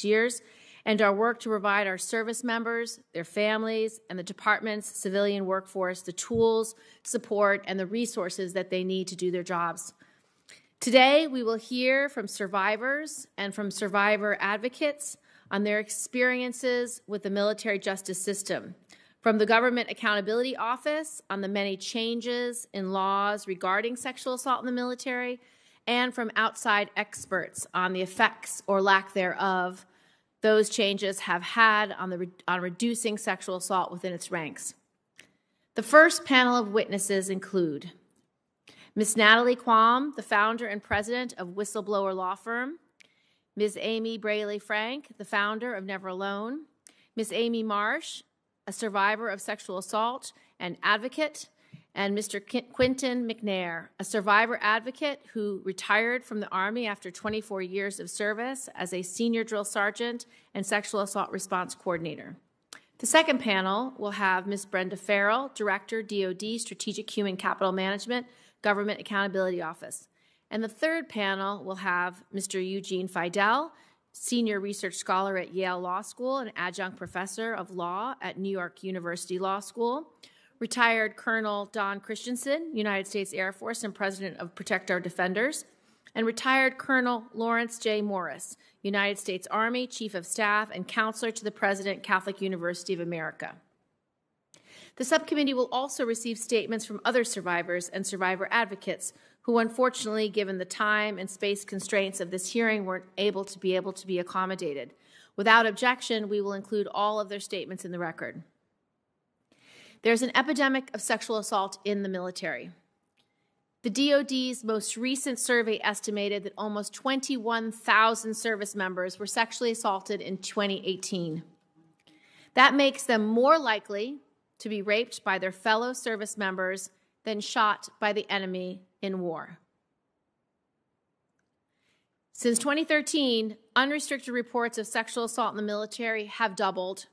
years, and our work to provide our service members, their families, and the department's civilian workforce the tools, support, and the resources that they need to do their jobs. Today, we will hear from survivors and from survivor advocates on their experiences with the military justice system, from the Government Accountability Office on the many changes in laws regarding sexual assault in the military, and from outside experts on the effects or lack thereof those changes have had on reducing sexual assault within its ranks. The first panel of witnesses include Ms. Natalie Quam, the founder and president of Whistleblower Law Firm, Ms. Amy Braley Frank, the founder of Never Alone, Ms. Amy Marsh, a survivor of sexual assault and advocate, and Mr. Quentin McNair, a survivor advocate who retired from the Army after 24 years of service as a senior drill sergeant and sexual assault response coordinator. The second panel will have Ms. Brenda Farrell, Director, DoD, Strategic Human Capital Management, Government Accountability Office. And the third panel will have Mr. Eugene Fidel, Senior Research Scholar at Yale Law School and Adjunct Professor of Law at New York University Law School, retired Colonel Don Christensen, United States Air Force and President of Protect Our Defenders, and retired Colonel Lawrence J. Morris, United States Army Chief of Staff and Counselor to the President, Catholic University of America. The subcommittee will also receive statements from other survivors and survivor advocates who, unfortunately, given the time and space constraints of this hearing, weren't able to be accommodated. Without objection, we will include all of their statements in the record. There's an epidemic of sexual assault in the military. The DoD's most recent survey estimated that almost 21,000 service members were sexually assaulted in 2018. That makes them more likely to be raped by their fellow service members than shot by the enemy in war. Since 2013, unrestricted reports of sexual assault in the military have doubled,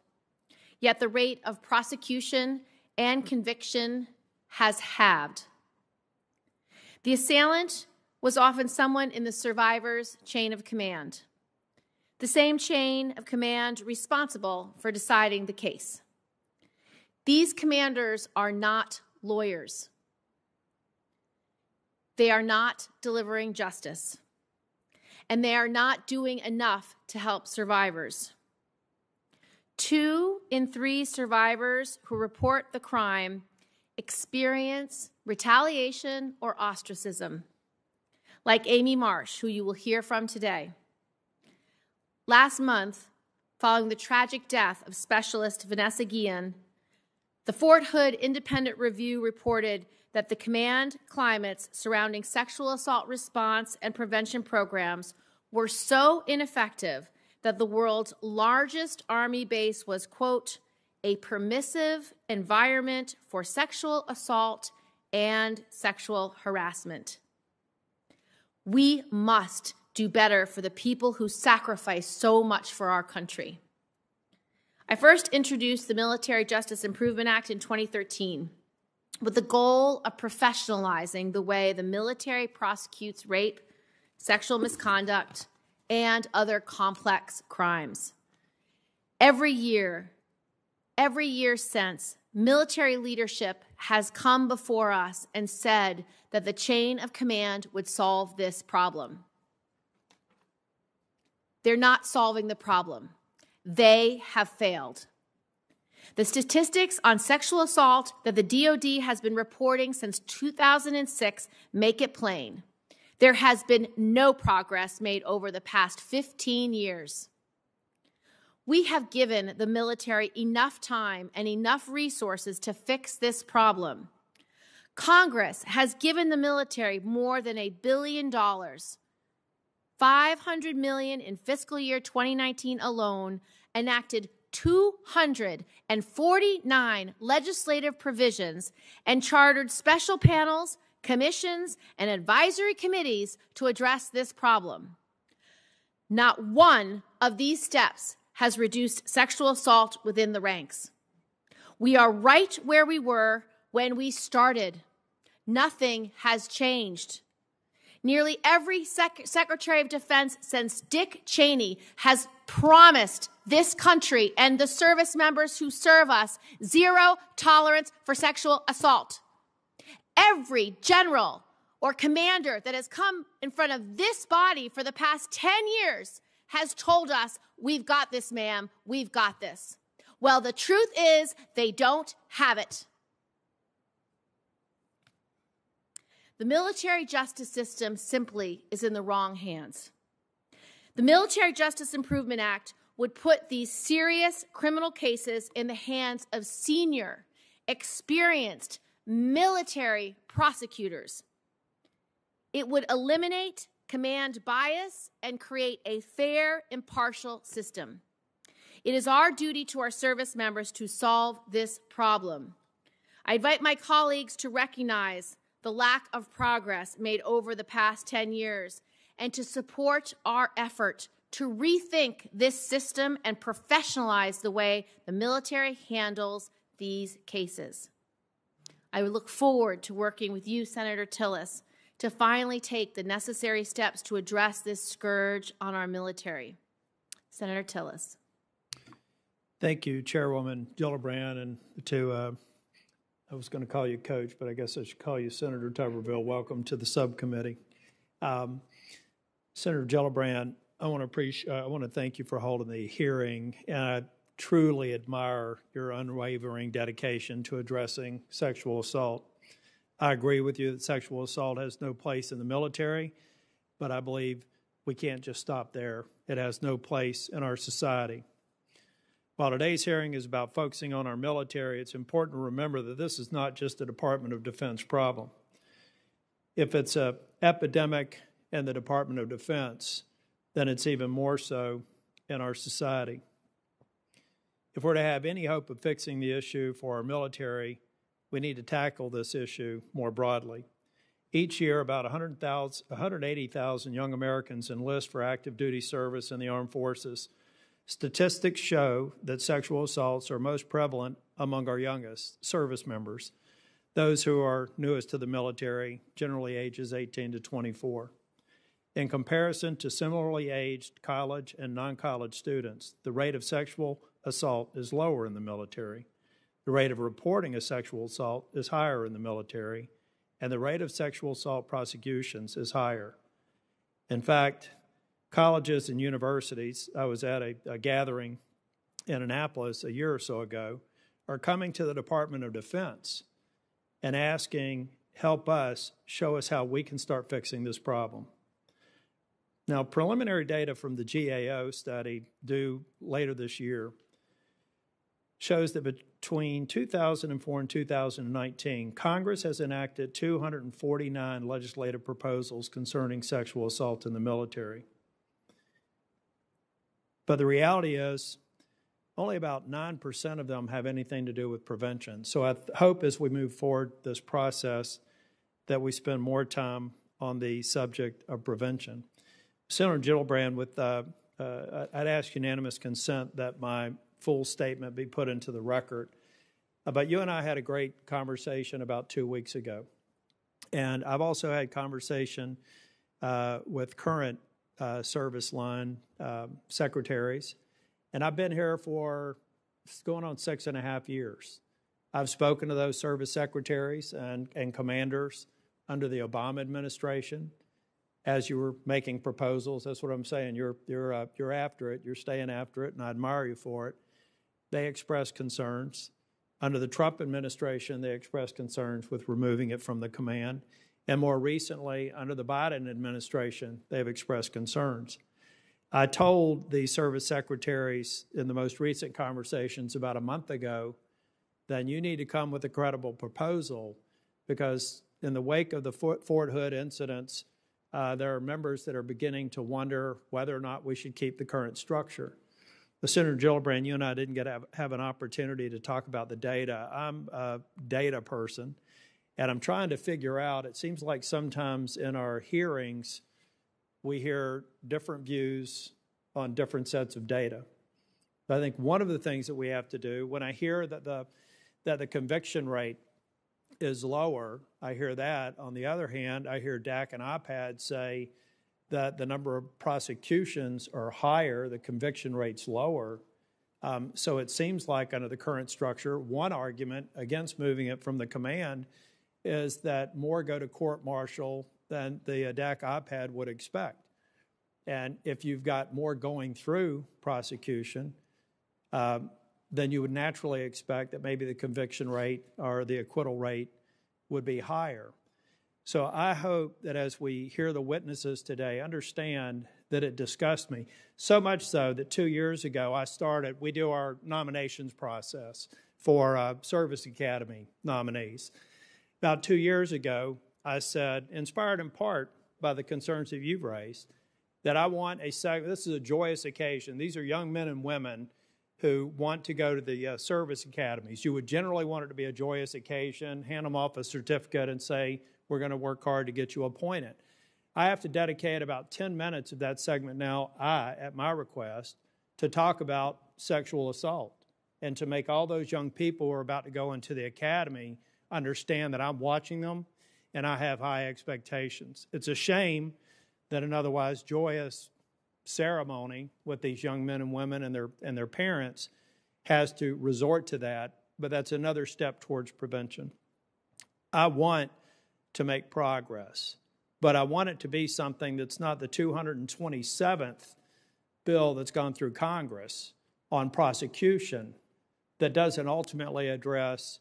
yet the rate of prosecution and conviction has halved. The assailant was often someone in the survivor's chain of command, the same chain of command responsible for deciding the case. These commanders are not lawyers. They are not delivering justice, and they are not doing enough to help survivors. 2 in 3 survivors who report the crime experience retaliation or ostracism, like Amy Marsh, who you will hear from today. Last month, following the tragic death of Specialist Vanessa Guillen, the Fort Hood Independent Review reported that the command climates surrounding sexual assault response and prevention programs were so ineffective that the world's largest Army base was, quote, a permissive environment for sexual assault and sexual harassment. We must do better for the people who sacrifice so much for our country. I first introduced the Military Justice Improvement Act in 2013 with the goal of professionalizing the way the military prosecutes rape, sexual misconduct, and other complex crimes. Every year since, military leadership has come before us and said that the chain of command would solve this problem. They're not solving the problem. They have failed. The statistics on sexual assault that the DoD has been reporting since 2006 make it plain. There has been no progress made over the past 15 years. We have given the military enough time and enough resources to fix this problem. Congress has given the military more than $1 billion, $500 million in fiscal year 2019 alone, enacted 249 legislative provisions, and chartered special panels, commissions, and advisory committees to address this problem. Not one of these steps has reduced sexual assault within the ranks. We are right where we were when we started. Nothing has changed. Nearly every Secretary of Defense since Dick Cheney has promised this country and the service members who serve us zero tolerance for sexual assault. Every general or commander that has come in front of this body for the past 10 years has told us, we've got this, ma'am, we've got this. Well, the truth is they don't have it. The military justice system simply is in the wrong hands. The Military Justice Improvement Act would put these serious criminal cases in the hands of senior, experienced military prosecutors. It would eliminate command bias and create a fair, impartial system. It is our duty to our service members to solve this problem. I invite my colleagues to recognize the lack of progress made over the past 10 years and to support our effort to rethink this system and professionalize the way the military handles these cases. I look forward to working with you, Senator Tillis, to finally take the necessary steps to address this scourge on our military. Senator Tillis. Thank you, Chairwoman Gillibrand, and to, I was going to call you Coach, but I guess I should call you Senator Tuberville. Welcome to the subcommittee. Senator Gillibrand, I want to thank you for holding the hearing, and I truly admire your unwavering dedication to addressing sexual assault. I agree with you that sexual assault has no place in the military, but I believe we can't just stop there. It has no place in our society. While today's hearing is about focusing on our military, it's important to remember that this is not just a Department of Defense problem. If it's an epidemic in the Department of Defense, then it's even more so in our society. If we're to have any hope of fixing the issue for our military, we need to tackle this issue more broadly. Each year, about 180,000 young Americans enlist for active duty service in the armed forces. Statistics show that sexual assaults are most prevalent among our youngest service members, those who are newest to the military, generally ages 18 to 24. In comparison to similarly aged college and non-college students, the rate of sexual assault is lower in the military. The rate of reporting a sexual assault is higher in the military, and the rate of sexual assault prosecutions is higher. In fact, colleges and universities, I was at a gathering in Annapolis a year or so ago, are coming to the Department of Defense and asking, help us, show us how we can start fixing this problem. Now, preliminary data from the GAO study due later this year shows that between 2004 and 2019, Congress has enacted 249 legislative proposals concerning sexual assault in the military. But the reality is, only about 9% of them have anything to do with prevention. So I hope as we move forward this process that we spend more time on the subject of prevention. Senator Gillibrand, I'd ask unanimous consent that my full statement be put into the record. But you and I had a great conversation about 2 weeks ago. And I've also had conversation with current service line secretaries. And I've been here for going on 6.5 years. I've spoken to those service secretaries and commanders under the Obama administration as you were making proposals. That's what I'm saying. You're after it. You're staying after it, and I admire you for it. They expressed concerns. Under the Trump administration, they expressed concerns with removing it from the command. And more recently, under the Biden administration, they've expressed concerns. I told the service secretaries in the most recent conversations about a month ago that you need to come with a credible proposal because in the wake of the Fort Hood incidents, there are members that are beginning to wonder whether or not we should keep the current structure. Senator Gillibrand, you and I didn't get to have an opportunity to talk about the data. I'm a data person, and I'm trying to figure out, it seems like sometimes in our hearings, we hear different views on different sets of data. But I think one of the things that we have to do, when I hear that the conviction rate is lower. I hear that. On the other hand, I hear DAC and IPAD say that the number of prosecutions are higher, the conviction rate's lower. So it seems like under the current structure, one argument against moving it from the command is that more go to court-martial than the DAC IPAD would expect. And if you've got more going through prosecution, then you would naturally expect that maybe the conviction rate or the acquittal rate would be higher. So I hope that as we hear the witnesses today, understand that it disgusts me. So much so that 2 years ago we do our nominations process for Service Academy nominees. About 2 years ago, I said, inspired in part by the concerns that you've raised, that I want this is a joyous occasion. These are young men and women who want to go to the service academies. You would generally want it to be a joyous occasion, hand them off a certificate and say, we're going to work hard to get you appointed. I have to dedicate about 10 minutes of that segment now, at my request, to talk about sexual assault and to make all those young people who are about to go into the academy understand that I'm watching them and I have high expectations. It's a shame that an otherwise joyous ceremony with these young men and women and their parents has to resort to that, but that's another step towards prevention. I want to make progress, but I want it to be something that's not the 227th bill that's gone through Congress on prosecution that doesn't ultimately address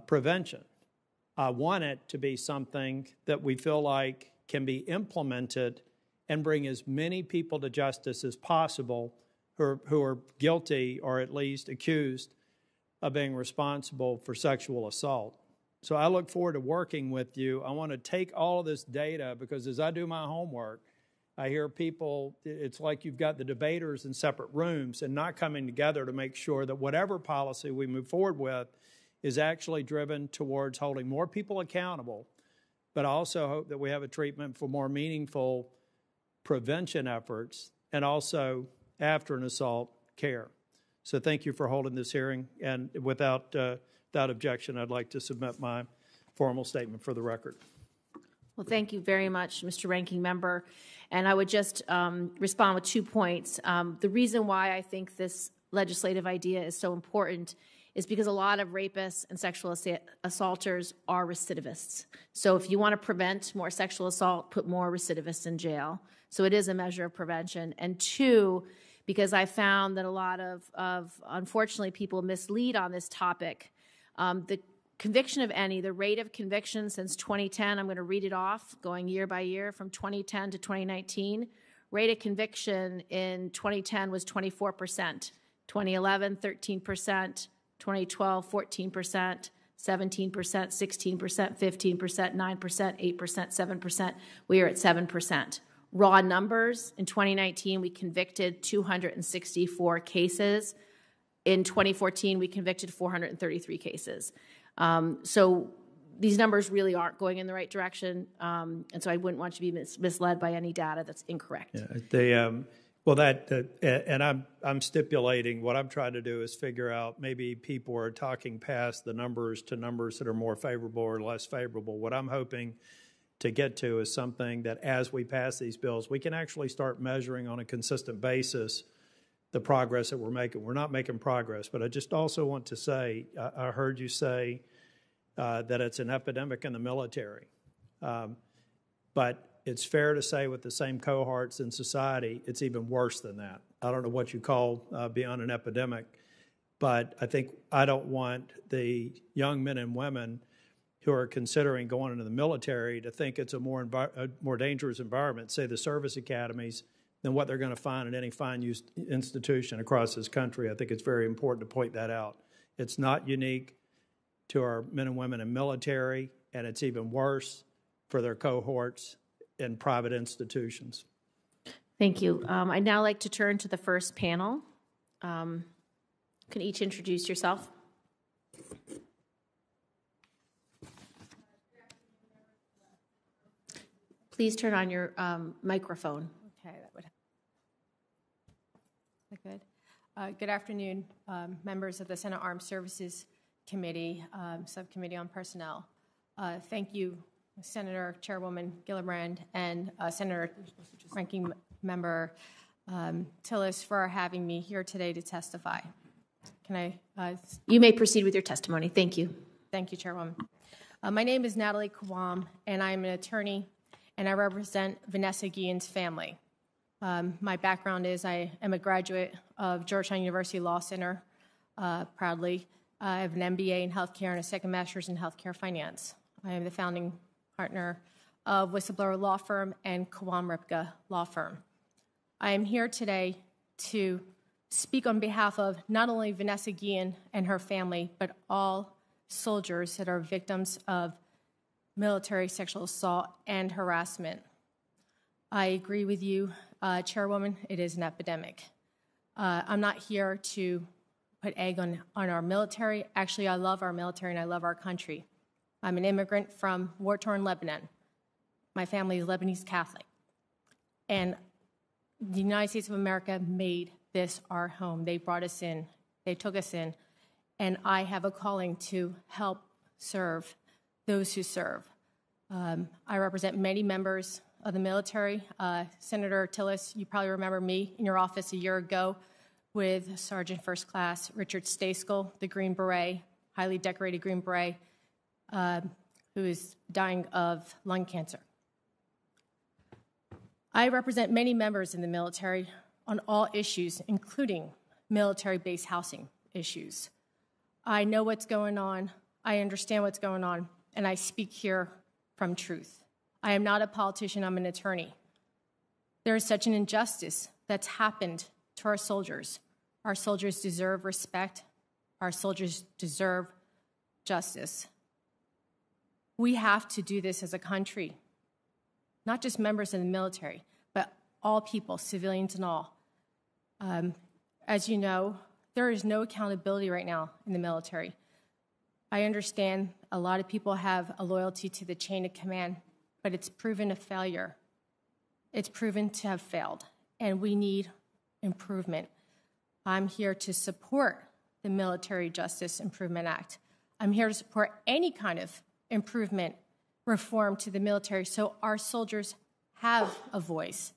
prevention. I want it to be something that we feel like can be implemented and bring as many people to justice as possible who are guilty or at least accused of being responsible for sexual assault. So I look forward to working with you. I want to take all of this data because as I do my homework, I hear people, it's like you've got the debaters in separate rooms and not coming together to make sure that whatever policy we move forward with is actually driven towards holding more people accountable. But I also hope that we have a treatment for more meaningful prevention efforts and also after an assault care. So thank you for holding this hearing. And without objection, I'd like to submit my formal statement for the record. Well, thank you very much, Mr. Ranking Member. And I would just respond with 2 points. The reason why I think this legislative idea is so important is because a lot of rapists and sexual assaulters are recidivists. So if you want to prevent more sexual assault, put more recidivists in jail. So it is a measure of prevention. And 2, because I found that a lot of unfortunately, people mislead on this topic. The conviction of any, the rate of conviction since 2010, I'm going to read it off, going year by year from 2010 to 2019. Rate of conviction in 2010 was 24%, 2011, 13%, 2012, 14%, 17%, 16%, 15%, 9%, 8%, 7%. We are at 7%. Raw numbers, in 2019, we convicted 264 cases. In 2014, we convicted 433 cases. So these numbers really aren't going in the right direction, and so I wouldn't want you to be misled by any data that's incorrect. Yeah, and I'm stipulating what I'm trying to do is figure out maybe people are talking past the numbers to numbers that are more favorable or less favorable. What I'm hoping to get to is something that as we pass these bills, we can actually start measuring on a consistent basis the progress that we're making. We're not making progress, but I just also want to say, I heard you say that it's an epidemic in the military. But it's fair to say with the same cohorts in society, it's even worse than that. I don't know what you call beyond an epidemic, but I don't want the young men and women who are considering going into the military to think it's a more dangerous environment, say the service academies, than what they're going to find in any fine institution across this country. I think it's very important to point that out. It's not unique to our men and women in military, and it's even worse for their cohorts in private institutions. Thank you. I'd now like to turn to the first panel. Can each introduce yourself? Please turn on your microphone. Okay, that would. Good. Good afternoon, members of the Senate Armed Services committee, Subcommittee on Personnel. Thank you, Senator Chairwoman Gillibrand and Senator Ranking Member Tillis, for having me here today to testify. Can I? You may proceed with your testimony. Thank you. Thank you, Chairwoman. My name is Natalie Kwam, and I'm an attorney, and I represent Vanessa Guillen's family. My background is I am a graduate of Georgetown University Law Center, proudly. I have an MBA in healthcare and a second master's in healthcare finance. I am the founding partner of Whistleblower Law Firm and Kwam Ripka Law Firm. I am here today to speak on behalf of not only Vanessa Guillen and her family, but all soldiers that are victims of military sexual assault and harassment. I agree with you, Chairwoman, it is an epidemic. I'm not here to put egg on our military. Actually, I love our military and I love our country. I'm an immigrant from war-torn Lebanon. My family is Lebanese Catholic. And the United States of America made this our home. They brought us in. They took us in. And I have a calling to help serve those who serve. I represent many members of the military. Senator Tillis, you probably remember me in your office a year ago with Sergeant First Class Richard Stayskull, the Green Beret, highly decorated Green Beret, who is dying of lung cancer. I represent many members in the military on all issues, including military-based housing issues. I know what's going on, I understand what's going on, and I speak here from truth. I am not a politician, I'm an attorney. There is such an injustice that's happened to our soldiers. Our soldiers deserve respect. Our soldiers deserve justice. We have to do this as a country, not just members of the military, but all people, civilians and all. As you know, there is no accountability right now in the military. I understand a lot of people have a loyalty to the chain of command, but it's proven a failure. It's proven to have failed, and we need improvement. I'm here to support the Military Justice Improvement Act. I'm here to support any kind of improvement, reform to the military so our soldiers have a voice.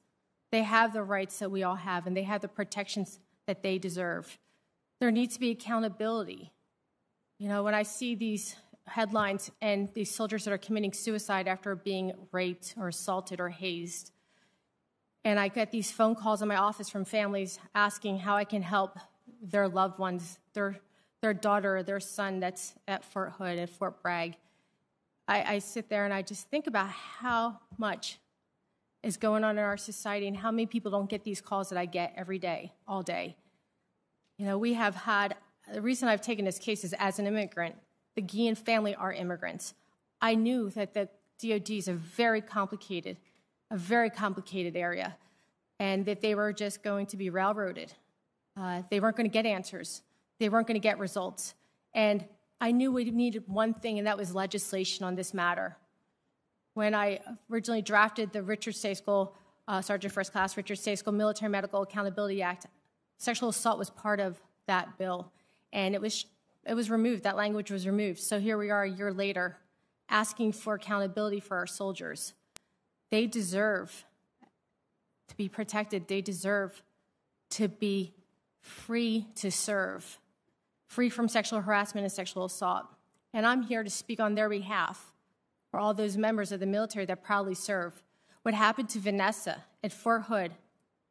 They have the rights that we all have, and they have the protections that they deserve. There needs to be accountability. You know, when I see these headlines and these soldiers that are committing suicide after being raped or assaulted or hazed, and I get these phone calls in my office from families asking how I can help their loved ones, their daughter or their son that's at Fort Hood and Fort Bragg, I sit there and I just think about how much is going on in our society and how many people don't get these calls that I get every day, all day. You know, we have had, the reason I've taken this case is as an immigrant, the Guillen family are immigrants. I knew that the DOD is a very complicated area, and that they were just going to be railroaded. They weren't going to get answers. They weren't going to get results. And I knew we needed one thing, and that was legislation on this matter. When I originally drafted the Richard Stayskull, Sergeant First Class Richard Stayskull Military Medical Accountability Act, sexual assault was part of that bill, and it was removed. That language was removed. So here we are a year later asking for accountability for our soldiers. They deserve to be protected. They deserve to be free to serve, free from sexual harassment and sexual assault. And I'm here to speak on their behalf for all those members of the military that proudly serve. What happened to Vanessa at Fort Hood,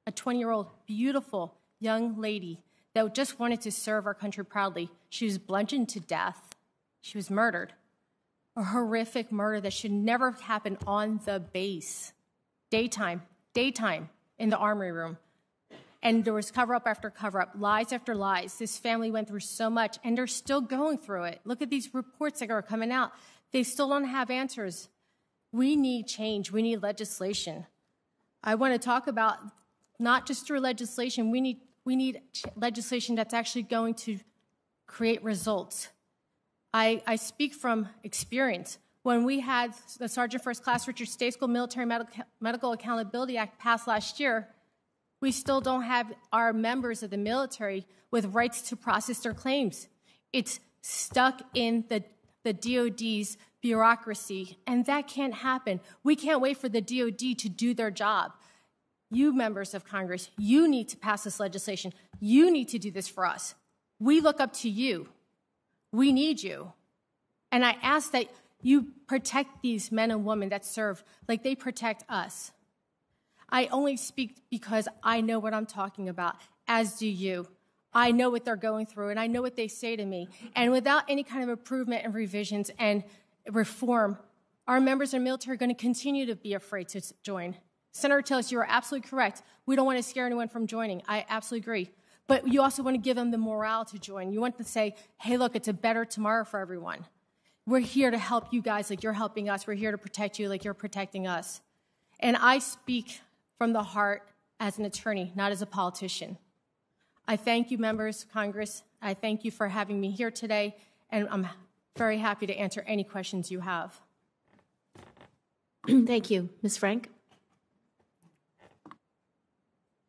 a 20-year-old beautiful young lady that just wanted to serve our country proudly. She was bludgeoned to death. She was murdered. A horrific murder that should never have happened on the base. Daytime in the armory room. And there was cover-up after cover-up, lies after lies. This family went through so much, and they're still going through it. Look at these reports that are coming out. They still don't have answers. We need change. We need legislation. I want to talk about not just through legislation. We need legislation that's actually going to create results. I speak from experience. When we had the Sergeant First Class Richard Stayskull Military Medical Accountability Act passed last year, we still don't have our members of the military with rights to process their claims. It's stuck in the DOD's bureaucracy, and that can't happen. We can't wait for the DOD to do their job. You, members of Congress, you need to pass this legislation. You need to do this for us. We look up to you. We need you. And I ask that you protect these men and women that serve like they protect us. I only speak because I know what I'm talking about, as do you. I know what they're going through, and I know what they say to me. And without any kind of improvement and revisions and reform, our members in the military are going to continue to be afraid to join. Senator Tillis, you are absolutely correct. We don't want to scare anyone from joining. I absolutely agree. But you also want to give them the morale to join. You want to say, hey, look, it's a better tomorrow for everyone. We're here to help you guys like you're helping us. We're here to protect you like you're protecting us. And I speak from the heart as an attorney, not as a politician. I thank you, members of Congress. I thank you for having me here today, and I'm very happy to answer any questions you have. Thank you. Ms. Frank?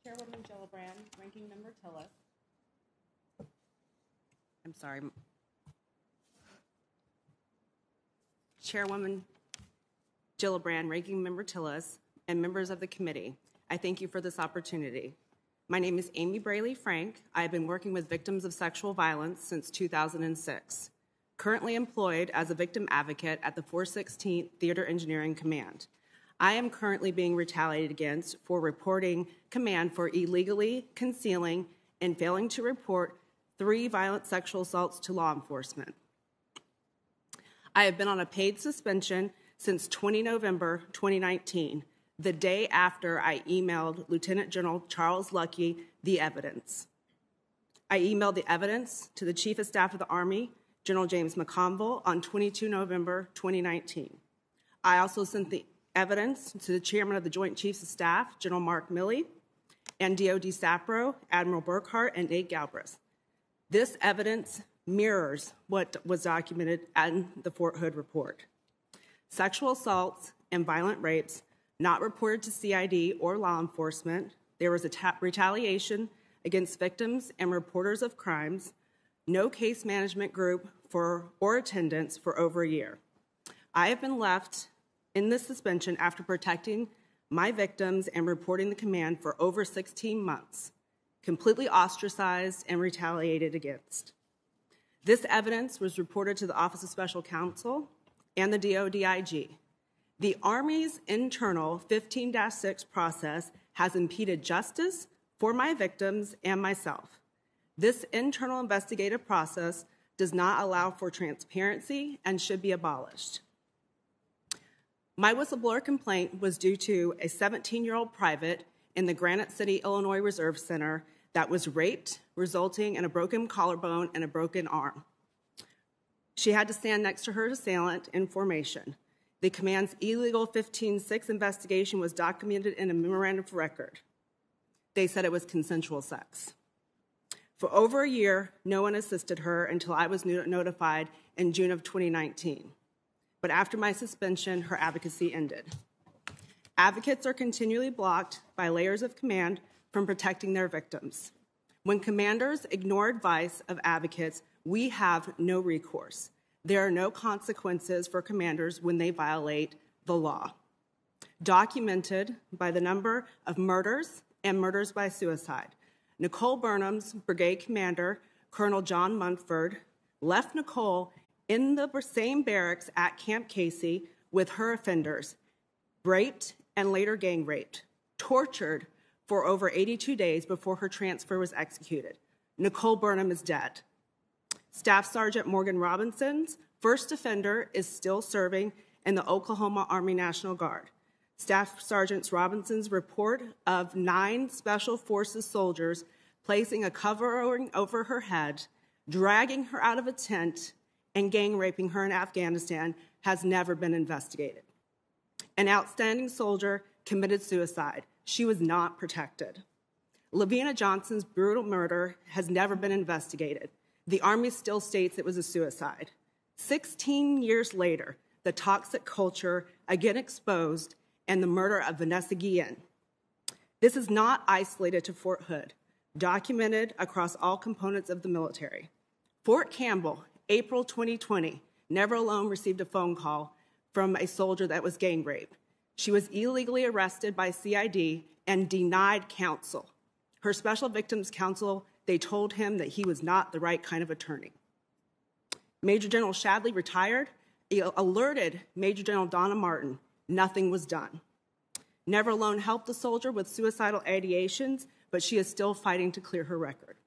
Chairwoman Gillibrand, Ranking Member Tillis. I'm sorry. Chairwoman Gillibrand, Ranking Member Tillis, and members of the committee, I thank you for this opportunity. My name is Amy Braley Frank. I have been working with victims of sexual violence since 2006. Currently employed as a victim advocate at the 416th Theater Engineering Command. I am currently being retaliated against for reporting command for illegally concealing and failing to report 3 violent sexual assaults to law enforcement. I have been on a paid suspension since 20 November 2019, the day after I emailed Lieutenant General Charles Luckey the evidence. I emailed the evidence to the Chief of Staff of the Army, General James McConville, on 22 November 2019. I also sent the evidence to the Chairman of the Joint Chiefs of Staff, General Mark Milley, and DOD SAPRO, Admiral Burkhart, and Nate Galbraith. This evidence mirrors what was documented in the Fort Hood report. Sexual assaults and violent rapes not reported to CID or law enforcement. There was retaliation against victims and reporters of crimes, no case management group or attendance for over a year. I have been left in this suspension after protecting my victims and reporting the command for over 16 months, completely ostracized and retaliated against. This evidence was reported to the Office of Special Counsel and the DOD IG. The Army's internal 15-6 process has impeded justice for my victims and myself. This internal investigative process does not allow for transparency and should be abolished. My whistleblower complaint was due to a 17-year-old private in the Granite City, Illinois Reserve Center that was raped, resulting in a broken collarbone and a broken arm. She had to stand next to her assailant in formation. The command's illegal 15-6 investigation was documented in a memorandum of record. They said it was consensual sex. For over a year, no one assisted her until I was notified in June of 2019. But after my suspension, her advocacy ended. Advocates are continually blocked by layers of command from protecting their victims. When commanders ignore advice of advocates, we have no recourse. There are no consequences for commanders when they violate the law. Documented by the number of murders and murders by suicide. Nicole Burnham's brigade commander, Colonel John Munford, left Nicole in the same barracks at Camp Casey with her offenders, raped and later gang raped, tortured for over 82 days before her transfer was executed. Nicole Burnham is dead. Staff Sergeant Morgan Robinson's first offender is still serving in the Oklahoma Army National Guard. Staff Sergeant Robinson's report of 9 Special Forces soldiers placing a covering over her head, dragging her out of a tent, and gang raping her in Afghanistan has never been investigated. An outstanding soldier committed suicide. She was not protected. Lavina Johnson's brutal murder has never been investigated. The Army still states it was a suicide. 16 years later, the toxic culture again exposed and the murder of Vanessa Guillen. This is not isolated to Fort Hood, documented across all components of the military. Fort Campbell April 2020, Never Alone received a phone call from a soldier that was gang raped. She was illegally arrested by CID and denied counsel. Her special victims counsel, they told him that he was not the right kind of attorney. Major General Shadley retired. He alerted Major General Donna Martin. Nothing was done. Never Alone helped the soldier with suicidal ideations, but she is still fighting to clear her record.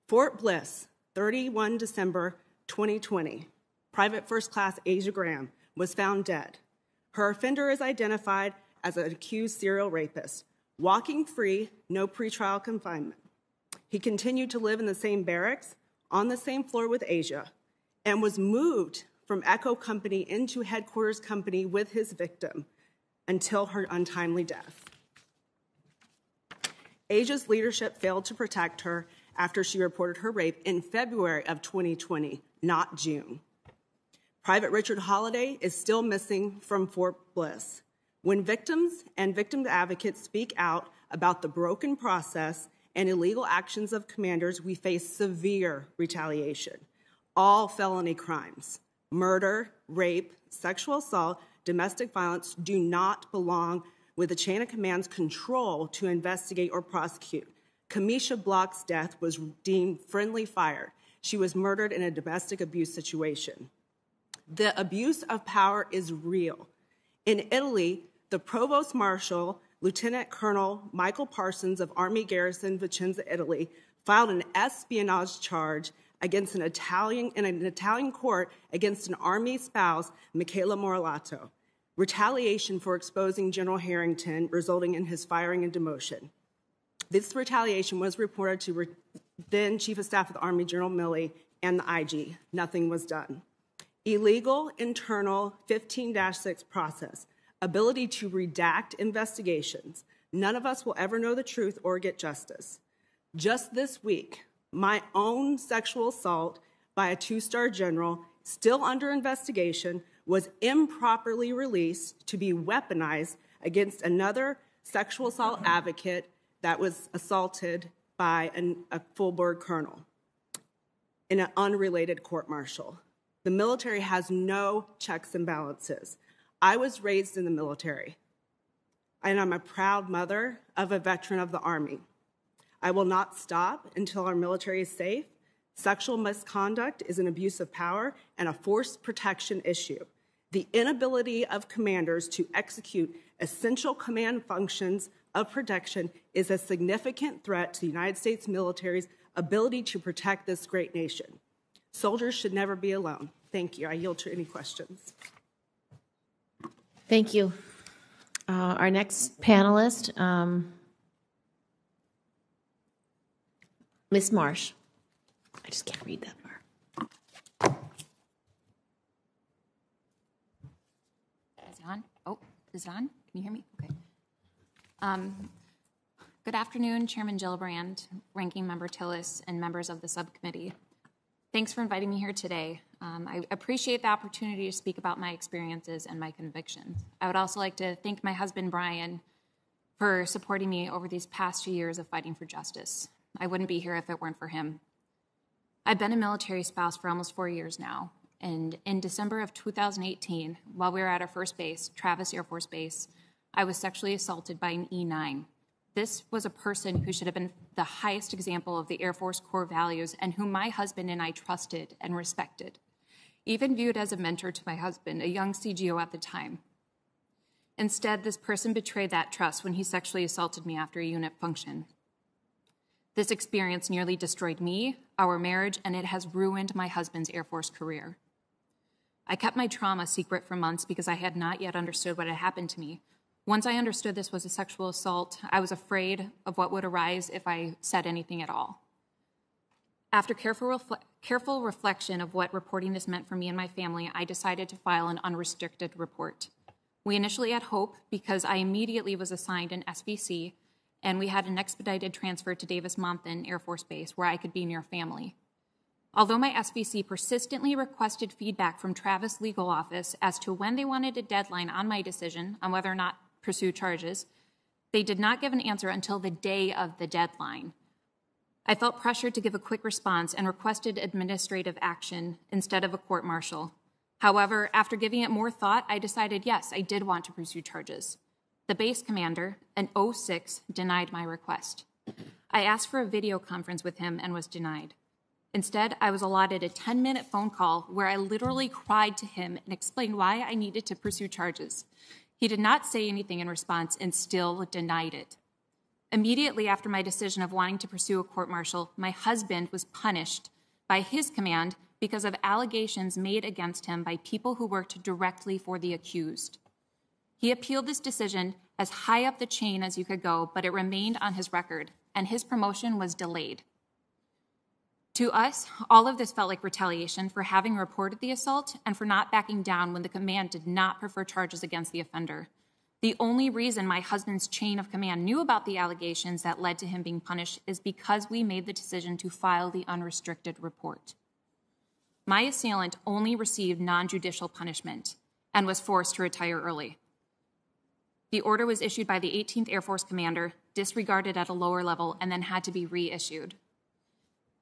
Fort Bliss, 31 December 2020. Private First Class Asia Graham was found dead. Her offender is identified as an accused serial rapist, walking free, no pretrial confinement. He continued to live in the same barracks, on the same floor with Asia, and was moved from Echo Company into Headquarters Company with his victim until her untimely death. Asia's leadership failed to protect her after she reported her rape in February of 2020, not June. Private Richard Holliday is still missing from Fort Bliss. When victims and victim advocates speak out about the broken process and illegal actions of commanders, we face severe retaliation. All felony crimes, murder, rape, sexual assault, domestic violence do not belong with the chain of command's control to investigate or prosecute. Kamisha Block's death was deemed friendly fire. She was murdered in a domestic abuse situation. The abuse of power is real. In Italy, the Provost Marshal, Lieutenant Colonel Michael Parsons of Army Garrison Vicenza, Italy, filed an espionage charge against in an Italian court against an Army spouse, Michela Morilato. Retaliation for exposing General Harrington, resulting in his firing and demotion. This retaliation was reported to then Chief of Staff of the Army, General Milley, and the IG. Nothing was done. Illegal internal 15-6 process. Ability to redact investigations. None of us will ever know the truth or get justice. Just this week, my own sexual assault by a 2-star general, still under investigation, was improperly released to be weaponized against another sexual assault advocate that was assaulted by a full-board colonel in an unrelated court-martial. The military has no checks and balances. I was raised in the military, and I'm a proud mother of a veteran of the Army. I will not stop until our military is safe. Sexual misconduct is an abuse of power and a force protection issue. The inability of commanders to execute essential command functions of protection is a significant threat to the United States military's ability to protect this great nation. Soldiers should never be alone. Thank you. I yield to any questions. Thank you. Our next panelist, Ms. Marsh. I just can't read that far. Is it on? Oh, is it on? Can you hear me? Okay. Good afternoon, Chairman Gillibrand, Ranking Member Tillis, and members of the subcommittee. Thanks for inviting me here today. I appreciate the opportunity to speak about my experiences and my convictions. I would also like to thank my husband, Brian, for supporting me over these past few years of fighting for justice. I wouldn't be here if it weren't for him. I've been a military spouse for almost 4 years now, and in December of 2018, while we were at our first base, Travis Air Force Base, I was sexually assaulted by an E9. This was a person who should have been the highest example of the Air Force core values and whom my husband and I trusted and respected, even viewed as a mentor to my husband, a young CGO at the time. Instead, this person betrayed that trust when he sexually assaulted me after a unit function. This experience nearly destroyed me, our marriage, and it has ruined my husband's Air Force career. I kept my trauma secret for months because I had not yet understood what had happened to me. Once I understood this was a sexual assault, I was afraid of what would arise if I said anything at all. After careful reflection of what reporting this meant for me and my family, I decided to file an unrestricted report. We initially had hope because I immediately was assigned an SVC, and we had an expedited transfer to Davis-Monthan Air Force Base where I could be near family. Although my SVC persistently requested feedback from Travis' legal office as to when they wanted a deadline on my decision on whether or not pursue charges, they did not give an answer until the day of the deadline. I felt pressured to give a quick response and requested administrative action instead of a court-martial. However, after giving it more thought, I decided, yes, I did want to pursue charges. The base commander, an 06, denied my request. I asked for a video conference with him and was denied. Instead, I was allotted a 10-minute phone call where I literally cried to him and explained why I needed to pursue charges. He did not say anything in response and still denied it. Immediately after my decision of wanting to pursue a court-martial, my husband was punished by his command because of allegations made against him by people who worked directly for the accused. He appealed this decision as high up the chain as you could go, but it remained on his record, and his promotion was delayed. To us, all of this felt like retaliation for having reported the assault and for not backing down when the command did not prefer charges against the offender. The only reason my husband's chain of command knew about the allegations that led to him being punished is because we made the decision to file the unrestricted report. My assailant only received non-judicial punishment and was forced to retire early. The order was issued by the 18th Air Force commander, disregarded at a lower level, and then had to be reissued.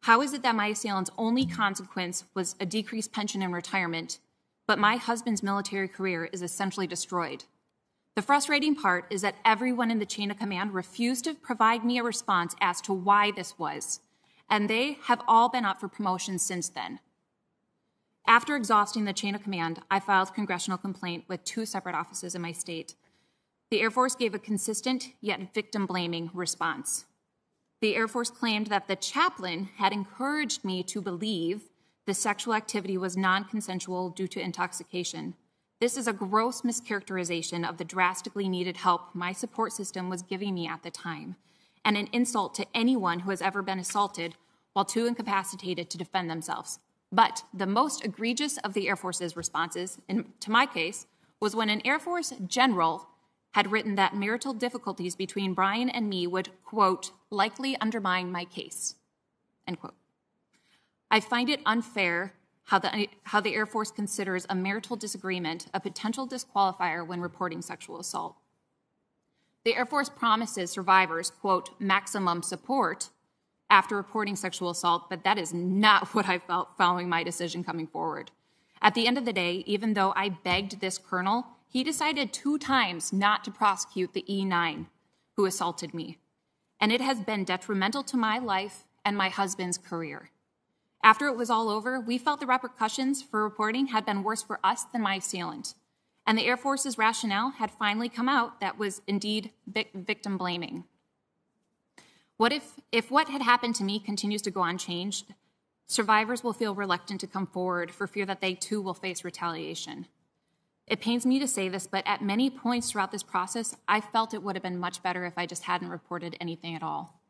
How is it that my assailant's only consequence was a decreased pension and retirement, but my husband's military career is essentially destroyed? The frustrating part is that everyone in the chain of command refused to provide me a response as to why this was, and they have all been up for promotion since then. After exhausting the chain of command, I filed a congressional complaint with 2 separate offices in my state. The Air Force gave a consistent yet victim-blaming response. The Air Force claimed that the chaplain had encouraged me to believe the sexual activity was non-consensual due to intoxication. This is a gross mischaracterization of the drastically needed help my support system was giving me at the time, and an insult to anyone who has ever been assaulted while too incapacitated to defend themselves. But the most egregious of the Air Force's responses, to my case, was when an Air Force general had written that marital difficulties between Brian and me would, quote, likely undermine my case, end quote. I find it unfair how the Air Force considers a marital disagreement a potential disqualifier when reporting sexual assault. The Air Force promises survivors, quote, maximum support after reporting sexual assault, but that is not what I felt following my decision coming forward. At the end of the day, even though I begged this colonel, he decided 2 times not to prosecute the E9 who assaulted me, and it has been detrimental to my life and my husband's career. After it was all over, we felt the repercussions for reporting had been worse for us than my assailant, and the Air Force's rationale had finally come out that was indeed victim blaming. What if what had happened to me continues to go unchanged? Survivors will feel reluctant to come forward for fear that they too will face retaliation. It pains me to say this, but at many points throughout this process, I felt it would have been much better if I just hadn't reported anything at all.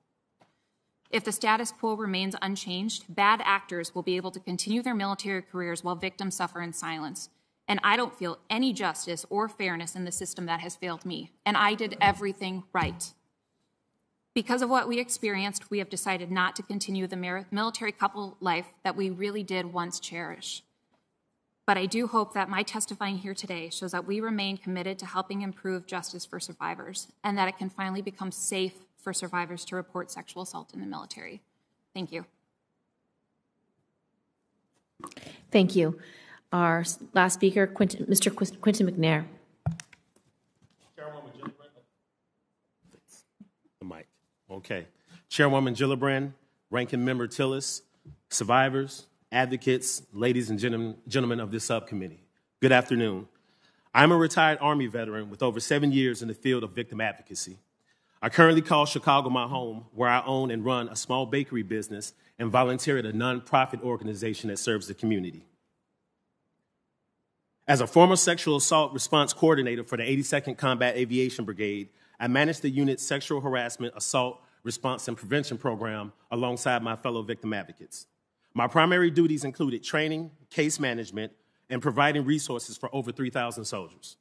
If the status quo remains unchanged, bad actors will be able to continue their military careers while victims suffer in silence. And I don't feel any justice or fairness in the system that has failed me, and I did everything right. Because of what we experienced, we have decided not to continue the military couple life that we really did once cherish. But I do hope that my testifying here today shows that we remain committed to helping improve justice for survivors and that it can finally become safe for survivors to report sexual assault in the military. Thank you. Thank you. Our last speaker, Mr. Quentin McNair. Chairwoman Gillibrand. The mic. Okay. Chairwoman Gillibrand, Ranking Member Tillis, survivors, advocates, ladies and gentlemen of this subcommittee, good afternoon. I'm a retired Army veteran with over 7 years in the field of victim advocacy. I currently call Chicago my home, where I own and run a small bakery business and volunteer at a nonprofit organization that serves the community. As a former sexual assault response coordinator for the 82nd Combat Aviation Brigade, I manage the unit's sexual harassment, assault, response, and prevention program alongside my fellow victim advocates. My primary duties included training, case management, and providing resources for over 3,000 soldiers,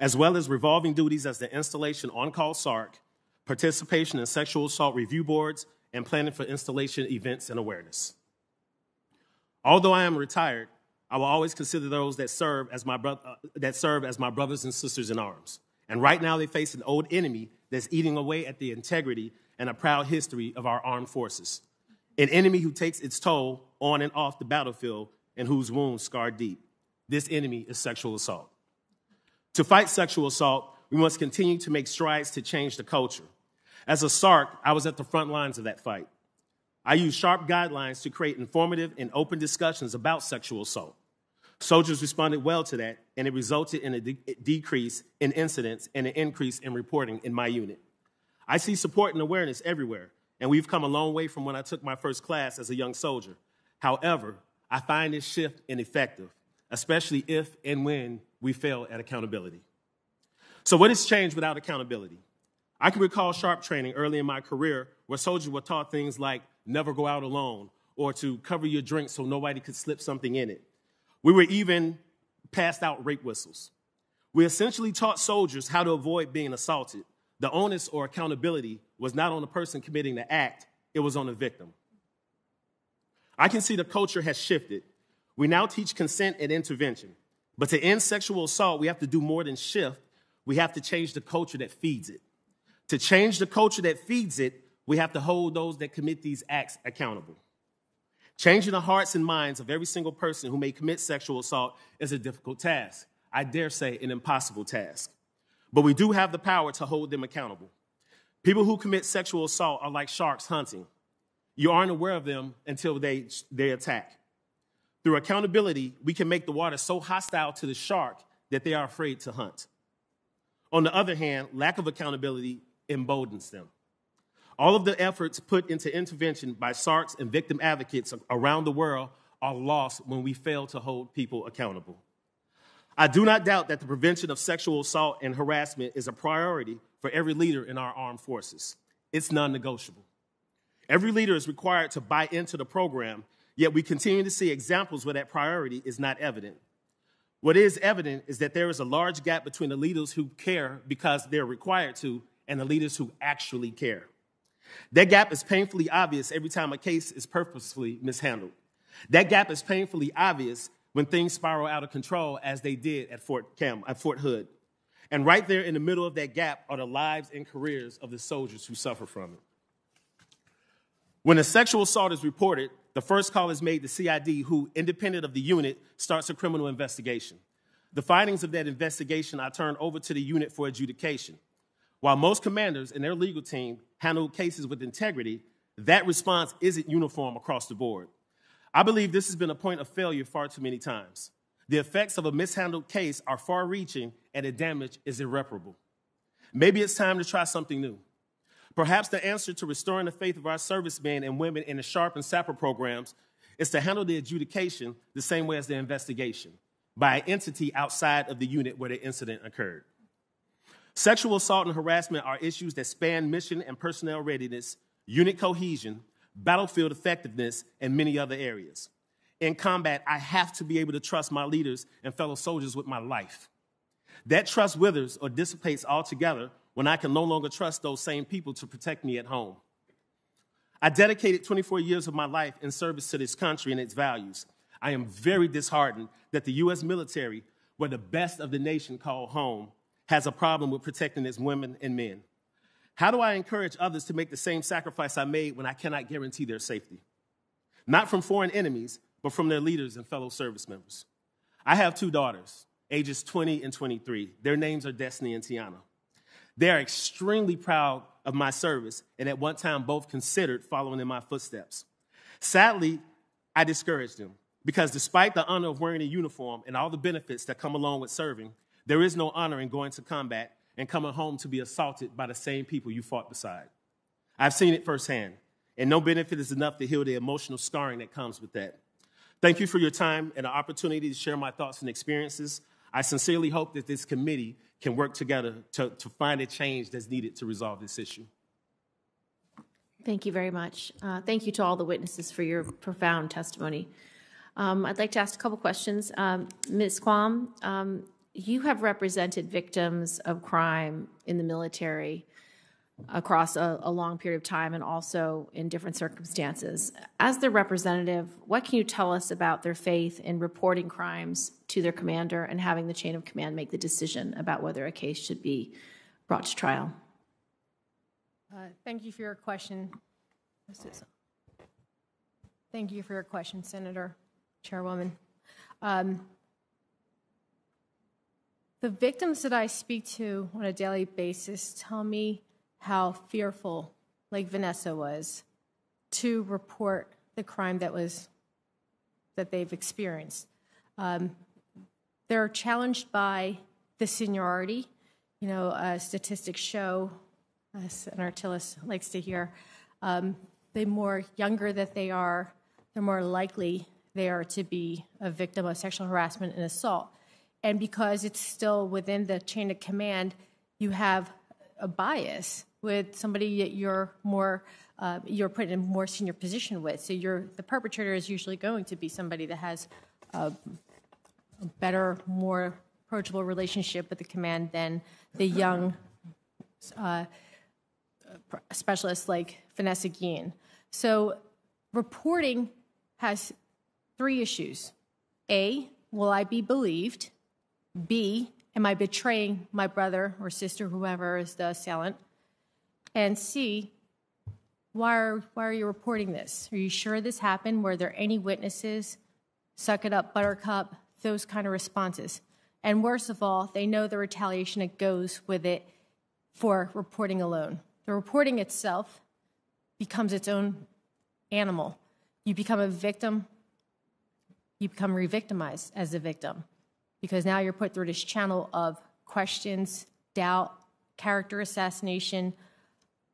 as well as revolving duties as the installation on-call SARC, participation in sexual assault review boards, and planning for installation events and awareness. Although I am retired, I will always consider those that serve as my brothers and sisters in arms. And right now they face an old enemy that's eating away at the integrity and a proud history of our armed forces. An enemy who takes its toll on and off the battlefield and whose wounds scar deep. This enemy is sexual assault. To fight sexual assault, we must continue to make strides to change the culture. As a SARC, I was at the front lines of that fight. I used sharp guidelines to create informative and open discussions about sexual assault. Soldiers responded well to that, and it resulted in a decrease in incidents and an increase in reporting in my unit. I see support and awareness everywhere, and we've come a long way from when I took my first class as a young soldier. However, I find this shift ineffective, especially if and when we fail at accountability. So what has changed without accountability? I can recall sharp training early in my career where soldiers were taught things like never go out alone or to cover your drink so nobody could slip something in it. We were even passed out rape whistles. We essentially taught soldiers how to avoid being assaulted. The onus or accountability was not on the person committing the act, it was on the victim. I can see the culture has shifted. We now teach consent and intervention. But to end sexual assault, we have to do more than shift. We have to change the culture that feeds it. To change the culture that feeds it, we have to hold those that commit these acts accountable. Changing the hearts and minds of every single person who may commit sexual assault is a difficult task. I dare say an impossible task. But we do have the power to hold them accountable. People who commit sexual assault are like sharks hunting. You aren't aware of them until they attack. Through accountability, we can make the water so hostile to the shark that they are afraid to hunt. On the other hand, lack of accountability emboldens them. All of the efforts put into intervention by SARCs and victim advocates around the world are lost when we fail to hold people accountable. I do not doubt that the prevention of sexual assault and harassment is a priority for every leader in our armed forces. It's non-negotiable. Every leader is required to buy into the program, yet we continue to see examples where that priority is not evident. What is evident is that there is a large gap between the leaders who care because they're required to and the leaders who actually care. That gap is painfully obvious every time a case is purposefully mishandled. That gap is painfully obvious when things spiral out of control, as they did at Fort Hood. And right there in the middle of that gap are the lives and careers of the soldiers who suffer from it. When a sexual assault is reported, the first call is made to CID, who, independent of the unit, starts a criminal investigation. The findings of that investigation are turned over to the unit for adjudication. While most commanders and their legal team handle cases with integrity, that response isn't uniform across the board. I believe this has been a point of failure far too many times. The effects of a mishandled case are far-reaching and the damage is irreparable. Maybe it's time to try something new. Perhaps the answer to restoring the faith of our servicemen and women in the SHARP and SAPR programs is to handle the adjudication the same way as the investigation, by an entity outside of the unit where the incident occurred. Sexual assault and harassment are issues that span mission and personnel readiness, unit cohesion, battlefield effectiveness, and many other areas. In combat, I have to be able to trust my leaders and fellow soldiers with my life. That trust withers or dissipates altogether when I can no longer trust those same people to protect me at home. I dedicated 24 years of my life in service to this country and its values. I am very disheartened that the U.S. military, where the best of the nation call home, has a problem with protecting its women and men. How do I encourage others to make the same sacrifice I made when I cannot guarantee their safety? Not from foreign enemies, but from their leaders and fellow service members. I have 2 daughters, ages 20 and 23. Their names are Destiny and Tiana. They are extremely proud of my service and at one time both considered following in my footsteps. Sadly, I discouraged them because despite the honor of wearing a uniform and all the benefits that come along with serving, there is no honor in going to combat and coming home to be assaulted by the same people you fought beside. I've seen it firsthand, and no benefit is enough to heal the emotional scarring that comes with that. Thank you for your time and the opportunity to share my thoughts and experiences. I sincerely hope that this committee can work together to find a change that's needed to resolve this issue. Thank you very much. Thank you to all the witnesses for your profound testimony. I'd like to ask a couple questions. Ms. Kwam, you have represented victims of crime in the military across a long period of time and also in different circumstances. As their representative, what can you tell us about their faith in reporting crimes to their commander and having the chain of command make the decision about whether a case should be brought to trial? Thank you for your question. Thank you for your question, Senator, Chairwoman. The victims that I speak to on a daily basis tell me how fearful, like Vanessa was, to report the crime that they've experienced. They're challenged by the seniority. You know, statistics show, as Senator Tillis likes to hear, the more younger that they are, the more likely they are to be a victim of sexual harassment and assault. And because it's still within the chain of command, you have a bias with somebody that you're put in a more senior position with. So the perpetrator is usually going to be somebody that has a better, more approachable relationship with the command than the young specialists like Vanessa Guillen. So reporting has 3 issues. A, will I be believed? B, am I betraying my brother or sister, whoever is the assailant? And C, why are you reporting this? Are you sure this happened? Were there any witnesses? Suck it up, buttercup, those kind of responses. And worst of all, they know the retaliation that goes with it for reporting alone. The reporting itself becomes its own animal. You become a victim, you become re-victimized as a victim, because now you're put through this channel of questions, doubt, character assassination.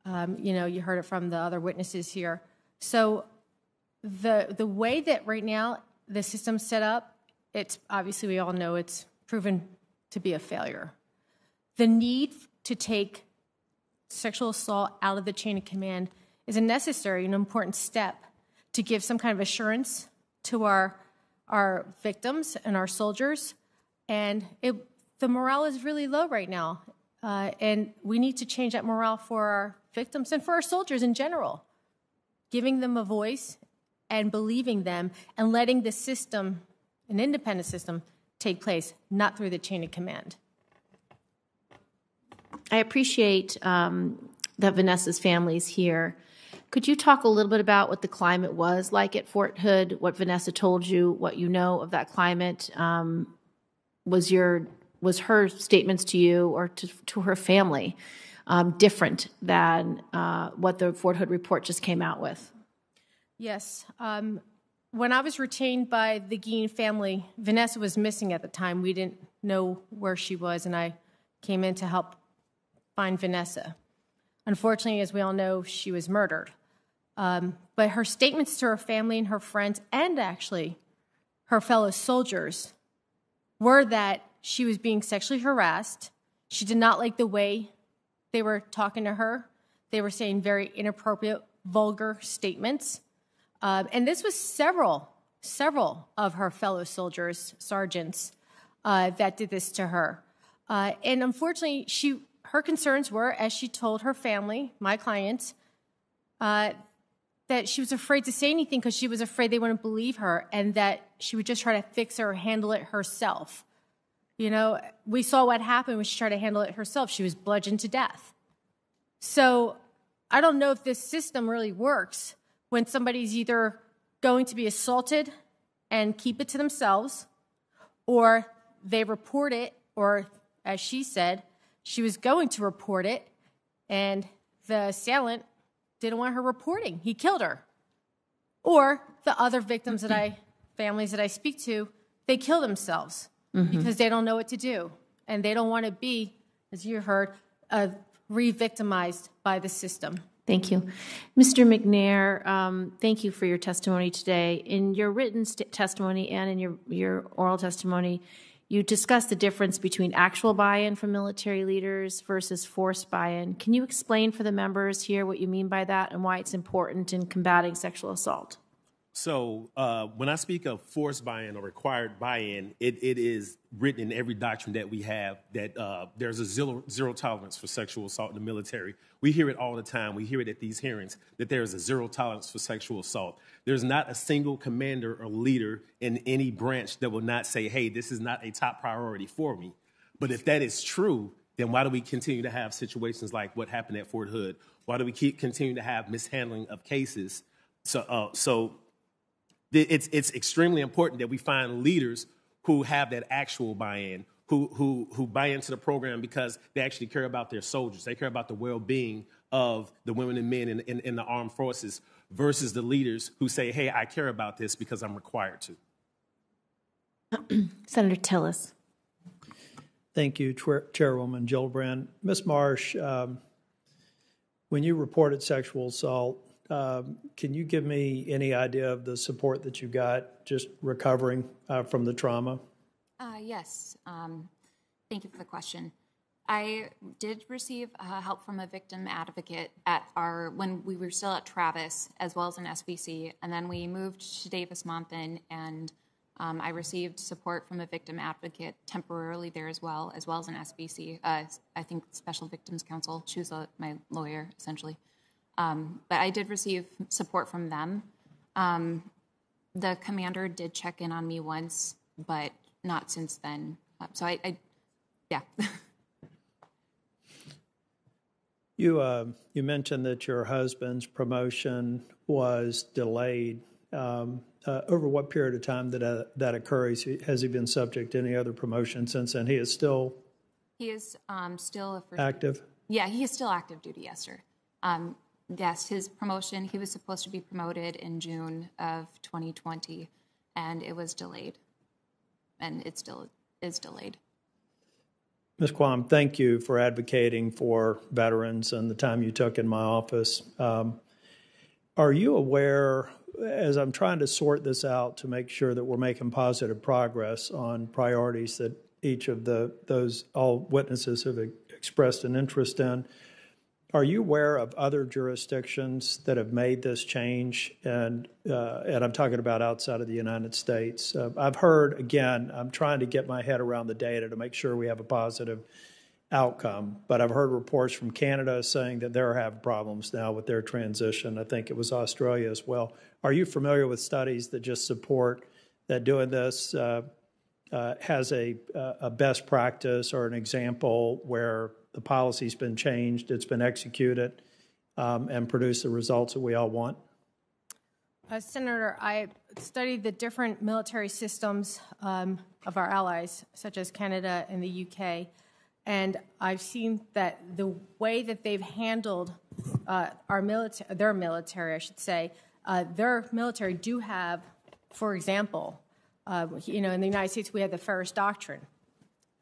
You heard it from the other witnesses here. So the way that right now the system's set up, it's obviously, we all know it's proven to be a failure. The need to take sexual assault out of the chain of command is a necessary and important step to give some kind of assurance to our victims and our soldiers. And the morale is really low right now. And we need to change that morale for our victims and for our soldiers in general, giving them a voice and believing them and letting the system, an independent system, take place, not through the chain of command. I appreciate that Vanessa's family's here. Could you talk a little bit about what the climate was like at Fort Hood, what Vanessa told you, what you know of that climate? Was her statements to you or to her family different than what the Fort Hood report just came out with? Yes. When I was retained by the Guillen family, Vanessa was missing at the time. We didn't know where she was, and I came in to help find Vanessa. Unfortunately, as we all know, she was murdered. But her statements to her family and her friends, and actually her fellow soldiers, were that she was being sexually harassed. She did not like the way they were talking to her. They were saying very inappropriate, vulgar statements. And this was several of her fellow soldiers, sergeants, that did this to her. And unfortunately, her concerns were, as she told her family, my clients, that she was afraid to say anything because she was afraid they wouldn't believe her and that she would just try to fix it or handle it herself. You know, we saw what happened when she tried to handle it herself. She was bludgeoned to death. So I don't know if this system really works when somebody's either going to be assaulted and keep it to themselves, or they report it, or as she said, she was going to report it, and the assailant didn't want her reporting. He killed her. Or the other victims families that I speak to, they kill themselves because they don't know what to do. And they don't want to be, as you heard, re-victimized by the system. Thank you. Mr. McNair, thank you for your testimony today. In your written testimony and in your oral testimony, you discussed the difference between actual buy-in from military leaders versus forced buy-in. Can you explain for the members here what you mean by that and why it's important in combating sexual assault? So when I speak of forced buy-in or required buy-in, it is written in every doctrine that we have that there's a zero tolerance for sexual assault in the military. We hear it all the time. We hear it at these hearings that there is a zero tolerance for sexual assault. There's not a single commander or leader in any branch that will not say, hey, this is not a top priority for me. But if that is true, then why do we continue to have situations like what happened at Fort Hood, Why do we continue to have mishandling of cases? So it's extremely important that we find leaders who have that actual buy-in, who buy into the program because they actually care about their soldiers. They care about the well-being of the women and men in the armed forces versus the leaders who say, hey, I care about this because I'm required to. Senator Tillis. Thank you, Chairwoman Gillibrand. Ms. Marsh, when you reported sexual assault, can you give me any idea of the support that you got just recovering from the trauma? Yes. Thank you for the question. I did receive help from a victim advocate when we were still at Travis, as well as an SBC, and then we moved to Davis-Monthan, and I received support from a victim advocate temporarily there as well as an SBC. I think Special Victims Counsel. She was my lawyer, essentially. But I did receive support from them. The commander did check in on me once, but not since then. Yeah. You mentioned that your husband's promotion was delayed. Over what period of time did that occur? Has he been subject to any other promotion since then? He is still active? Yeah, he is still active duty, yes, sir. Yes, his promotion, he was supposed to be promoted in June of 2020, and it was delayed. And it still is delayed. Ms. Quam, thank you for advocating for veterans and the time you took in my office. Are you aware, as I'm trying to sort this out to make sure that we're making positive progress on priorities that each of all witnesses have expressed an interest in, are you aware of other jurisdictions that have made this change? And I'm talking about outside of the United States. I've heard, again, I'm trying to get my head around the data to make sure we have a positive outcome, but I've heard reports from Canada saying that they're having problems now with their transition. I think it was Australia as well. Are you familiar with studies that just support that doing this has a best practice or an example where the policy's been changed, it's been executed, and produced the results that we all want? Senator, I studied the different military systems of our allies, such as Canada and the UK, and I've seen that the way that they've handled their military do have, for example, in the United States we have the Ferris Doctrine.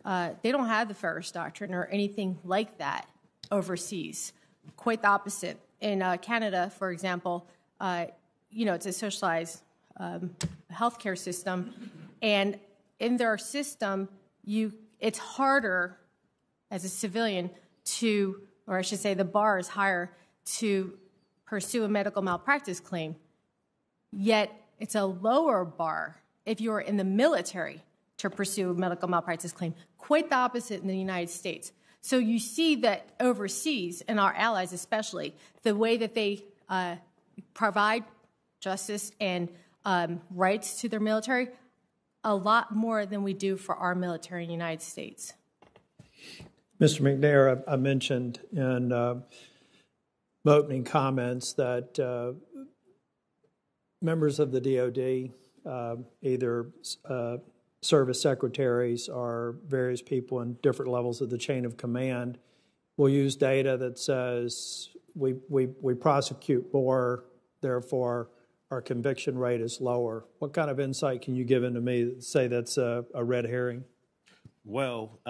They don't have the Ferris Doctrine or anything like that overseas. Quite the opposite. In Canada, for example, it's a socialized healthcare system, and in their system, it's harder as a civilian or I should say the bar is higher to pursue a medical malpractice claim, yet it's a lower bar if you're in the military to pursue a medical malpractice claim. Quite the opposite in the United States. So you see that overseas, and our allies especially, the way that they provide justice and rights to their military, a lot more than we do for our military in the United States. Mr. McNair, I mentioned in my opening comments that members of the DOD, either service secretaries or various people in different levels of the chain of command, will use data that says we prosecute more, therefore our conviction rate is lower. What kind of insight can you give into me that say that's a red herring? Well,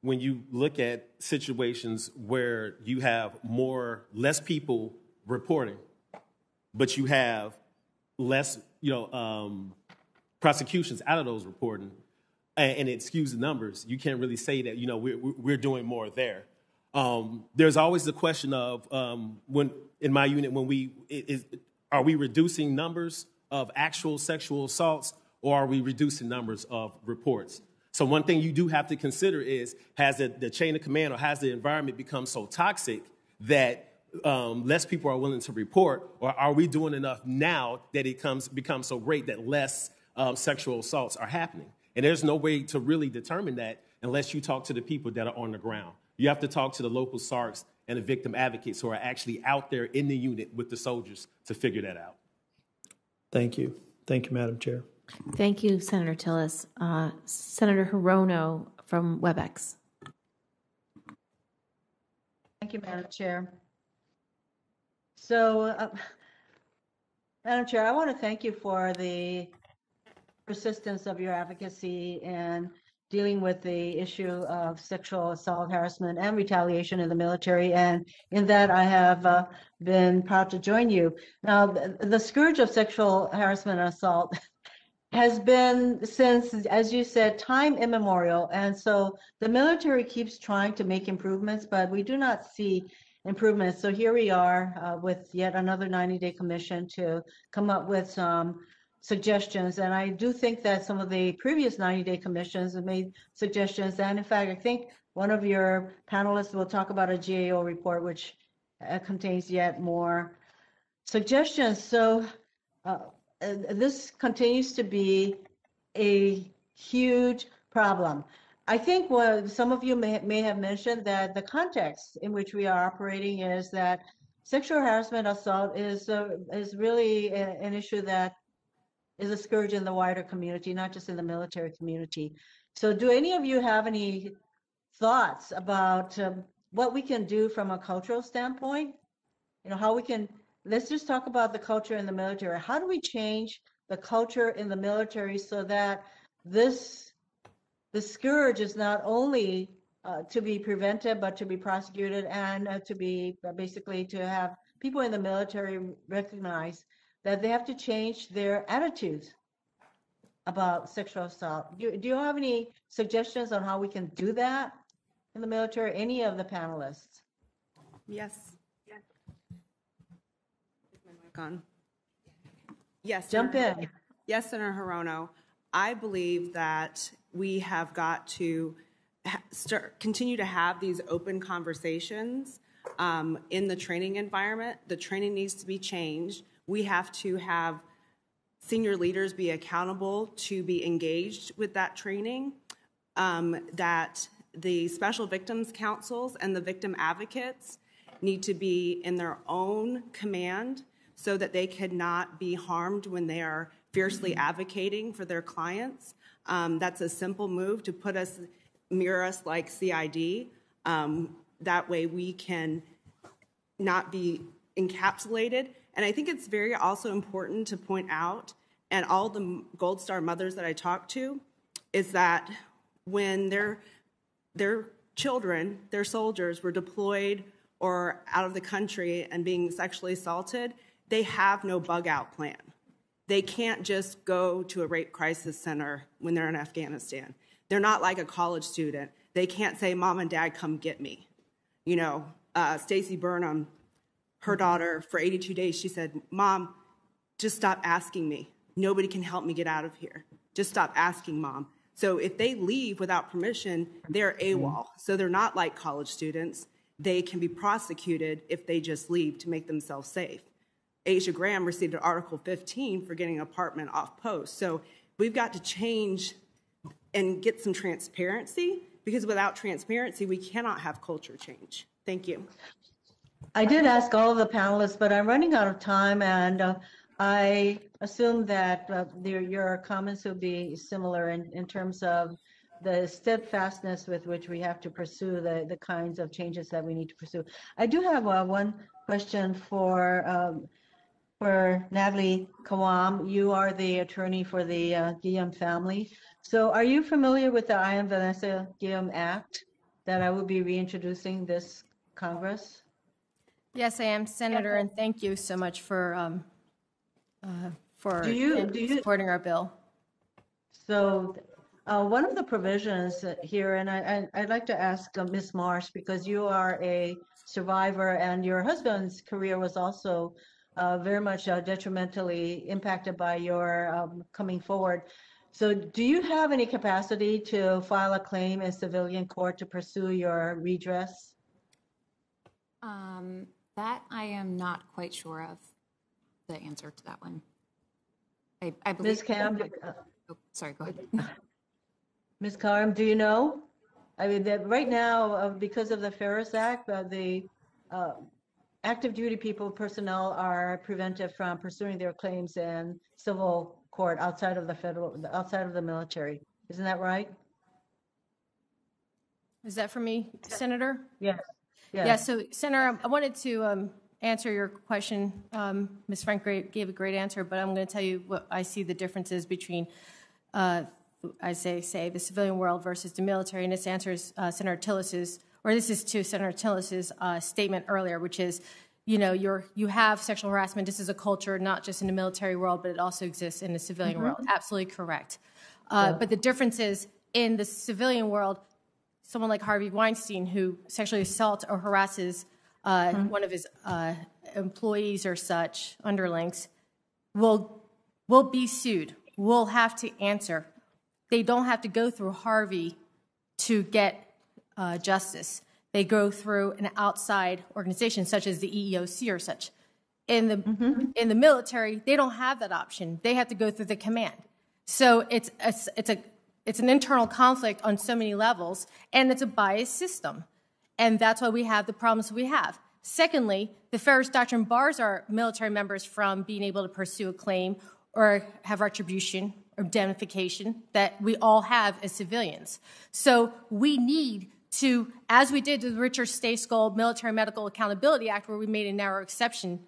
when you look at situations where you have less people reporting, but you have less, prosecutions out of those reporting, and it skews the numbers, you can't really say that, we're doing more there. There's always the question of, when in my unit, are we reducing numbers of actual sexual assaults, or are we reducing numbers of reports? So one thing you do have to consider is, has the chain of command or has the environment become so toxic that less people are willing to report, or are we doing enough now that it becomes so great that less sexual assaults are happening? And there's no way to really determine that unless you talk to the people that are on the ground. You have to talk to the local SARCs and the victim advocates who are actually out there in the unit with the soldiers to figure that out. Thank you. Thank you, Madam Chair. Thank you, Senator Tillis. Senator Hirono from WebEx. Thank you, Madam Chair. So, Madam Chair, I want to thank you for the persistence of your advocacy and dealing with the issue of sexual assault, harassment, and retaliation in the military. And in that, I have been proud to join you. Now, the scourge of sexual harassment and assault has been since, as you said, time immemorial. And so the military keeps trying to make improvements, but we do not see improvements. So here we are with yet another 90-day commission to come up with some suggestions. And I do think that some of the previous 90-day commissions have made suggestions. And in fact, I think one of your panelists will talk about a GAO report, which contains yet more suggestions. So this continues to be a huge problem. I think what some of you may have mentioned that the context in which we are operating is that sexual harassment assault is really an issue that is a scourge in the wider community, not just in the military community. So do any of you have any thoughts about what we can do from a cultural standpoint? You know, how we can, let's just talk about the culture in the military. How do we change the culture in the military so that the scourge is not only to be prevented, but to be prosecuted and to be basically to have people in the military recognize that they have to change their attitudes about sexual assault. Do you have any suggestions on how we can do that in the military? Any of the panelists? Yes. Is my mic on? Yes. Jump in. Yes, Senator Hirono. I believe that we have got to continue to have these open conversations in the training environment. The training needs to be changed. We have to have senior leaders be accountable to be engaged with that training, that the special victims councils and the victim advocates need to be in their own command so that they cannot be harmed when they are fiercely advocating for their clients. That's a simple move to mirror us like CID. That way we can not be encapsulated. And I think it's very also important to point out, and all the Gold Star mothers that I talk to, is that when their children, their soldiers, were deployed or out of the country and being sexually assaulted, they have no bug-out plan. They can't just go to a rape crisis center when they're in Afghanistan. They're not like a college student. They can't say, Mom and Dad, come get me. You know, Stacey Burnham, her daughter, for 82 days, she said, Mom, just stop asking me. Nobody can help me get out of here. Just stop asking, Mom. So if they leave without permission, they're AWOL. So they're not like college students. They can be prosecuted if they just leave to make themselves safe. Asia Graham received an Article 15 for getting an apartment off post. So we've got to change and get some transparency, because without transparency, we cannot have culture change. Thank you. I did ask all of the panelists, but I'm running out of time, and I assume that your comments will be similar in terms of the steadfastness with which we have to pursue the kinds of changes that we need to pursue. I do have one question for Natalie Kawam. You are the attorney for the Guillaume family. So are you familiar with the I Am Vanessa Guillaume Act that I will be reintroducing this Congress? Yes, I am, Senator, and thank you so much for supporting our bill. So one of the provisions here, and I'd like to ask Ms. Marsh, because you are a survivor and your husband's career was also very much detrimentally impacted by your coming forward. So do you have any capacity to file a claim in civilian court to pursue your redress? That I am not quite sure of the answer to that one. I believe. Ms. Cam, oh, sorry, go ahead. Ms. Karam, do you know? I mean, right now, because of the Ferris Act, the active duty personnel are prevented from pursuing their claims in civil court outside of the military. Isn't that right? Is that for me, Senator? Yes. Yes. Yeah, so Senator, I wanted to answer your question. Ms. Frank gave a great answer, but I'm going to tell you what I see the differences between, I say the civilian world versus the military, and this answers Senator Tillis's, or this is to Senator Tillis's statement earlier, which is, you know, you have sexual harassment. This is a culture not just in the military world, but it also exists in the civilian world. Absolutely correct. But the difference is in the civilian world, someone like Harvey Weinstein, who sexually assaults or harasses one of his employees or such, underlings, will be sued, will have to answer. They don't have to go through Harvey to get justice. They go through an outside organization such as the EEOC or such. In the military, they don't have that option. They have to go through the command. So it's an internal conflict on so many levels, and it's a biased system. And that's why we have the problems we have. Secondly, the Ferris Doctrine bars our military members from being able to pursue a claim or have retribution or indemnification that we all have as civilians. So we need to, as we did with the Richard Stay-Skull Military Medical Accountability Act, where we made a narrow exception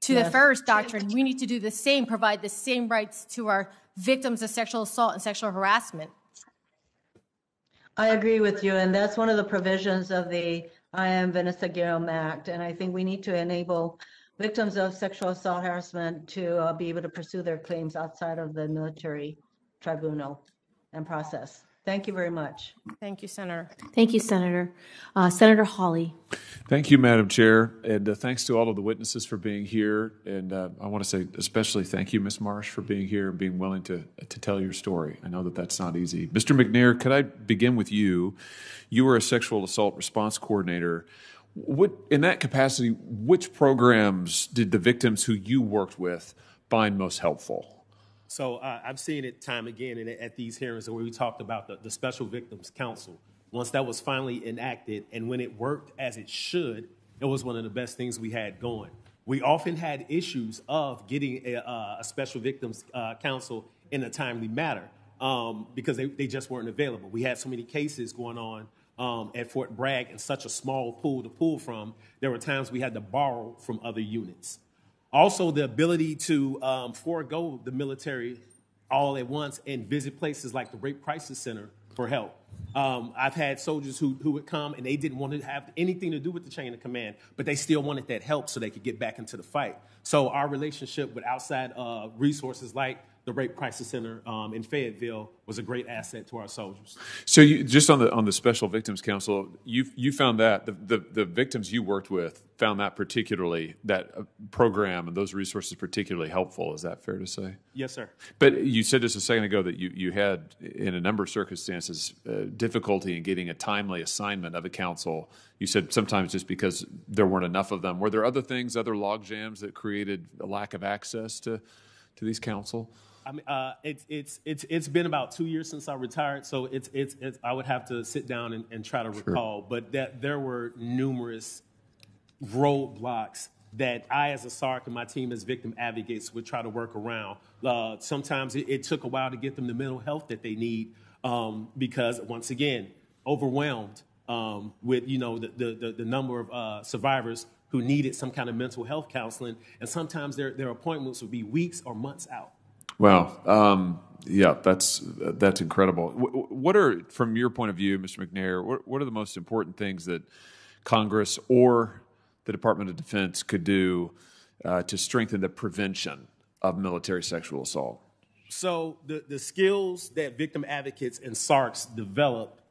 to the Ferris Doctrine, we need to do the same, provide the same rights to our victims of sexual assault and sexual harassment. I agree with you, and that's one of the provisions of the I Am Vanessa Guillaume Act, and I think we need to enable victims of sexual assault harassment to be able to pursue their claims outside of the military tribunal and process. Thank you very much. Thank you, Senator. Thank you, Senator. Senator Hawley. Thank you, Madam Chair, and thanks to all of the witnesses for being here. And I want to say especially thank you, Ms. Marsh, for being here and being willing to tell your story. I know that that's not easy. Mr. McNair, could I begin with you? You were a sexual assault response coordinator. In that capacity, which programs did the victims who you worked with find most helpful? So I've seen it time again at these hearings where we talked about the Special Victims Council. Once that was finally enacted and when it worked as it should, it was one of the best things we had going. We often had issues of getting a Special Victims Council in a timely manner because they just weren't available. We had so many cases going on at Fort Bragg and such a small pool to pull from. There were times we had to borrow from other units. Also, the ability to forego the military all at once and visit places like the Rape Crisis Center for help. I've had soldiers who would come and they didn't want to have anything to do with the chain of command, but they still wanted that help so they could get back into the fight. So our relationship with outside resources like the Rape Crisis Center in Fayetteville was a great asset to our soldiers. So you, just on the Special Victims Council, you found that the victims you worked with found that program and those resources particularly helpful. Is that fair to say? Yes, sir. But you said just a second ago that you had, in a number of circumstances, difficulty in getting a timely assignment of a council. You said sometimes just because there weren't enough of them. Were there other things, other log jams that created a lack of access to these council? I mean, it's been about 2 years since I retired, so it's I would have to sit down and try to recall. But that there were numerous roadblocks that I, as a SARC, and my team as victim advocates would try to work around. Sometimes it took a while to get them the mental health that they need because, once again, overwhelmed with the number of survivors who needed some kind of mental health counseling, and sometimes their appointments would be weeks or months out. Wow. Yeah, that's incredible. What are, from your point of view, Mr. McNair, what are the most important things that Congress or the Department of Defense could do to strengthen the prevention of military sexual assault? So the skills that victim advocates and SARCs develop,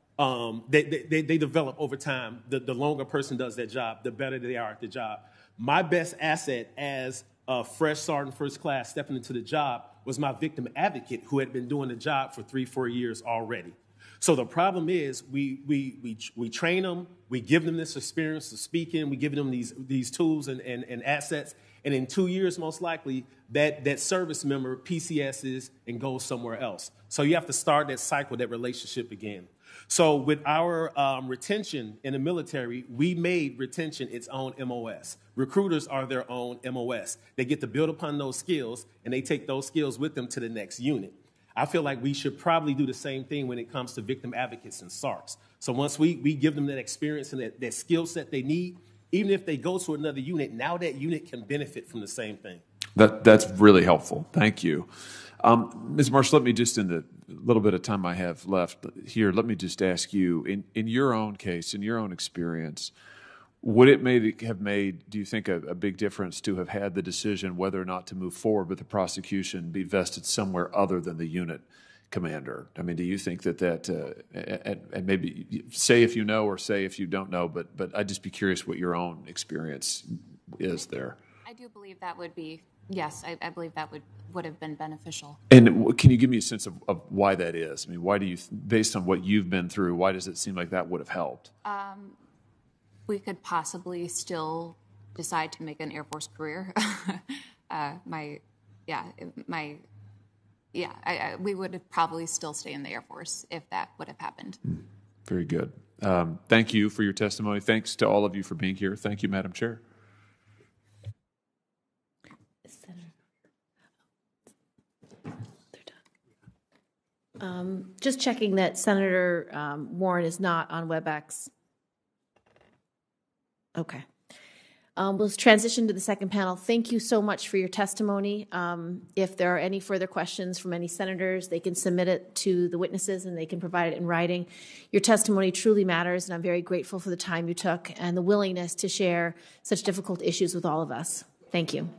they develop over time. The longer a person does their job, the better they are at the job. My best asset as a fresh sergeant first class stepping into the job was my victim advocate who had been doing the job for 3-4 years already. So the problem is we train them, we give them this experience of speaking, we give them these tools and assets, and in 2 years, most likely, that service member PCSs and goes somewhere else. So you have to start that cycle, that relationship again. So with our retention in the military, we made retention its own MOS. Recruiters are their own MOS. They get to build upon those skills, and they take those skills with them to the next unit. I feel like we should probably do the same thing when it comes to victim advocates and SARCs. So once we give them that experience and that skill set they need, even if they go to another unit, now that unit can benefit from the same thing. That's really helpful. Thank you. Ms. Marsh, let me just, in the little bit of time I have left here, let me just ask you, in your own case, in your own experience, would it have made, do you think, a big difference to have had the decision whether or not to move forward with the prosecution be vested somewhere other than the unit commander? I mean, do you think that and maybe say if you know or say if you don't know, but I'd just be curious what your own experience is there. I do believe that would be, yes, I believe that would have been beneficial. And can you give me a sense of why that is? I mean, why do you, based on what you've been through, why does it seem like that would have helped? We could possibly still decide to make an Air Force career. We would probably still stay in the Air Force if that would have happened. Very good. Thank you for your testimony. Thanks to all of you for being here. Thank you, Madam Chair. Just checking that Senator Warren is not on WebEx. Okay. We'll transition to the second panel. Thank you so much for your testimony. If there are any further questions from any senators, they can submit it to the witnesses and they can provide it in writing. Your testimony truly matters, and I'm very grateful for the time you took and the willingness to share such difficult issues with all of us. Thank you.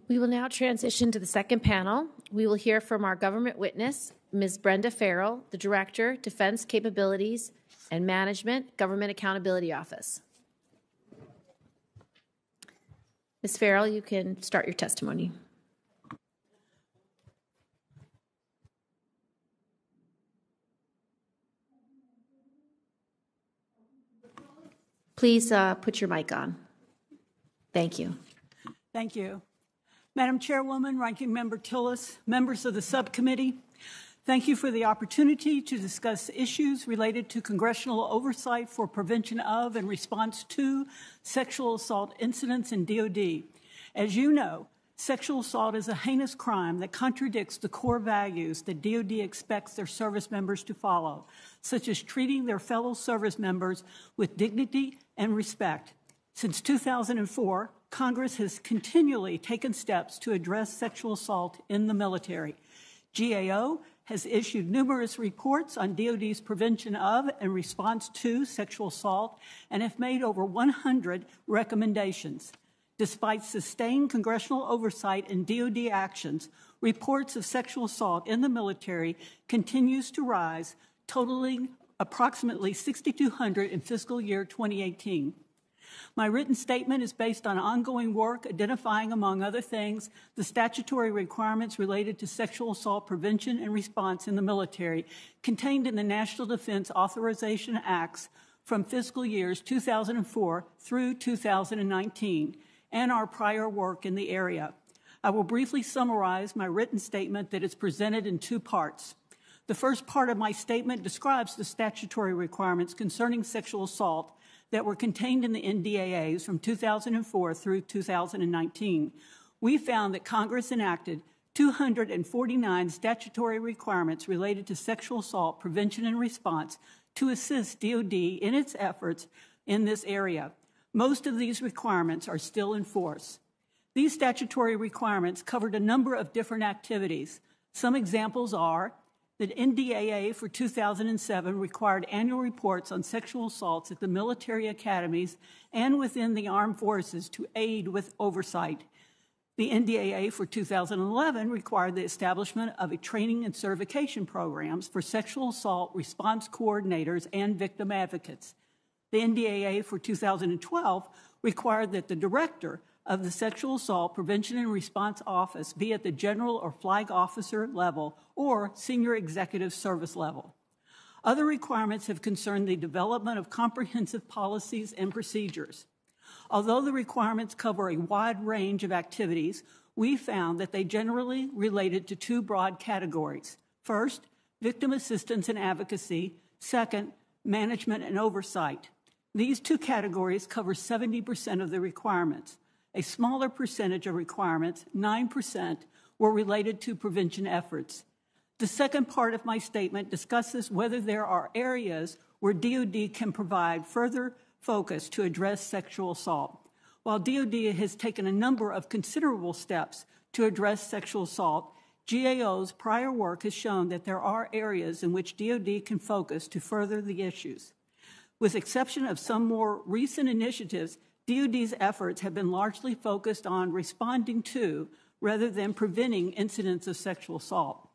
We will now transition to the second panel. We will hear from our government witness, Ms. Brenda Farrell, the Director, Defense Capabilities and Management, Government Accountability Office. Ms. Farrell, you can start your testimony. Please put your mic on. Thank you. Thank you. Madam Chairwoman, Ranking Member Tillis, members of the subcommittee, thank you for the opportunity to discuss issues related to congressional oversight for prevention of and response to sexual assault incidents in DoD. As you know, sexual assault is a heinous crime that contradicts the core values that DoD expects their service members to follow, such as treating their fellow service members with dignity and respect. Since 2004, Congress has continually taken steps to address sexual assault in the military. GAO has issued numerous reports on DoD's prevention of and response to sexual assault and have made over 100 recommendations. Despite sustained congressional oversight and DoD actions, reports of sexual assault in the military continues to rise, totaling approximately 6,200 in fiscal year 2018. My written statement is based on ongoing work identifying, among other things, the statutory requirements related to sexual assault prevention and response in the military contained in the National Defense Authorization Acts from fiscal years 2004 through 2019, and our prior work in the area. I will briefly summarize my written statement that is presented in two parts. The first part of my statement describes the statutory requirements concerning sexual assault that were contained in the NDAAs from 2004 through 2019. We found that Congress enacted 249 statutory requirements related to sexual assault prevention and response to assist DoD in its efforts in this area. Most of these requirements are still in force. These statutory requirements covered a number of different activities. Some examples are that NDAA for 2007 required annual reports on sexual assaults at the military academies and within the armed forces to aid with oversight. The NDAA for 2011 required the establishment of a training and certification programs for sexual assault response coordinators and victim advocates. The NDAA for 2012 required that the director of the Sexual Assault Prevention and Response Office be at the general or flag officer level or senior executive service level. Other requirements have concerned the development of comprehensive policies and procedures. Although the requirements cover a wide range of activities, we found that they generally related to two broad categories. First, victim assistance and advocacy. Second, management and oversight. These two categories cover 70% of the requirements. A smaller percentage of requirements, 9%, were related to prevention efforts. The second part of my statement discusses whether there are areas where DoD can provide further focus to address sexual assault. While DoD has taken a number of considerable steps to address sexual assault, GAO's prior work has shown that there are areas in which DoD can focus to further the issues. With exception of some more recent initiatives, DoD's efforts have been largely focused on responding to rather than preventing incidents of sexual assault.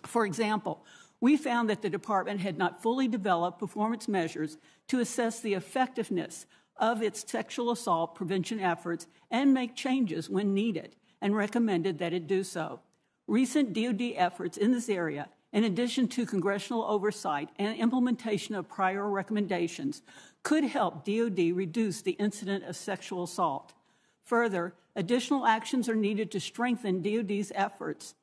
For example, we found that the department had not fully developed performance measures to assess the effectiveness of its sexual assault prevention efforts and make changes when needed, and recommended that it do so. Recent DoD efforts in this area, in addition to congressional oversight and implementation of prior recommendations, could help DoD reduce the incident of sexual assault. Further, additional actions are needed to strengthen DoD's efforts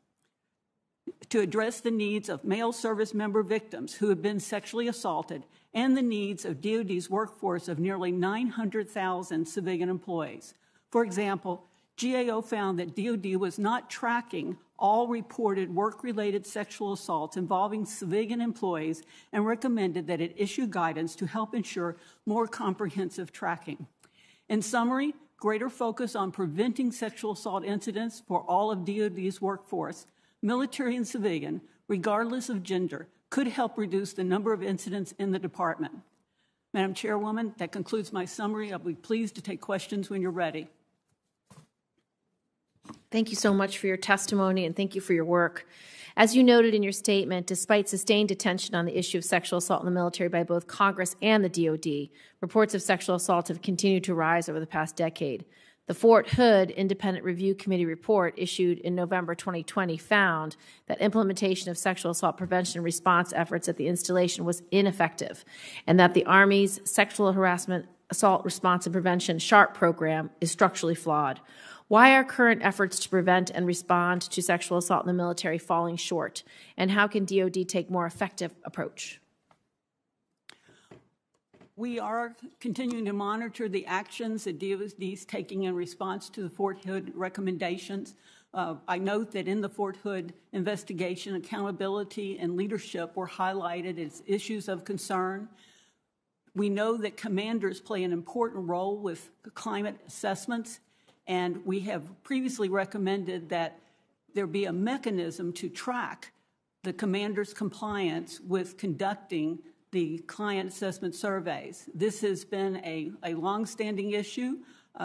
to address the needs of male service member victims who have been sexually assaulted and the needs of DoD's workforce of nearly 900,000 civilian employees. For example, GAO found that DoD was not tracking all reported work-related sexual assaults involving civilian employees and recommended that it issue guidance to help ensure more comprehensive tracking. In summary, greater focus on preventing sexual assault incidents for all of DoD's workforce, military and civilian, regardless of gender, could help reduce the number of incidents in the department. Madam Chairwoman, that concludes my summary. I'll be pleased to take questions when you're ready. Thank you so much for your testimony, and thank you for your work. As you noted in your statement, despite sustained attention on the issue of sexual assault in the military by both Congress and the DoD, reports of sexual assault have continued to rise over the past decade. The Fort Hood Independent Review Committee report issued in November 2020 found that implementation of sexual assault prevention and response efforts at the installation was ineffective, and that the Army's Sexual Harassment Assault Response and Prevention SHARP program is structurally flawed. Why are current efforts to prevent and respond to sexual assault in the military falling short? And how can DoD take more effective approach? We are continuing to monitor the actions that DoD is taking in response to the Fort Hood recommendations. I note that in the Fort Hood investigation, accountability and leadership were highlighted as issues of concern. We know that commanders play an important role with climate assessments, and we have previously recommended that there be a mechanism to track the commander's compliance with conducting the client assessment surveys. This has been a longstanding issue.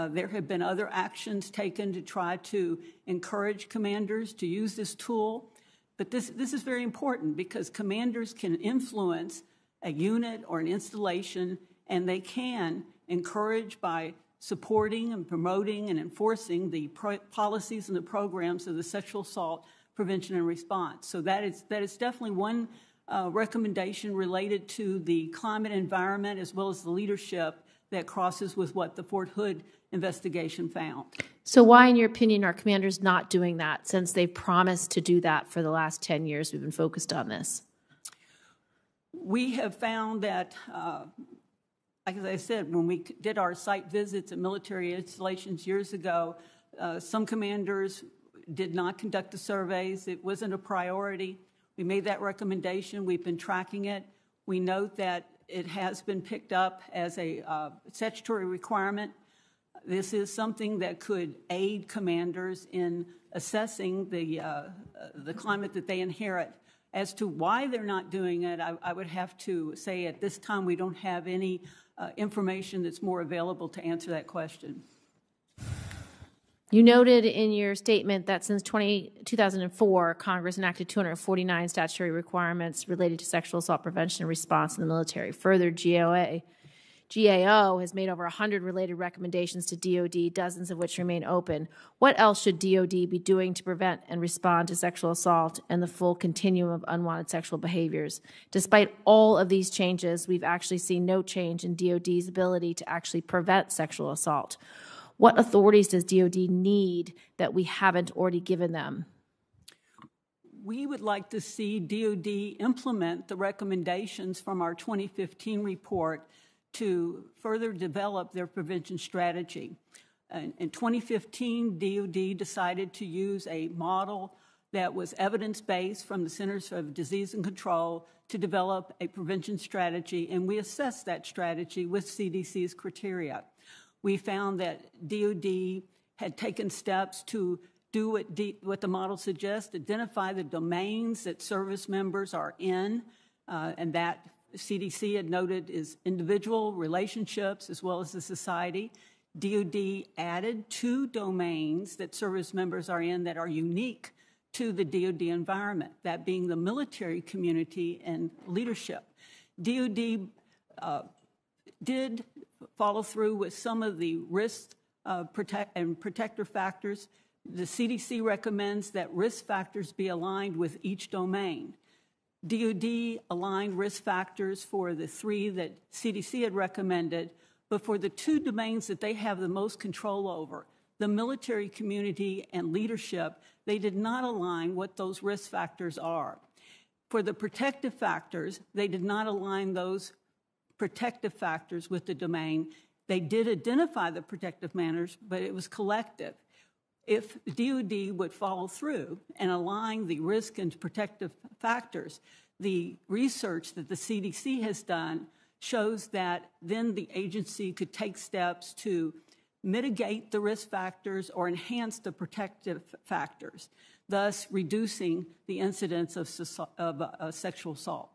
There have been other actions taken to try to encourage commanders to use this tool. But this is very important because commanders can influence a unit or an installation, and they can encouraged by supporting and promoting and enforcing the policies and the programs of the sexual assault prevention and response. So that is definitely one recommendation related to the climate environment as well as the leadership that crosses with what the Fort Hood investigation found. So why, in your opinion, are commanders not doing that, since they've promised to do that for the last 10 years we've been focused on this? We have found that, like as I said, when we did our site visits at military installations years ago, some commanders did not conduct the surveys. It wasn't a priority. We made that recommendation. We've been tracking it. We note that it has been picked up as a statutory requirement. This is something that could aid commanders in assessing the climate that they inherit. As to why they're not doing it, I would have to say at this time we don't have any information that's more available to answer that question. You noted in your statement that since 2004, Congress enacted 249 statutory requirements related to sexual assault prevention and response in the military. Further, GAO has made over 100 related recommendations to DOD, dozens of which remain open. What else should DOD be doing to prevent and respond to sexual assault and the full continuum of unwanted sexual behaviors? Despite all of these changes, we've actually seen no change in DOD's ability to actually prevent sexual assault. What authorities does DOD need that we haven't already given them? We would like to see DOD implement the recommendations from our 2015 report to further develop their prevention strategy. In 2015, DOD decided to use a model that was evidence-based from the Centers for Disease and Control to develop a prevention strategy, and we assessed that strategy with CDC's criteria. We found that DOD had taken steps to do what the model suggests, identify the domains that service members are in, and that CDC had noted is individual relationships as well as the society. DOD added 2 domains that service members are in that are unique to the DOD environment, that being the military community and leadership. DOD did follow through with some of the risk protector factors. The CDC recommends that risk factors be aligned with each domain. DOD aligned risk factors for the 3 that CDC had recommended, but for the 2 domains that they have the most control over, the military community and leadership, they did not align what those risk factors are. For the protective factors, they did not align those protective factors with the domain. They did identify the protective manners, but it was collective. If DOD would follow through and align the risk and protective factors, the research that the CDC has done shows that then the agency could take steps to mitigate the risk factors or enhance the protective factors, thus reducing the incidence of sexual assault.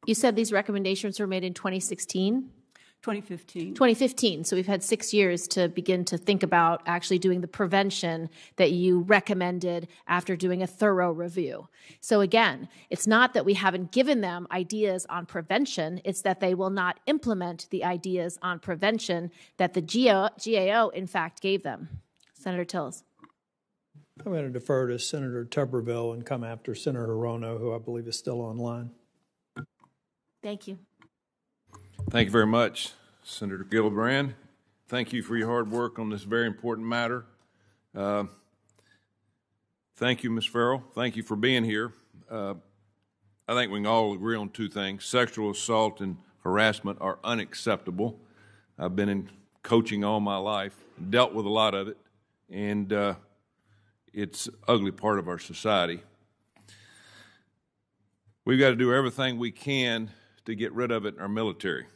You said these recommendations were made in 2016? 2015. 2015. So we've had 6 years to begin to think about actually doing the prevention that you recommended after doing a thorough review. So again, it's not that we haven't given them ideas on prevention, it's that they will not implement the ideas on prevention that the GAO in fact gave them. Senator Tillis. I'm going to defer to Senator Tuberville and come after Senator Rono, who I believe is still online. Thank you. Thank you very much, Senator Gillibrand. Thank you for your hard work on this very important matter. Thank you, Ms. Farrell. Thank you for being here. I think we can all agree on 2 things. Sexual assault and harassment are unacceptable. I've been in coaching all my life, dealt with a lot of it, and it's an ugly part of our society. We've got to do everything we can to get rid of it in our military.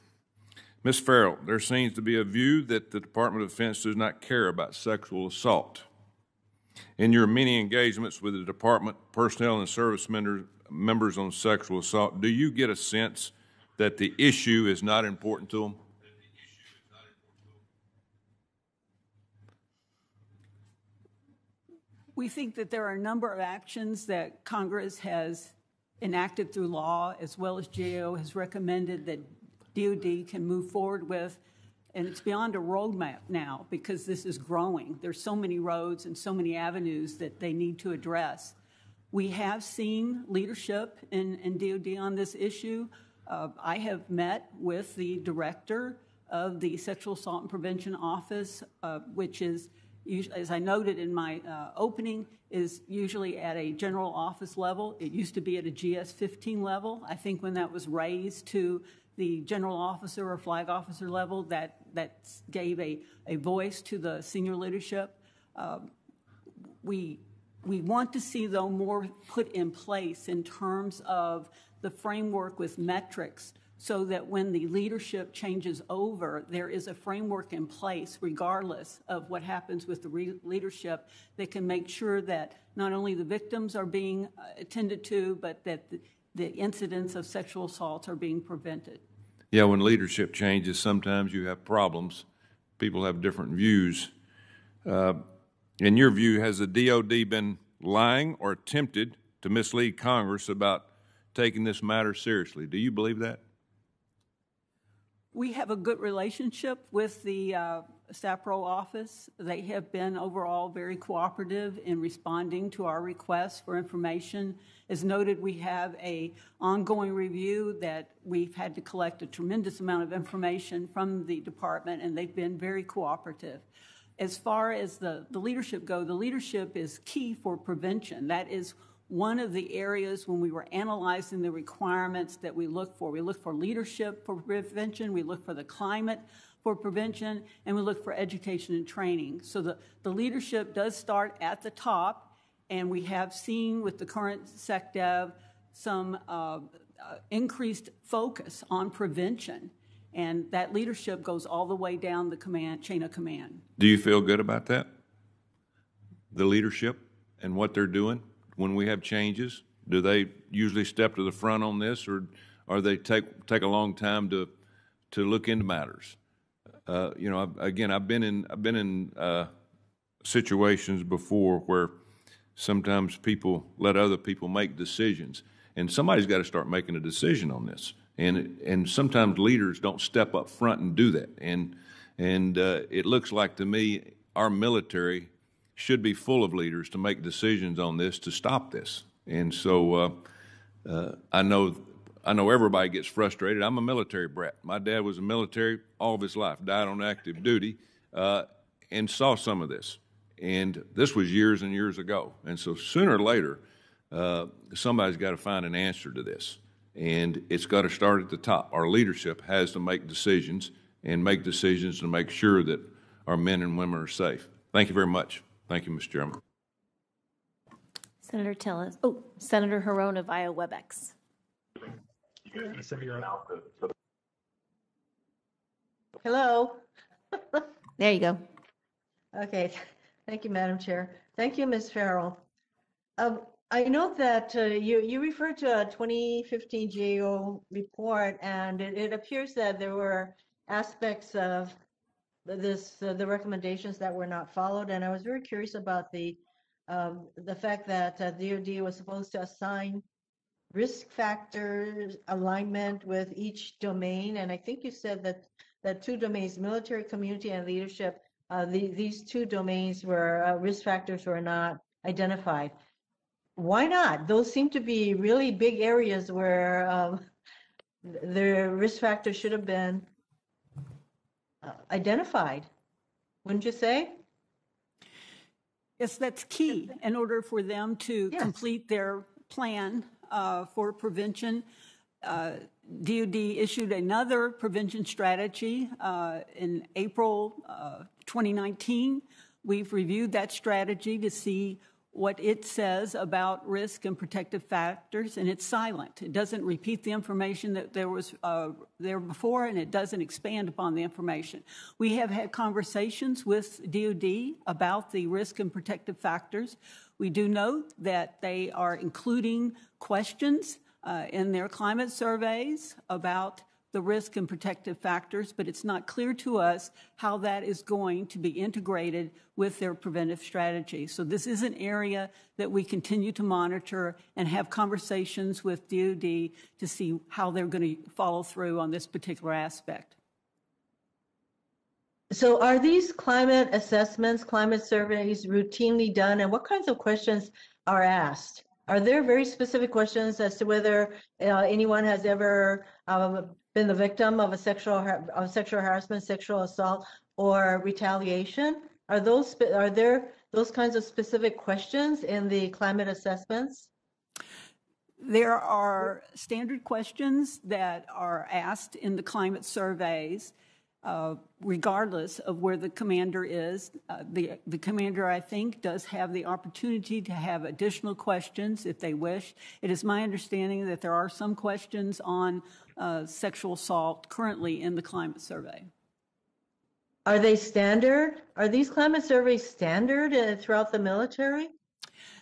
Ms. Farrell, there seems to be a view that the Department of Defense does not care about sexual assault. In your many engagements with the department personnel and service members on sexual assault, do you get a sense that the issue is not important to them? We think that there are a number of actions that Congress has enacted through law, as well as GAO has recommended that DOD can move forward with and it's beyond a roadmap now because this is growing. There's so many roads and so many avenues that they need to address. We have seen leadership in DOD on this issue. I have met with the director of the Sexual Assault and Prevention Office, which is, as I noted in my opening, is usually at a general office level. It used to be at a GS-15 level. I think when that was raised to the general officer or flag officer level, that gave a voice to the senior leadership. We want to see, though, more put in place in terms of the framework with metrics so that when the leadership changes over, there is a framework in place, regardless of what happens with the leadership, that can make sure that not only the victims are being attended to, but that the incidents of sexual assaults are being prevented. Yeah, when leadership changes, sometimes you have problems. People have different views. In your view, has the DOD been lying or attempted to mislead Congress about taking this matter seriously? Do you believe that? We have a good relationship with the SAPRO office. They have been overall very cooperative in responding to our requests for information. As noted, we have an ongoing review that we've had to collect a tremendous amount of information from the department, and they've been very cooperative. As far as the leadership go, the leadership is key for prevention. That is one of the areas when we were analyzing the requirements that we look for. We look for leadership for prevention, we look for the climate for prevention, and we look for education and training. So the leadership does start at the top, and we have seen with the current SecDev some increased focus on prevention, and that leadership goes all the way down the chain of command. Do you feel good about that? The leadership and what they're doing? When we have changes, do they usually step to the front on this, or they take a long time to look into matters? I've been in situations before where sometimes people let other people make decisions, and somebody's got to start making a decision on this. And sometimes leaders don't step up front and do that. And it looks like to me our military should be full of leaders to make decisions on this to stop this. And so I know everybody gets frustrated. I'm a military brat. My dad was a military all of his life, died on active duty, and saw some of this. And this was years and years ago. And so sooner or later, somebody's got to find an answer to this. And it's got to start at the top. Our leadership has to make decisions to make sure that our men and women are safe. Thank you very much. Thank you, Mr. Chairman. Senator Tillis. Oh, Senator Hirona via WebEx. Hello. There you go. Okay. Thank you, Madam Chair. Thank you, Ms. Farrell. I know that you referred to a 2015 GAO report, and it appears that there were aspects of the recommendations that were not followed, and I was very curious about the fact that DOD was supposed to assign risk factors alignment with each domain, and I think you said that two domains, military, community, and leadership, these two domains were risk factors were not identified. Why not? Those seem to be really big areas where the risk factors should have been identified, wouldn't you say? Yes, that's key in order for them to complete their plan for prevention. DOD issued another prevention strategy in April 2019. We've reviewed that strategy to see what it says about risk and protective factors, and it's silent. It doesn't repeat the information that there was there before, and it doesn't expand upon the information. We have had conversations with DOD about the risk and protective factors. We do note that they are including questions in their climate surveys about the risk and protective factors, but it's not clear to us how that is going to be integrated with their preventive strategy. So this is an area that we continue to monitor and have conversations with DOD to see how they're going to follow through on this particular aspect. So are these climate assessments, climate surveys routinely done, and what kinds of questions are asked? Are there very specific questions as to whether anyone has ever been the victim of sexual harassment, sexual assault, or retaliation? Are there those kinds of specific questions in the climate assessments? There are standard questions that are asked in the climate surveys, regardless of where the commander is. The commander, I think, does have the opportunity to have additional questions if they wish. It is my understanding that there are some questions on sexual assault currently in the climate survey. Are they standard? Are these climate surveys standard throughout the military?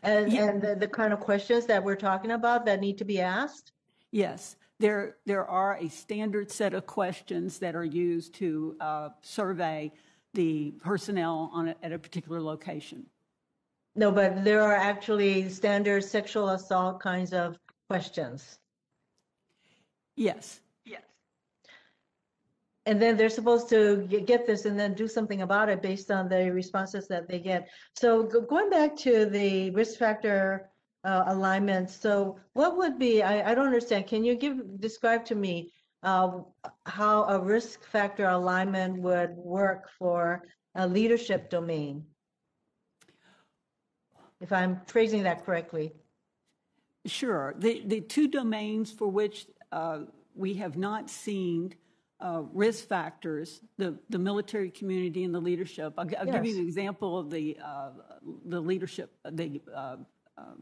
And the kind of questions that we're talking about that need to be asked? Yes, there are a standard set of questions that are used to survey the personnel at a particular location. No, but there are actually standard sexual assault kinds of questions. Yes. And then they're supposed to get this and then do something about it based on the responses that they get. So going back to the risk factor alignment, so what would be, I don't understand, can you describe to me how a risk factor alignment would work for a leadership domain? If I'm phrasing that correctly. Sure. The two domains for which we have not seen risk factors, the military community and the leadership. I'll give you an example of the leadership, the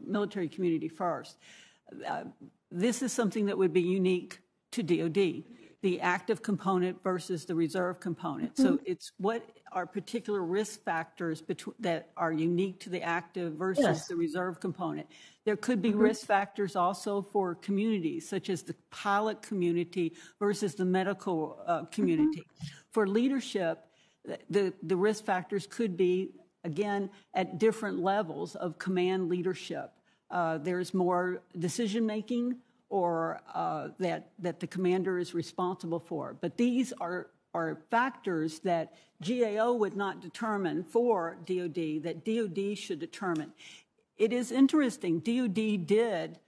military community first. This is something that would be unique to DOD, the active component versus the reserve component. So it's what are particular risk factors that are unique to the active versus the reserve component. There could be risk factors also for communities, such as the pilot community versus the medical community. For leadership, the risk factors could be, again, at different levels of command leadership. There's more decision-making or that the commander is responsible for. But these are factors that GAO would not determine for DOD, that DOD should determine. It is interesting, DOD did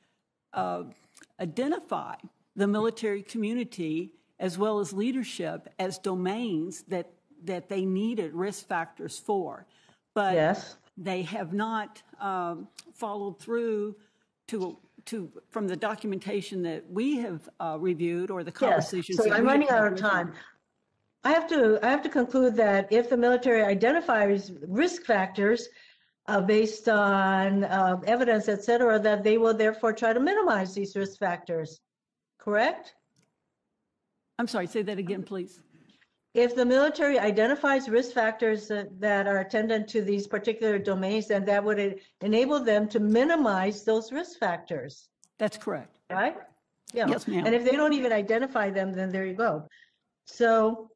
identify the military community as well as leadership as domains that they needed risk factors for. But they have not followed through from the documentation that we have reviewed or the conversations. So I'm running out of time. I have to conclude that if the military identifies risk factors based on evidence, et cetera, that they will therefore try to minimize these risk factors. Correct? I'm sorry, say that again, please. If the military identifies risk factors that are attendant to these particular domains, then that would enable them to minimize those risk factors. That's correct. Right? Yeah. Yes, ma'am. And if they don't even identify them, then there you go. So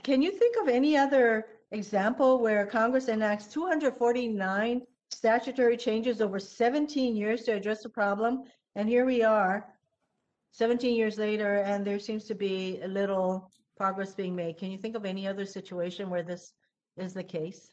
can you think of any other example where Congress enacts 249 statutory changes over 17 years to address the problem? And here we are, 17 years later, and there seems to be a little progress being made. Can you think of any other situation where this is the case?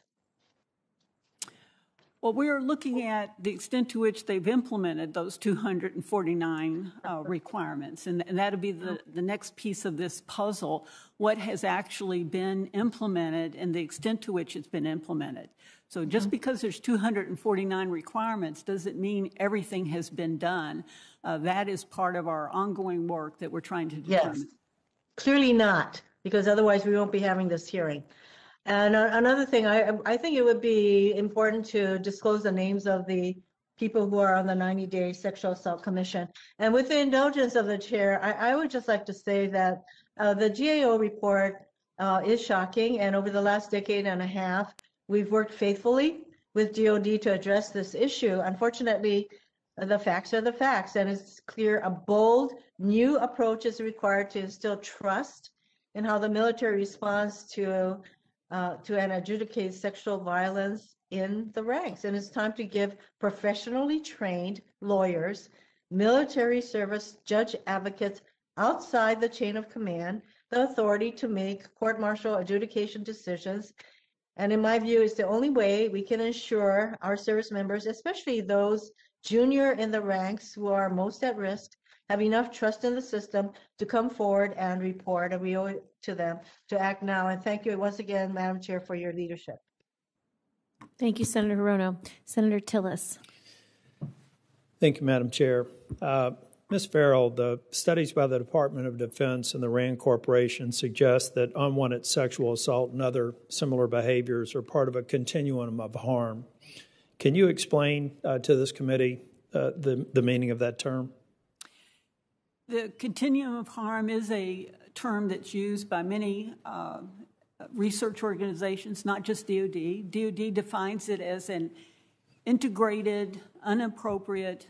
Well, we're looking at the extent to which they've implemented those 249 requirements, and that'll be the next piece of this puzzle, what has actually been implemented and the extent to which it's been implemented. So just because there's 249 requirements doesn't mean everything has been done. That is part of our ongoing work that we're trying to determine. Yes, clearly not, because otherwise we won't be having this hearing. And another thing, I think it would be important to disclose the names of the people who are on the 90-day Sexual Assault Commission. And with the indulgence of the chair, I would just like to say that the GAO report is shocking, and over the last decade and a half, we've worked faithfully with DOD to address this issue. Unfortunately, the facts are the facts, and it's clear a bold new approach is required to instill trust in how the military responds to and adjudicate sexual violence in the ranks. And it's time to give professionally trained lawyers, military service judge advocates outside the chain of command the authority to make court-martial adjudication decisions. And in my view, it's the only way we can ensure our service members, especially those junior in the ranks who are most at risk, have enough trust in the system to come forward and report. And we owe it to them to act now. And thank you once again, Madam Chair, for your leadership. Thank you, Senator Hirono. Senator Tillis. Thank you, Madam Chair. Ms. Farrell, the studies by the Department of Defense and the RAND Corporation suggest that unwanted sexual assault and other similar behaviors are part of a continuum of harm. Can you explain to this committee the meaning of that term? The continuum of harm is a term that's used by many research organizations, not just DOD. DOD defines it as an integrated, inappropriate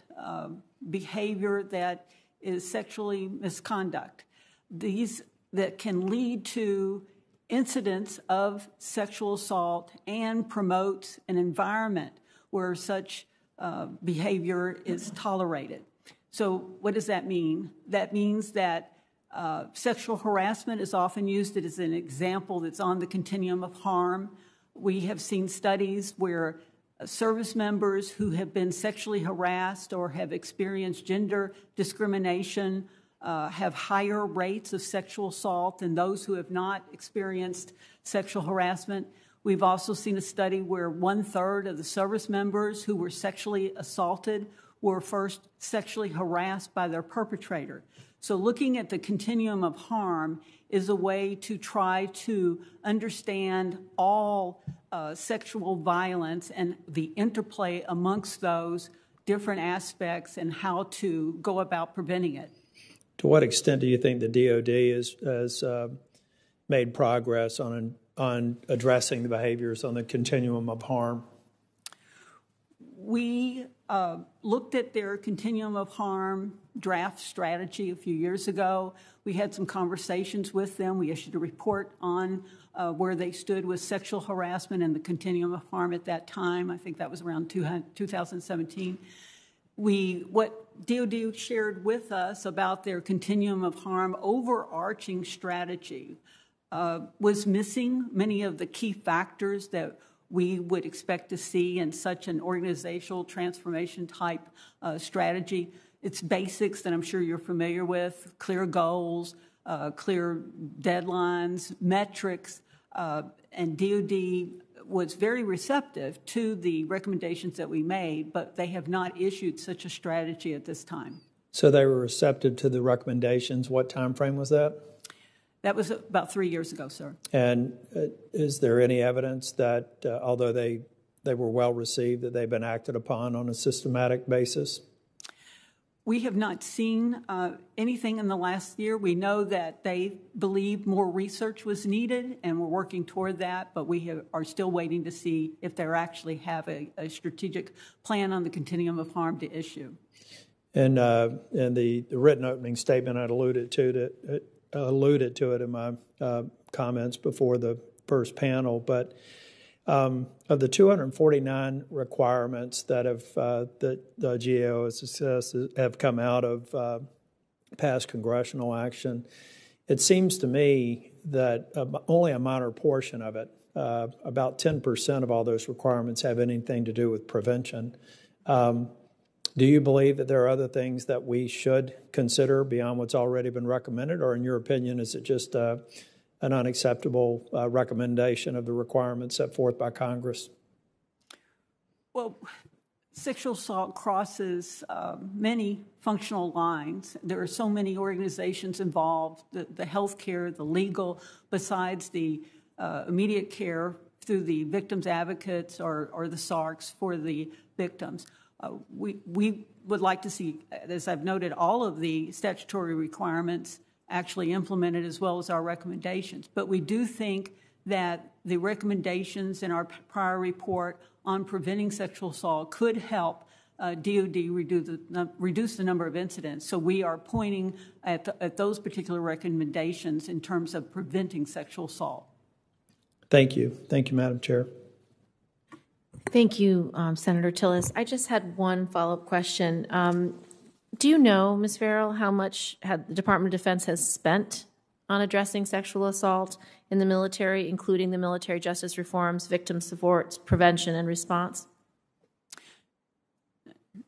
behavior that is sexually misconduct. These that can lead to incidents of sexual assault and promotes an environment where such behavior is tolerated. So what does that mean? That means that sexual harassment is often used as an example that's on the continuum of harm. We have seen studies where service members who have been sexually harassed or have experienced gender discrimination have higher rates of sexual assault than those who have not experienced sexual harassment. We've also seen a study where 1/3 of the service members who were sexually assaulted were first sexually harassed by their perpetrator. So looking at the continuum of harm is a way to try to understand all sexual violence and the interplay amongst those different aspects and how to go about preventing it. To what extent do you think the DOD has made progress on addressing the behaviors on the continuum of harm? We looked at their continuum of harm draft strategy a few years ago. We had some conversations with them. We issued a report on where they stood with sexual harassment and the continuum of harm at that time. I think that was around 2017. What DOD shared with us about their continuum of harm overarching strategy was missing many of the key factors that we would expect to see in such an organizational transformation type strategy. It's basics that I'm sure you're familiar with: clear goals, clear deadlines, metrics, and DOD was very receptive to the recommendations that we made, but they have not issued such a strategy at this time. So they were receptive to the recommendations. What time frame was that? That was about 3 years ago, sir. And is there any evidence that, although they were well received, that they've been acted upon on a systematic basis? We have not seen anything in the last year. We know that they believe more research was needed, and we're working toward that, but we are still waiting to see if they actually have a strategic plan on the continuum of harm to issue. And the written opening statement, I alluded to it in my comments before the first panel, but of the 249 requirements that the GAO has assessed have come out of past congressional action, it seems to me that only a minor portion of it, about 10% of all those requirements, have anything to do with prevention. Do you believe that there are other things that we should consider beyond what's already been recommended, or in your opinion, is it just an unacceptable recommendation of the requirements set forth by Congress? Well, sexual assault crosses many functional lines. There are so many organizations involved, the healthcare, the legal, besides the immediate care through the victims' advocates or the SARCs for the victims. We would like to see, as I've noted, all of the statutory requirements actually implemented as well as our recommendations. But we do think that the recommendations in our prior report on preventing sexual assault could help DOD reduce the number of incidents. So we are pointing at those particular recommendations in terms of preventing sexual assault. Thank you. Thank you, Madam Chair. Thank you, Senator Tillis. I just had one follow-up question. Do you know, Ms. Farrell, how much the Department of Defense has spent on addressing sexual assault in the military, including the military justice reforms, victim support, prevention, and response?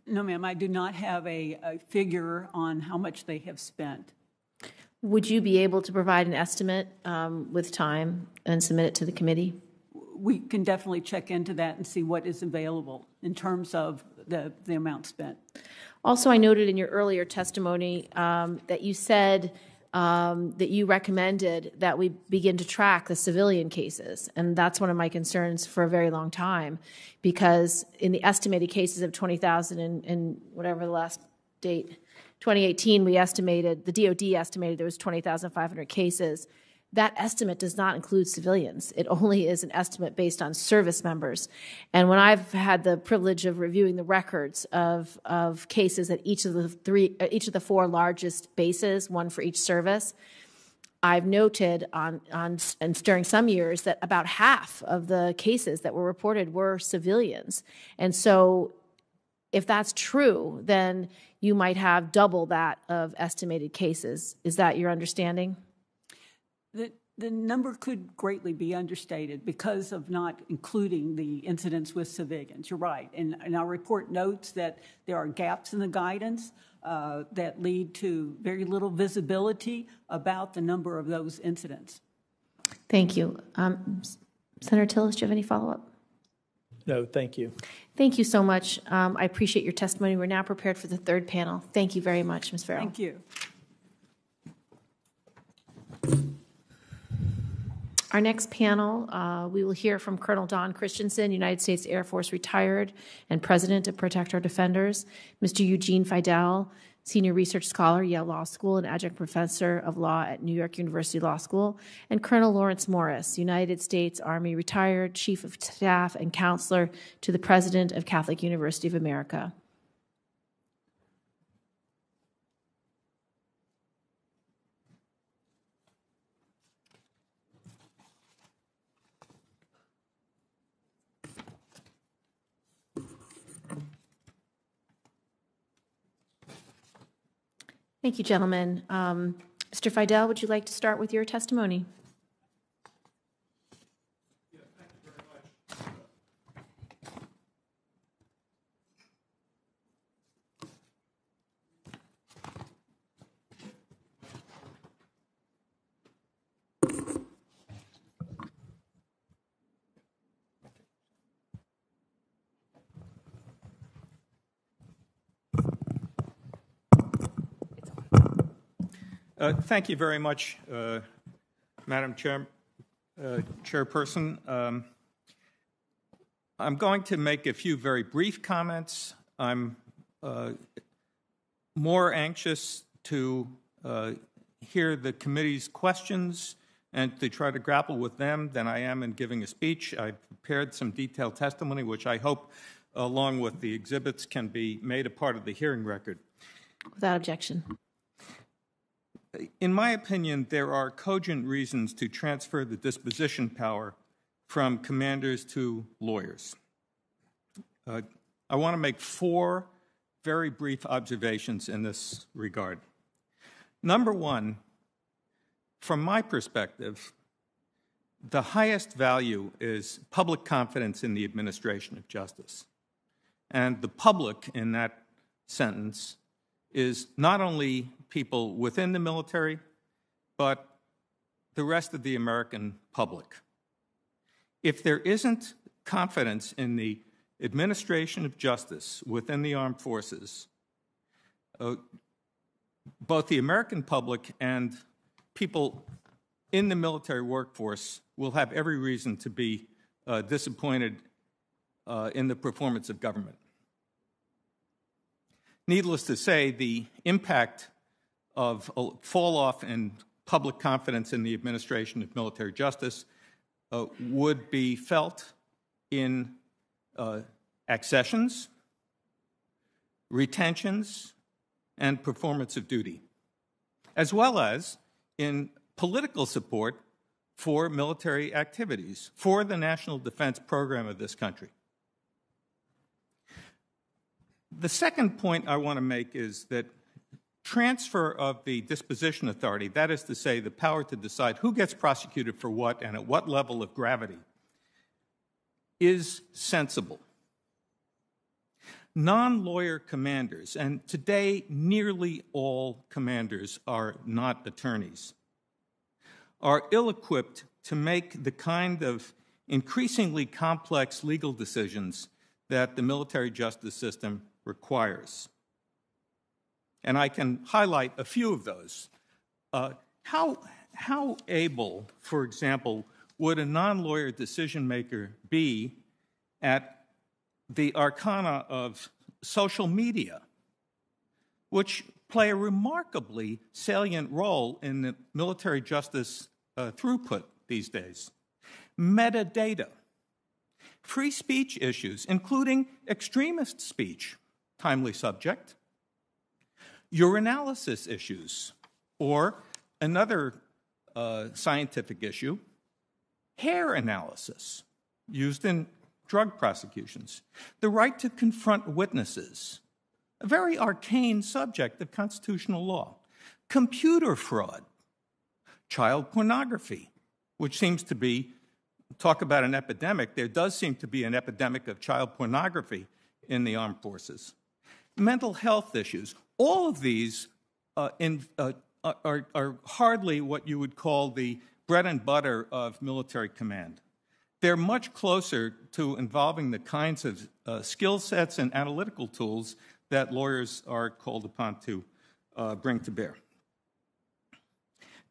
No, ma'am, I do not have a figure on how much they have spent. Would you be able to provide an estimate with time and submit it to the committee? We can definitely check into that and see what is available in terms of the amount spent. Also, I noted in your earlier testimony that you said that you recommended that we begin to track the civilian cases. And that's one of my concerns for a very long time, because in the estimated cases of 20,000 and whatever the last date, 2018, we estimated, the DOD estimated there was 20,500 cases. That estimate does not include civilians. It only is an estimate based on service members. And when I've had the privilege of reviewing the records of cases at each of the four largest bases, one for each service, I've noted and during some years that about half of the cases that were reported were civilians. And so if that's true, then you might have double that of estimated cases. Is that your understanding? The number could greatly be understated because of not including the incidents with civilians. You're right. And our report notes that there are gaps in the guidance that lead to very little visibility about the number of those incidents. Thank you. Senator Tillis, do you have any follow-up? No, thank you. Thank you so much. I appreciate your testimony. We're now prepared for the third panel. Thank you very much, Ms. Farrell. Thank you. Our next panel, we will hear from Colonel Don Christensen, United States Air Force retired and president of Protect Our Defenders, Mr. Eugene Fidel, senior research scholar, Yale Law School, and adjunct professor of law at New York University Law School, and Colonel Lawrence Morris, United States Army retired, chief of staff and counselor to the president of Catholic University of America. Thank you, gentlemen. Mr. Fidel, would you like to start with your testimony? Yeah, thank you very much. Thank you very much, Madam Chairperson. I'm going to make a few very brief comments. I'm more anxious to hear the committee's questions and to try to grapple with them than I am in giving a speech. I prepared some detailed testimony, which I hope, along with the exhibits, can be made a part of the hearing record. Without objection. In my opinion, there are cogent reasons to transfer the disposition power from commanders to lawyers. I want to make four very brief observations in this regard. Number one, from my perspective, the highest value is public confidence in the administration of justice. And the public in that sentence is not only people within the military, but the rest of the American public. If there isn't confidence in the administration of justice within the armed forces, both the American public and people in the military workforce will have every reason to be disappointed in the performance of government. Needless to say, the impact of a fall-off in public confidence in the administration of military justice would be felt in accessions, retentions, and performance of duty, as well as in political support for military activities, for the national defense program of this country. The second point I want to make is that transfer of the disposition authority, that is to say, the power to decide who gets prosecuted for what and at what level of gravity, is sensible. Non-lawyer commanders, and today nearly all commanders are not attorneys, are ill-equipped to make the kind of increasingly complex legal decisions that the military justice system requires. And I can highlight a few of those. How able, for example, would a non-lawyer decision maker be at the arcana of social media, which play a remarkably salient role in the military justice throughput these days? Metadata, free speech issues, including extremist speech, timely subject, urinalysis issues, or another scientific issue, hair analysis used in drug prosecutions, the right to confront witnesses, a very arcane subject of constitutional law, computer fraud, child pornography, which seems to be, talk about an epidemic, there does seem to be an epidemic of child pornography in the armed forces, mental health issues. All of these are hardly what you would call the bread and butter of military command. They're much closer to involving the kinds of skill sets and analytical tools that lawyers are called upon to bring to bear.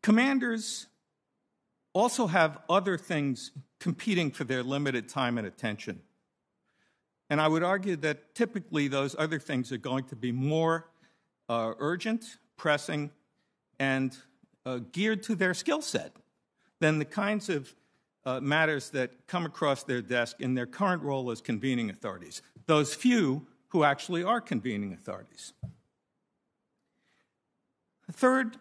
Commanders also have other things competing for their limited time and attention. And I would argue that typically those other things are going to be more urgent, pressing, and geared to their skill set than the kinds of matters that come across their desk in their current role as convening authorities, those few who actually are convening authorities. Third,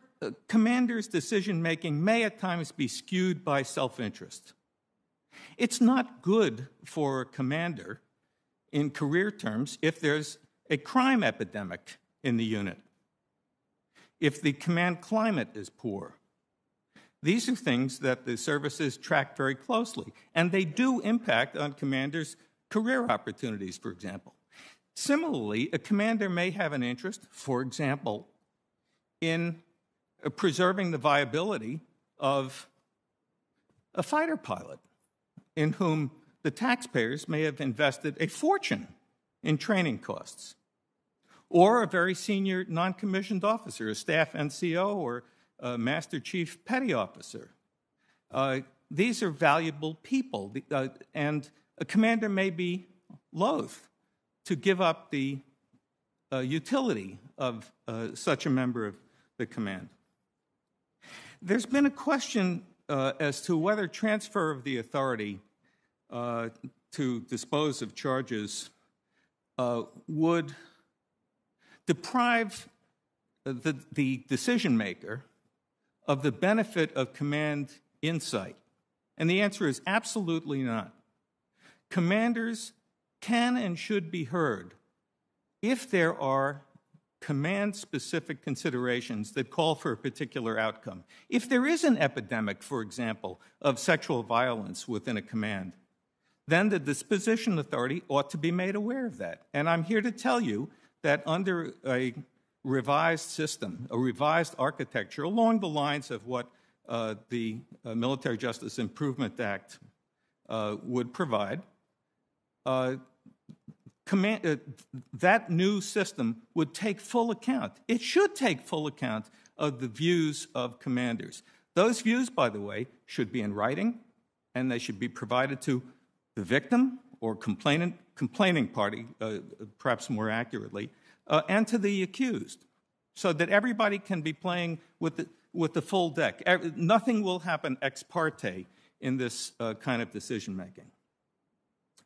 commanders' decision-making may at times be skewed by self-interest. It's not good for a commander in career terms if there's a crime epidemic in the unit, if the command climate is poor. These are things that the services track very closely, and they do impact on commanders' career opportunities, for example. Similarly, a commander may have an interest, for example, in preserving the viability of a fighter pilot in whom the taxpayers may have invested a fortune in training costs, or a very senior non-commissioned officer, a staff NCO or a Master Chief Petty Officer. These are valuable people, and a commander may be loath to give up the utility of such a member of the command. There's been a question as to whether transfer of the authority to dispose of charges would deprive the decision maker of the benefit of command insight. And the answer is absolutely not. Commanders can and should be heard if there are command-specific considerations that call for a particular outcome. If there is an epidemic, for example, of sexual violence within a command, then the disposition authority ought to be made aware of that. And I'm here to tell you that under a revised system, a revised architecture along the lines of what the Military Justice Improvement Act would provide, that new system would take full account. It should take full account of the views of commanders. Those views, by the way, should be in writing, and they should be provided to the victim or complaining party, perhaps more accurately, and to the accused, so that everybody can be playing with the full deck. Nothing will happen ex parte in this kind of decision-making.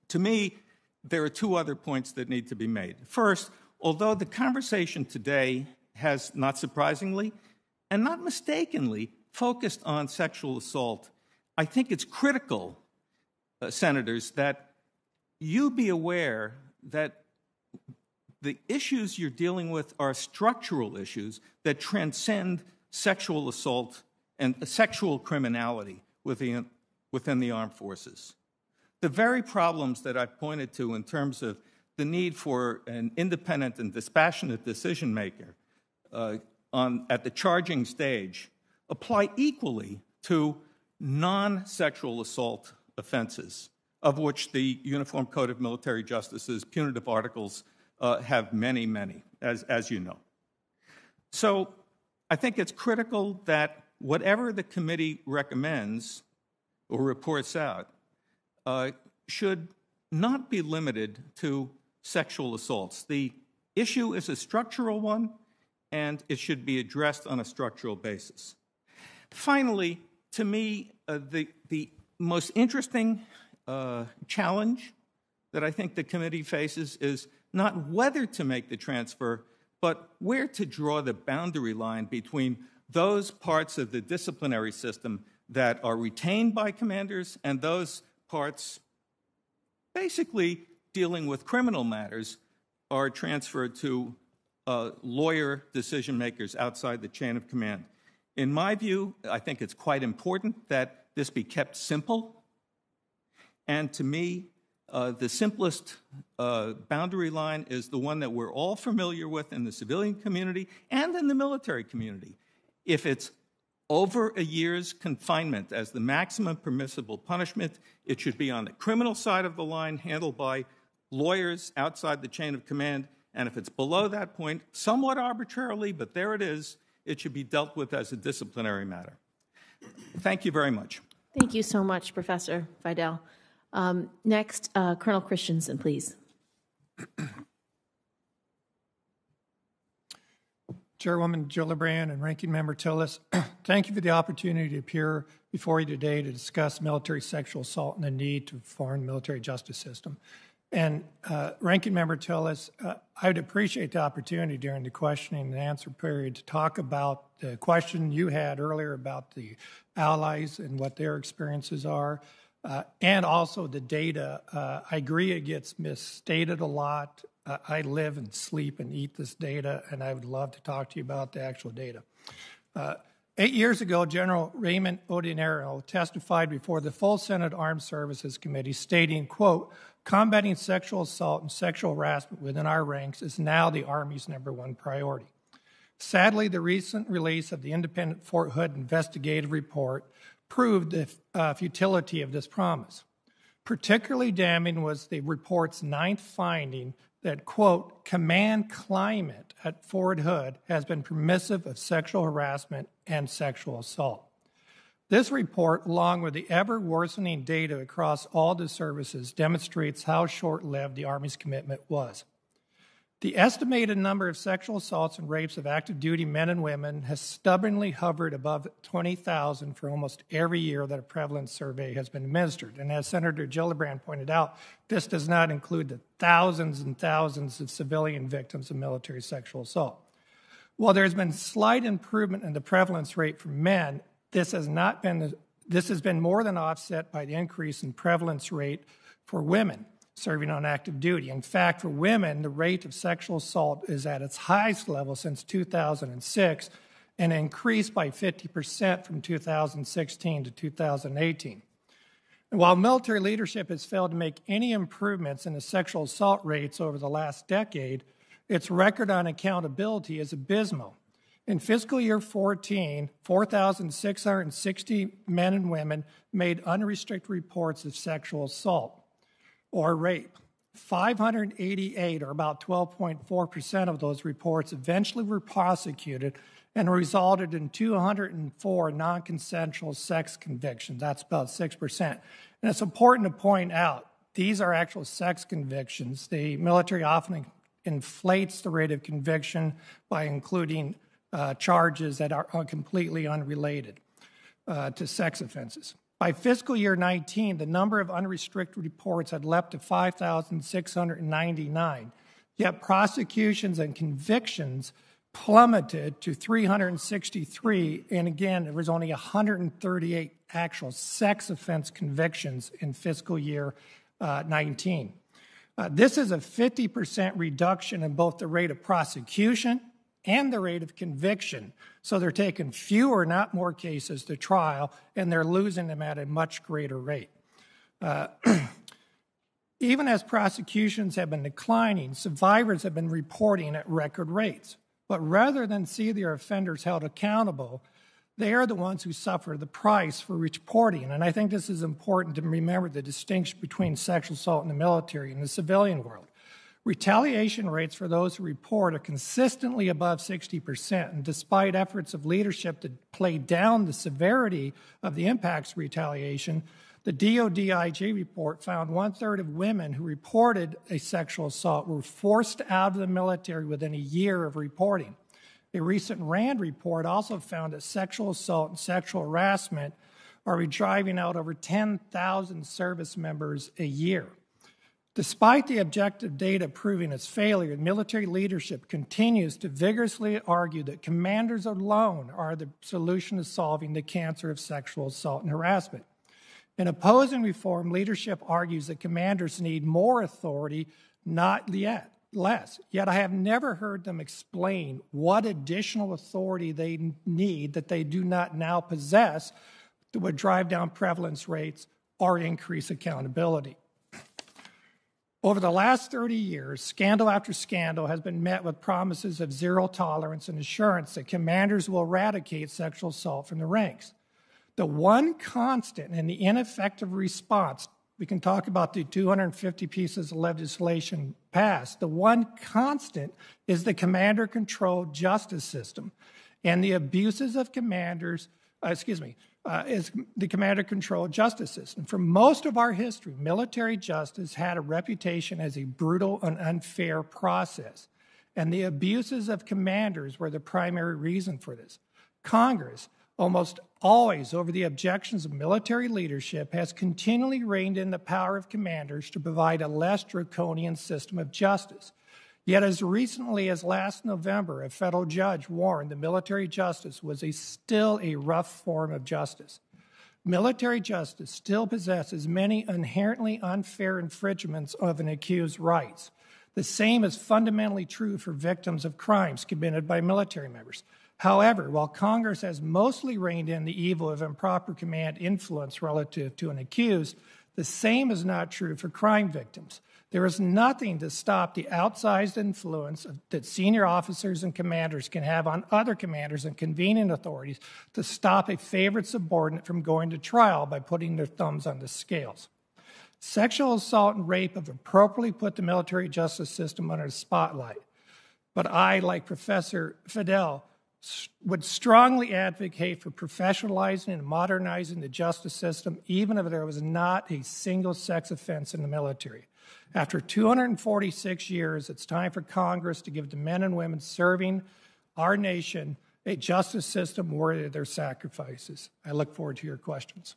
To me, there are two other points that need to be made. First, although the conversation today has, not surprisingly, and not mistakenly, focused on sexual assault, I think it's critical, senators, that you be aware that the issues you're dealing with are structural issues that transcend sexual assault and sexual criminality within the armed forces. The very problems that I've pointed to in terms of the need for an independent and dispassionate decision maker at the charging stage apply equally to non-sexual assault offenses, of which the Uniform Code of Military Justice's punitive articles have many, many, as you know. So I think it's critical that whatever the committee recommends or reports out should not be limited to sexual assaults. The issue is a structural one, and it should be addressed on a structural basis. Finally, to me, the most interesting challenge that I think the committee faces is not whether to make the transfer, but where to draw the boundary line between those parts of the disciplinary system that are retained by commanders and those parts basically dealing with criminal matters are transferred to lawyer decision makers outside the chain of command. In my view, I think it's quite important that this be kept simple. And to me, the simplest boundary line is the one that we're all familiar with in the civilian community and in the military community. If it's over a year's confinement as the maximum permissible punishment, it should be on the criminal side of the line, handled by lawyers outside the chain of command. And if it's below that point, somewhat arbitrarily, but there it is, it should be dealt with as a disciplinary matter. Thank you very much. Thank you so much, Professor Fidel. Next, Colonel Christensen, please. Chairwoman Gillibrand and Ranking Member Tillis, thank you for the opportunity to appear before you today to discuss military sexual assault and the need to reform the military justice system. And Ranking Member Tillis, I would appreciate the opportunity during the questioning and answer period to talk about the question you had earlier about the allies and what their experiences are, and also the data. I agree it gets misstated a lot. I live and sleep and eat this data, and I would love to talk to you about the actual data. 8 years ago, General Raymond Odinero testified before the full Senate Armed Services Committee stating, quote, "Combating sexual assault and sexual harassment within our ranks is now the Army's #1 priority." Sadly, the recent release of the independent Fort Hood investigative report proved the futility of this promise. Particularly damning was the report's 9th finding that, quote, "command climate at Fort Hood has been permissive of sexual harassment and sexual assault." This report, along with the ever-worsening data across all the services, demonstrates how short-lived the Army's commitment was. The estimated number of sexual assaults and rapes of active duty men and women has stubbornly hovered above 20,000 for almost every year that a prevalence survey has been administered. And as Senator Gillibrand pointed out, this does not include the thousands and thousands of civilian victims of military sexual assault. While there has been slight improvement in the prevalence rate for men, this has been more than offset by the increase in prevalence rate for women serving on active duty. In fact, for women, the rate of sexual assault is at its highest level since 2006 and increased by 50% from 2016 to 2018. And while military leadership has failed to make any improvements in the sexual assault rates over the last decade, its record on accountability is abysmal. In fiscal year 14, 4,660 men and women made unrestricted reports of sexual assault or rape. 588, or about 12.4% of those reports, eventually were prosecuted and resulted in 204 non-consensual sex convictions. That's about 6%. And it's important to point out, these are actual sex convictions. The military often inflates the rate of conviction by including charges that are completely unrelated to sex offenses. By fiscal year 19, the number of unrestricted reports had leapt to 5,699, yet prosecutions and convictions plummeted to 363, and again, there was only 138 actual sex offense convictions in fiscal year 19. This is a 50% reduction in both the rate of prosecution and the rate of conviction. So they're taking fewer, not more cases to trial, and they're losing them at a much greater rate. Even as prosecutions have been declining, survivors have been reporting at record rates. But rather than see their offenders held accountable, they are the ones who suffer the price for reporting. And I think this is important to remember the distinction between sexual assault in the military and the civilian world. Retaliation rates for those who report are consistently above 60%, and despite efforts of leadership to play down the severity of the impacts of retaliation, the DOD-IG report found 1/3 of women who reported a sexual assault were forced out of the military within a year of reporting. A recent RAND report also found that sexual assault and sexual harassment are driving out over 10,000 service members a year. Despite the objective data proving its failure, military leadership continues to vigorously argue that commanders alone are the solution to solving the cancer of sexual assault and harassment. In opposing reform, leadership argues that commanders need more authority, not yet less. Yet I have never heard them explain what additional authority they need that they do not now possess that would drive down prevalence rates or increase accountability. Over the last 30 years, scandal after scandal has been met with promises of zero tolerance and assurance that commanders will eradicate sexual assault from the ranks. The one constant in the ineffective response, we can talk about the 250 pieces of legislation passed, the one constant is the commander-controlled justice system. And the abuses of commanders, is the commander-controlled justice system. For most of our history, military justice had a reputation as a brutal and unfair process. And the abuses of commanders were the primary reason for this. Congress, almost always over the objections of military leadership, has continually reined in the power of commanders to provide a less draconian system of justice. Yet as recently as last November, a federal judge warned that military justice was still a rough form of justice. Military justice still possesses many inherently unfair infringements of an accused's rights. The same is fundamentally true for victims of crimes committed by military members. However, while Congress has mostly reined in the evil of improper command influence relative to an accused, the same is not true for crime victims. There is nothing to stop the outsized influence that senior officers and commanders can have on other commanders and convening authorities to stop a favorite subordinate from going to trial by putting their thumbs on the scales. Sexual assault and rape have appropriately put the military justice system under the spotlight. But I, like Professor Fidel, would strongly advocate for professionalizing and modernizing the justice system, even if there was not a single sex offense in the military. After 246 years, it's time for Congress to give the men and women serving our nation a justice system worthy of their sacrifices. I look forward to your questions.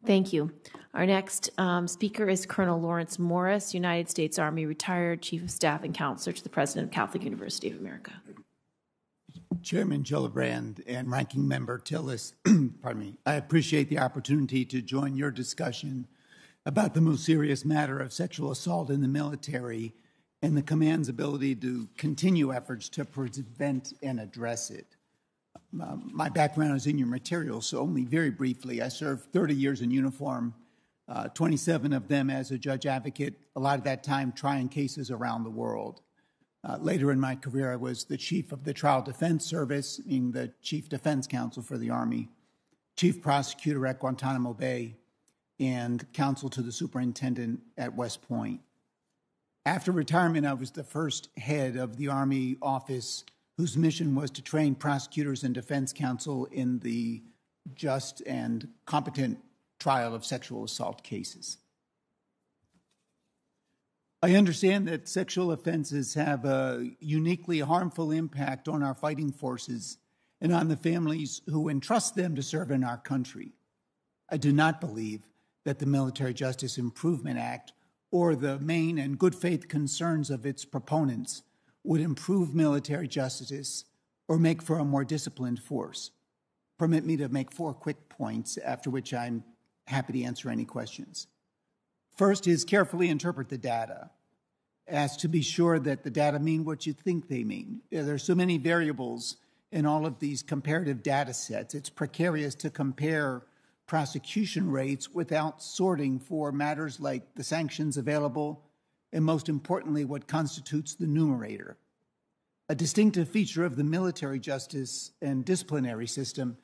Thank you. Our next speaker is Colonel Lawrence Morris, United States Army retired Chief of Staff and Counselor to the President of Catholic University of America. Chairman Gillibrand and Ranking Member Tillis, pardon me, I appreciate the opportunity to join your discussion about the most serious matter of sexual assault in the military and the command's ability to continue efforts to prevent and address it. My background is in your materials, so only very briefly. I served 30 years in uniform, 27 of them as a judge advocate, a lot of that time trying cases around the world. Later in my career, I was the chief of the Trial Defense Service, being the chief defense counsel for the Army, chief prosecutor at Guantanamo Bay, and counsel to the superintendent at West Point. After retirement, I was the first head of the Army office whose mission was to train prosecutors and defense counsel in the just and competent trial of sexual assault cases. I understand that sexual offenses have a uniquely harmful impact on our fighting forces and on the families who entrust them to serve in our country. I do not believe that the Military Justice Improvement Act or the main and good faith concerns of its proponents would improve military justice or make for a more disciplined force. Permit me to make 4 quick points, after which I'm happy to answer any questions. First is carefully interpret the data, as to be sure that the data mean what you think they mean. There are so many variables in all of these comparative data sets. It's precarious to compare prosecution rates without sorting for matters like the sanctions available and, most importantly, what constitutes the numerator. A distinctive feature of the military justice and disciplinary system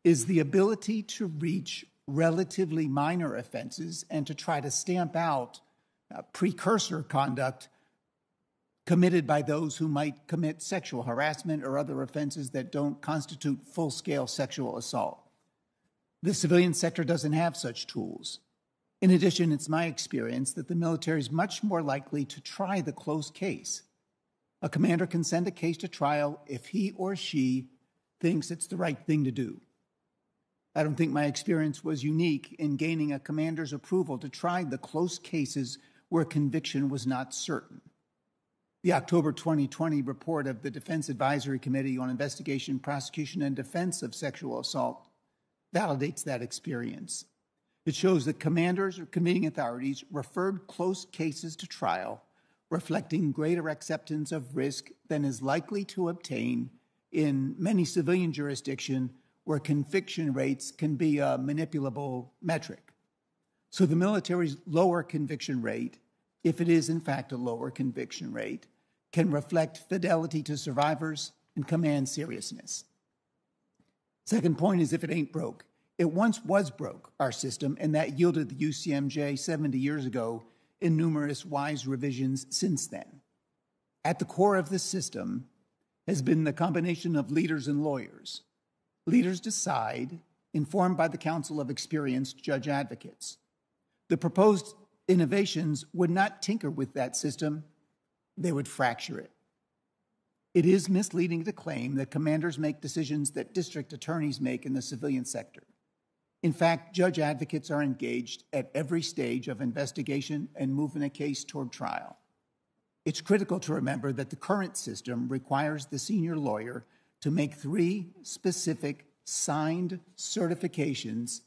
is the ability to reach relatively minor offenses and to try to stamp out precursor conduct committed by those who might commit sexual harassment or other offenses that don't constitute full-scale sexual assault. The civilian sector doesn't have such tools. In addition, it's my experience that the military is much more likely to try the close case. A commander can send a case to trial if he or she thinks it's the right thing to do. I don't think my experience was unique in gaining a commander's approval to try the close cases where conviction was not certain. The October 2020 report of the Defense Advisory Committee on Investigation, Prosecution, and Defense of Sexual Assault validates that experience. It shows that commanders or committing authorities referred close cases to trial, reflecting greater acceptance of risk than is likely to obtain in many civilian jurisdictions where conviction rates can be a manipulable metric. So the military's lower conviction rate, if it is in fact a lower conviction rate, can reflect fidelity to survivors and command seriousness. Second point is if it ain't broke. It once was broke, our system, and that yielded the UCMJ 70 years ago in numerous wise revisions since then. At the core of this system has been the combination of leaders and lawyers. Leaders decide, informed by the counsel of experienced judge advocates. The proposed innovations would not tinker with that system, they would fracture it. It is misleading to claim that commanders make decisions that district attorneys make in the civilian sector. In fact, judge advocates are engaged at every stage of investigation and moving a case toward trial. It's critical to remember that the current system requires the senior lawyer to make 3 specific signed certifications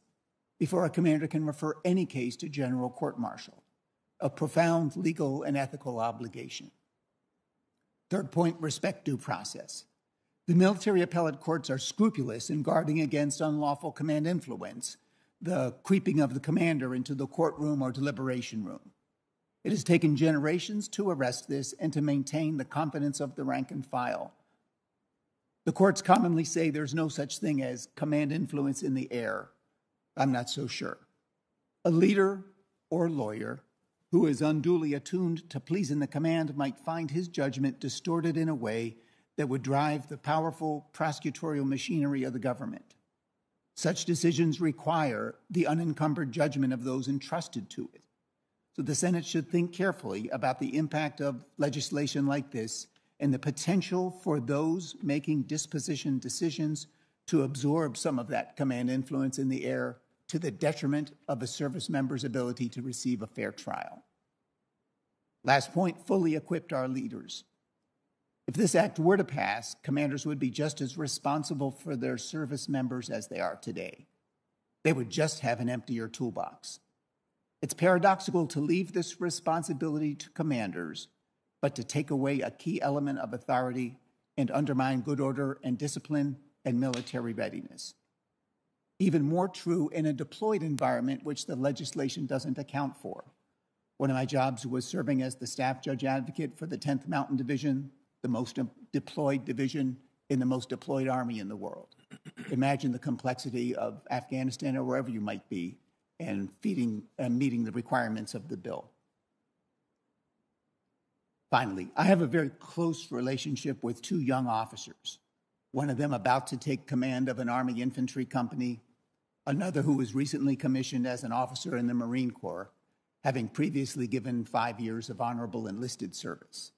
before a commander can refer any case to general court-martial, a profound legal and ethical obligation. Third point, respect due process. The military appellate courts are scrupulous in guarding against unlawful command influence, the creeping of the commander into the courtroom or deliberation room. It has taken generations to arrest this and to maintain the confidence of the rank and file. The courts commonly say there's no such thing as command influence in the air. I'm not so sure. A leader or lawyer who is unduly attuned to pleasing the command might find his judgment distorted in a way that would drive the powerful prosecutorial machinery of the government. Such decisions require the unencumbered judgment of those entrusted to it. So the Senate should think carefully about the impact of legislation like this and the potential for those making disposition decisions to absorb some of that command influence in the air to the detriment of a service member's ability to receive a fair trial. Last point, fully equipped our leaders. If this act were to pass, commanders would be just as responsible for their service members as they are today. They would just have an emptier toolbox. It's paradoxical to leave this responsibility to commanders, but to take away a key element of authority and undermine good order and discipline and military readiness. Even more true in a deployed environment, which the legislation doesn't account for. One of my jobs was serving as the staff judge advocate for the 10th Mountain Division, the most deployed division in the most deployed army in the world. Imagine the complexity of Afghanistan or wherever you might be and meeting the requirements of the bill. Finally, I have a very close relationship with 2 young officers, one of them about to take command of an Army infantry company, another who was recently commissioned as an officer in the Marine Corps, having previously given 5 years of honorable enlisted service.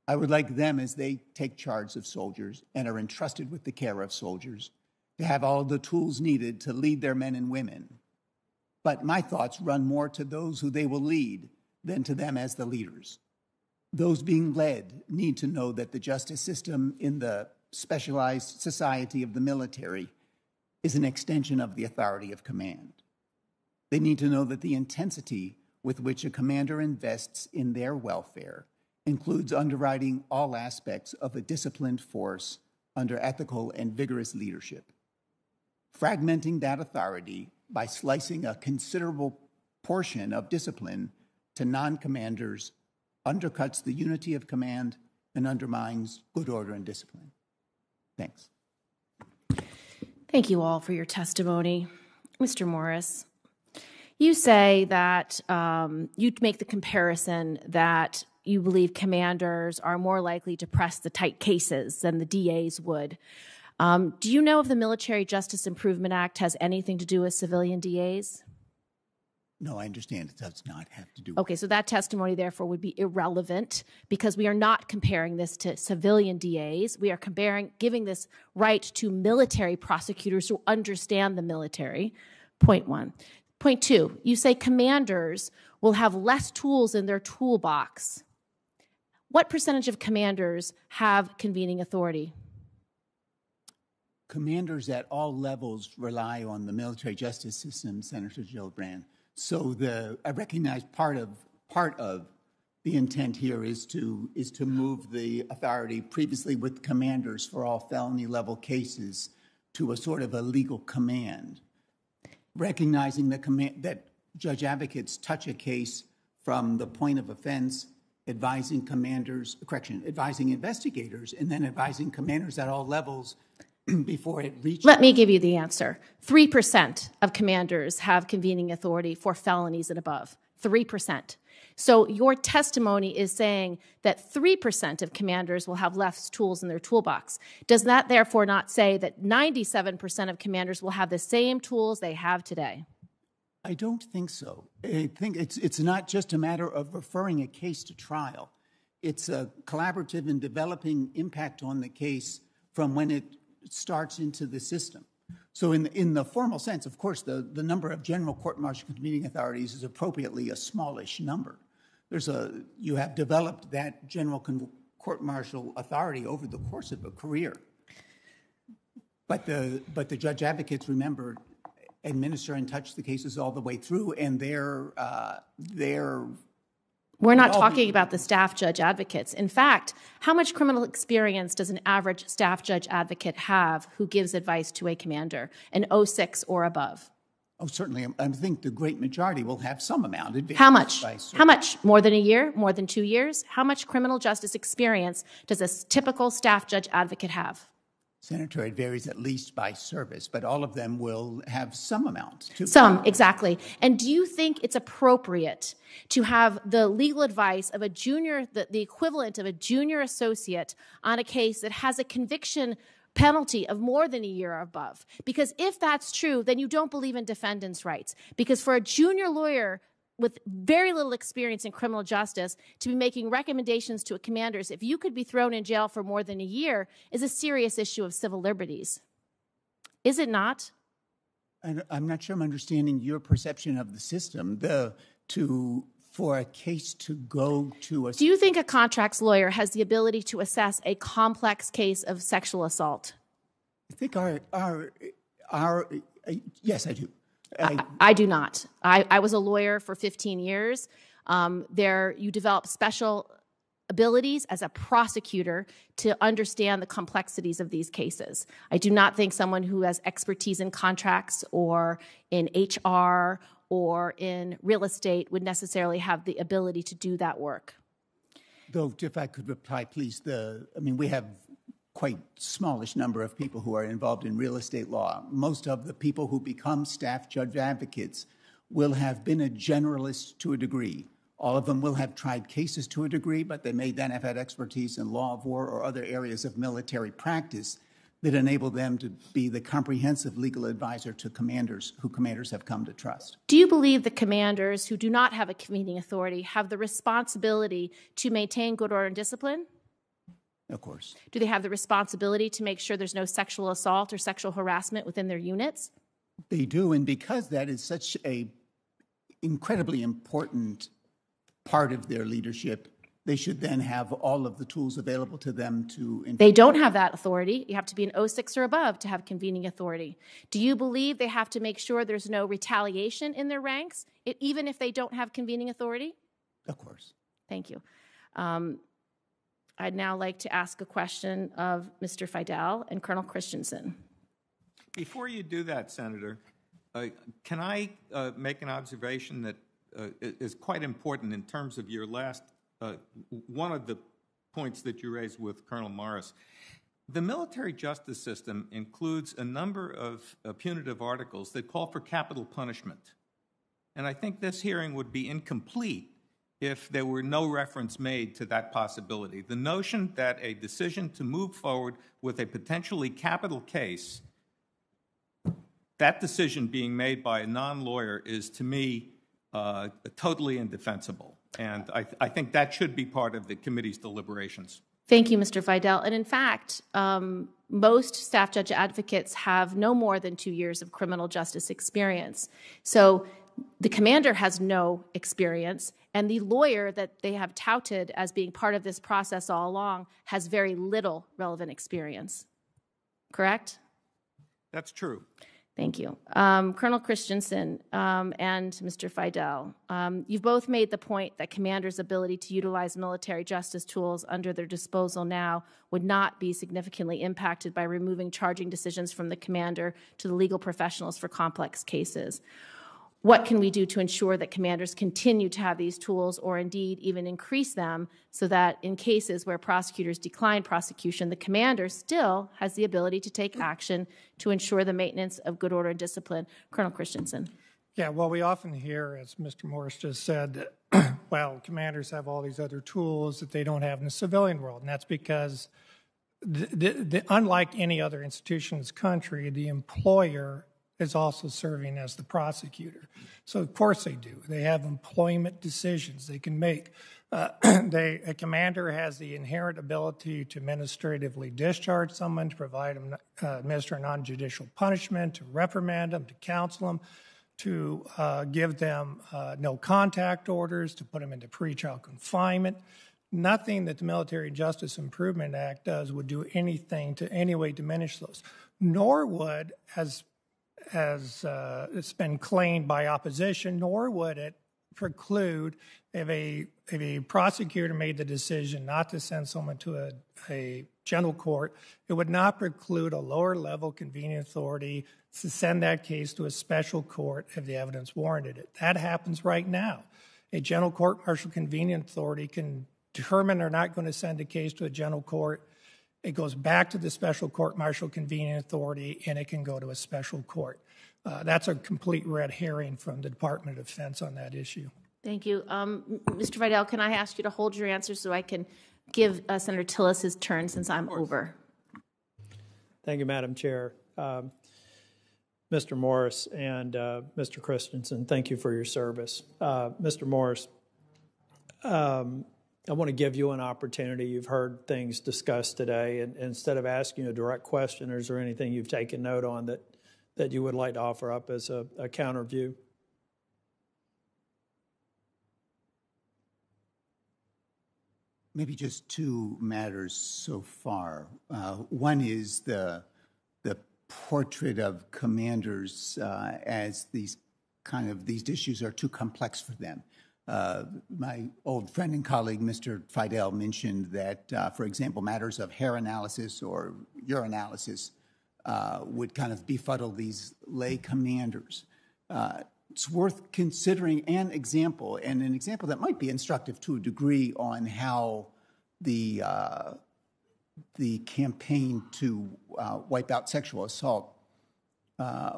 I would like them, as they take charge of soldiers and are entrusted with the care of soldiers, to have all the tools needed to lead their men and women. But my thoughts run more to those who they will lead than to them as the leaders. Those being led need to know that the justice system in the specialized society of the military is an extension of the authority of command. They need to know that the intensity with which a commander invests in their welfare includes underwriting all aspects of a disciplined force under ethical and vigorous leadership. Fragmenting that authority by slicing a considerable portion of discipline to non-commanders undercuts the unity of command and undermines good order and discipline. Thanks. Thank you all for your testimony. Mr. Morris, you say that you'd make the comparison that you believe commanders are more likely to press the tight cases than the DAs would. Do you know if the Military Justice Improvement Act has anything to do with civilian DAs? No, I understand it does not have to do with. Okay, so that testimony, therefore, would be irrelevant because we are not comparing this to civilian DAs. We are giving this right to military prosecutors who understand the military. Point one. Point two, you say commanders will have less tools in their toolbox. What percentage of commanders have convening authority? Commanders at all levels rely on the military justice system, Senator Gillibrand. So I recognize part of the intent here is to move the authority previously with commanders for all felony level cases to a sort of a legal command, recognizing that judge advocates touch a case from the point of offense, advising investigators, and then advising commanders at all levels before it reaches. Let me give you the answer. 3% of commanders have convening authority for felonies and above. 3%. So your testimony is saying that 3% of commanders will have less tools in their toolbox. Does that therefore not say that 97% of commanders will have the same tools they have today? I don't think so. I think it's not just a matter of referring a case to trial. It's a collaborative and developing impact on the case from when it starts into the system. So in the formal sense, of course, the number of general court-martial convening authorities is appropriately a smallish number. You have developed that general court-martial authority over the course of a career. But the judge advocates, remember, administer and touch the cases all the way through, and they're We're not talking about the staff judge advocates. In fact, how much criminal experience does an average staff judge advocate have who gives advice to a commander, an 06 or above? Oh, certainly. I think the great majority will have some amount. How much? How much? More than a year? More than 2 years? How much criminal justice experience does a typical staff judge advocate have? Senator, it varies at least by service, but all of them will have some amount. Some, exactly. And do you think it's appropriate to have the legal advice of a junior, the equivalent of a junior associate on a case that has a conviction penalty of more than a year or above? Because if that's true, then you don't believe in defendants' rights. Because for a junior lawyer with very little experience in criminal justice to be making recommendations to commanders, if you could be thrown in jail for more than a year, is a serious issue of civil liberties. Is it not? I'm not sure I'm understanding your perception of the system. For a case to go to a... Do you think a contracts lawyer has the ability to assess a complex case of sexual assault? I think yes, I do. I do not. I was a lawyer for 15 years. You develop special abilities as a prosecutor to understand the complexities of these cases. I do not think someone who has expertise in contracts or in HR or in real estate would necessarily have the ability to do that work. Though, if I could reply, please, we have quite smallish number of people who are involved in real estate law. Most of the people who become staff judge advocates will have been a generalist to a degree. All of them will have tried cases to a degree, but they may then have had expertise in law of war or other areas of military practice that enable them to be the comprehensive legal advisor to commanders who commanders have come to trust. Do you believe the commanders who do not have a convening authority have the responsibility to maintain good order and discipline? Of course. Do they have the responsibility to make sure there's no sexual assault or sexual harassment within their units? They do, and because that is such a incredibly important part of their leadership, they should then have all of the tools available to them to... They don't have that authority. You have to be an 06 or above to have convening authority. Do you believe they have to make sure there's no retaliation in their ranks, even if they don't have convening authority? Of course. Thank you. I'd now like to ask a question of Mr. Fidel and Colonel Christensen. Before you do that, Senator, can I make an observation that is quite important in terms of your last, one of the points that you raised with Colonel Morris. The military justice system includes a number of punitive articles that call for capital punishment. And I think this hearing would be incomplete if there were no reference made to that possibility. The notion that a decision to move forward with a potentially capital case, that decision being made by a non-lawyer is, to me, totally indefensible. And I think that should be part of the committee's deliberations. Thank you, Mr. Fidel. And in fact, most staff judge advocates have no more than 2 years of criminal justice experience. So the commander has no experience, and the lawyer that they have touted as being part of this process all along has very little relevant experience. Correct? That's true. Thank you. Colonel Christensen and Mr. Fidel, you've both made the point that commanders' ability to utilize military justice tools under their disposal now would not be significantly impacted by removing charging decisions from the commander to the legal professionals for complex cases. What can we do to ensure that commanders continue to have these tools, or indeed even increase them, so that in cases where prosecutors decline prosecution, the commander still has the ability to take action to ensure the maintenance of good order and discipline? Colonel Christensen. Yeah, well, we often hear, as Mr. Morris just said, that, well, commanders have all these other tools that they don't have in the civilian world, and that's because unlike any other institution in this country, the employer is also serving as the prosecutor. So, of course, they do. They have employment decisions they can make. A commander has the inherent ability to administratively discharge someone, to provide them, administer non-judicial punishment, to reprimand them, to counsel them, to give them no contact orders, to put them into pretrial confinement. Nothing that the Military Justice Improvement Act does would do anything to any way diminish those, nor would, as it's been claimed by opposition, nor would it preclude if a prosecutor made the decision not to send someone to a general court, it would not preclude a lower level convening authority to send that case to a special court if the evidence warranted it. That happens right now. A general court martial convening authority can determine they're not going to send a case to a general court. It goes back to the special court martial convening authority, and it can go to a special court. That's a complete red herring from the Department of Defense on that issue. Thank you. Mr. Fidel, can I ask you to hold your answer so I can give Senator Tillis his turn since I'm over? Thank you, Madam Chair. Mr. Morris and Mr. Christensen, thank you for your service. Mr. Morris, I want to give you an opportunity. You've heard things discussed today, and instead of asking you a direct question, is there anything you've taken note on that you would like to offer up as a counter view? Maybe just two matters so far. One is the portrait of commanders as these issues are too complex for them. My old friend and colleague, Mr. Fidel, mentioned that, for example, matters of hair analysis or urinalysis would kind of befuddle these lay commanders. It's worth considering an example that might be instructive to a degree on how the campaign to wipe out sexual assault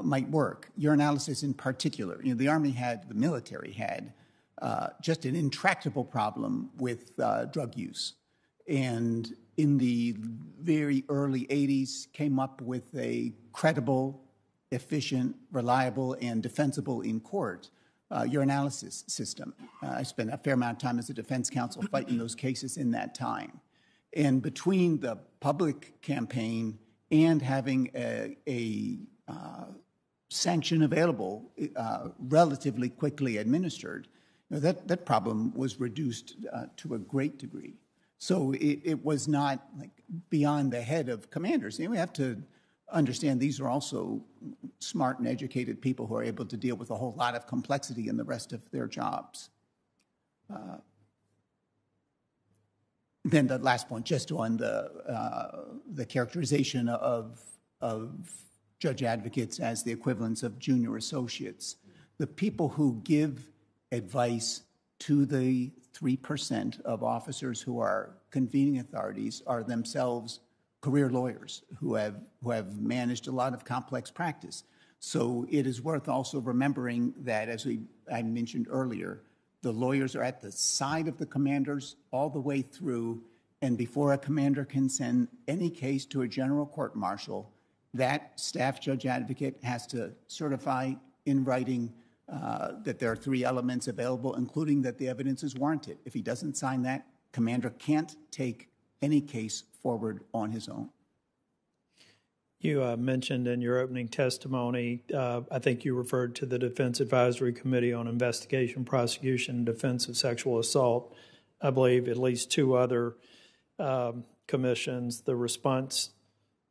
might work. Urinalysis in particular. You know, the military had just an intractable problem with drug use. And in the very early 80s, came up with a credible, efficient, reliable, and defensible in court urinalysis system. I spent a fair amount of time as a defense counsel fighting those cases in that time. And between the public campaign and having a sanction available relatively quickly administered, that problem was reduced to a great degree. So it was not like beyond the head of commanders. We have to understand these are also smart and educated people who are able to deal with a whole lot of complexity in the rest of their jobs. Then the last point, just on the characterization of judge advocates as the equivalents of junior associates. The people who give advice to the 3% of officers who are convening authorities are themselves career lawyers who have managed a lot of complex practice. So it is worth also remembering that, as I mentioned earlier, the lawyers are at the side of the commanders all the way through, and before a commander can send any case to a general court martial, that staff judge advocate has to certify in writing that there are 3 elements available, including that the evidence is warranted. If he doesn't sign that, commander can't take any case forward on his own. You mentioned in your opening testimony, I think you referred to the Defense Advisory Committee on Investigation, Prosecution, and Defense of Sexual Assault. I believe at least 2 other commissions, the Response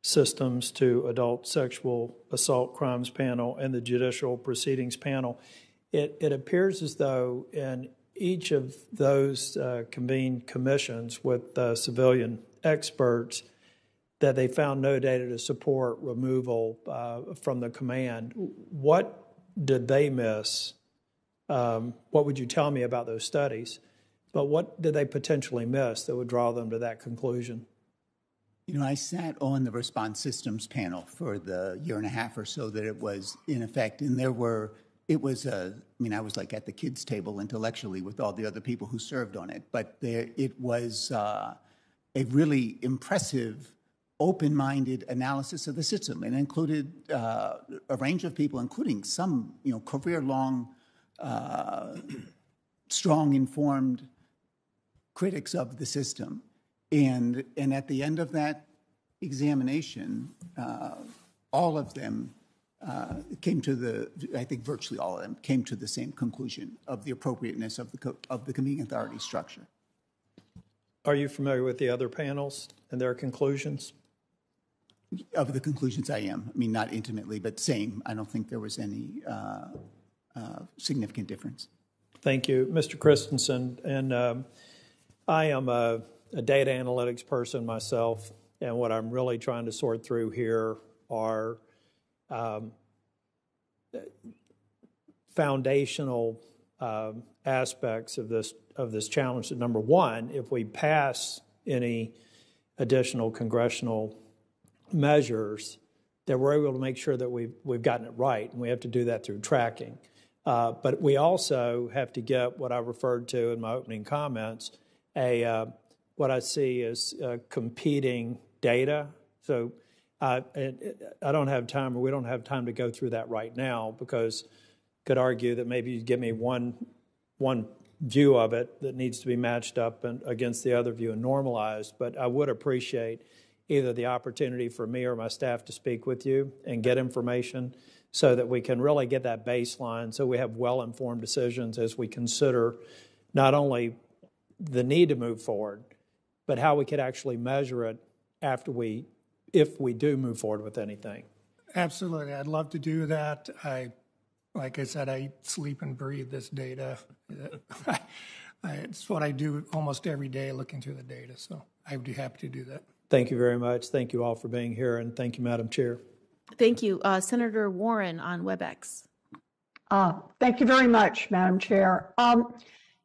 Systems to Adult Sexual Assault Crimes Panel and the Judicial Proceedings Panel. It appears as though in each of those convened commissions with civilian experts that they found no data to support removal from the command. What did they miss? What would you tell me about those studies? But what did they potentially miss that would draw them to that conclusion? I sat on the Response Systems panel for the year and a half or so that it was in effect, and I was like at the kids' table intellectually with all the other people who served on it, but it was a really impressive, open-minded analysis of the system, and included a range of people, including some, career-long, strong, informed critics of the system. And at the end of that examination, all of them came to I think virtually all of them came to the same conclusion of the appropriateness of the convening authority structure. Are you familiar with the other panels and their conclusions? Of the conclusions, I am. Not intimately, but same. I don't think there was any significant difference. Thank you, Mr. Christensen. And I am a data analytics person myself, and what I'm really trying to sort through here are foundational aspects of this challenge. Number one, if we pass any additional congressional measures, that we're able to make sure that we've gotten it right, and we have to do that through tracking. But we also have to get what I referred to in my opening comments, what I see as competing data. So I don't have time, or we don't have time to go through that right now, because could argue that maybe you give me one view of it that needs to be matched up against the other view and normalized. But I would appreciate either the opportunity for me or my staff to speak with you and get information so that we can really get that baseline, so we have well-informed decisions as we consider not only the need to move forward, but how we could actually measure it if we do move forward with anything. Absolutely. I'd love to do that. Like I said, I sleep and breathe this data. It's what I do almost every day, looking through the data. So I'd be happy to do that. Thank you very much. Thank you all for being here, and thank you, Madam Chair. Thank you. Senator Warren on WebEx. Thank you very much, Madam Chair.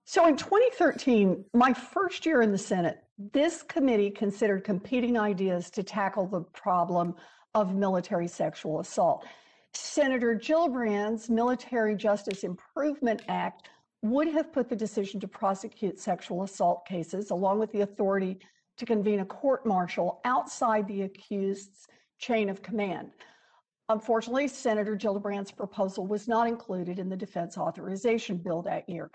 So in 2013, my first year in the Senate, this committee considered competing ideas to tackle the problem of military sexual assault. Senator Gillibrand's Military Justice Improvement Act would have put the decision to prosecute sexual assault cases, along with the authority to convene a court-martial, outside the accused's chain of command. Unfortunately, Senator Gillibrand's proposal was not included in the Defense Authorization Bill that year.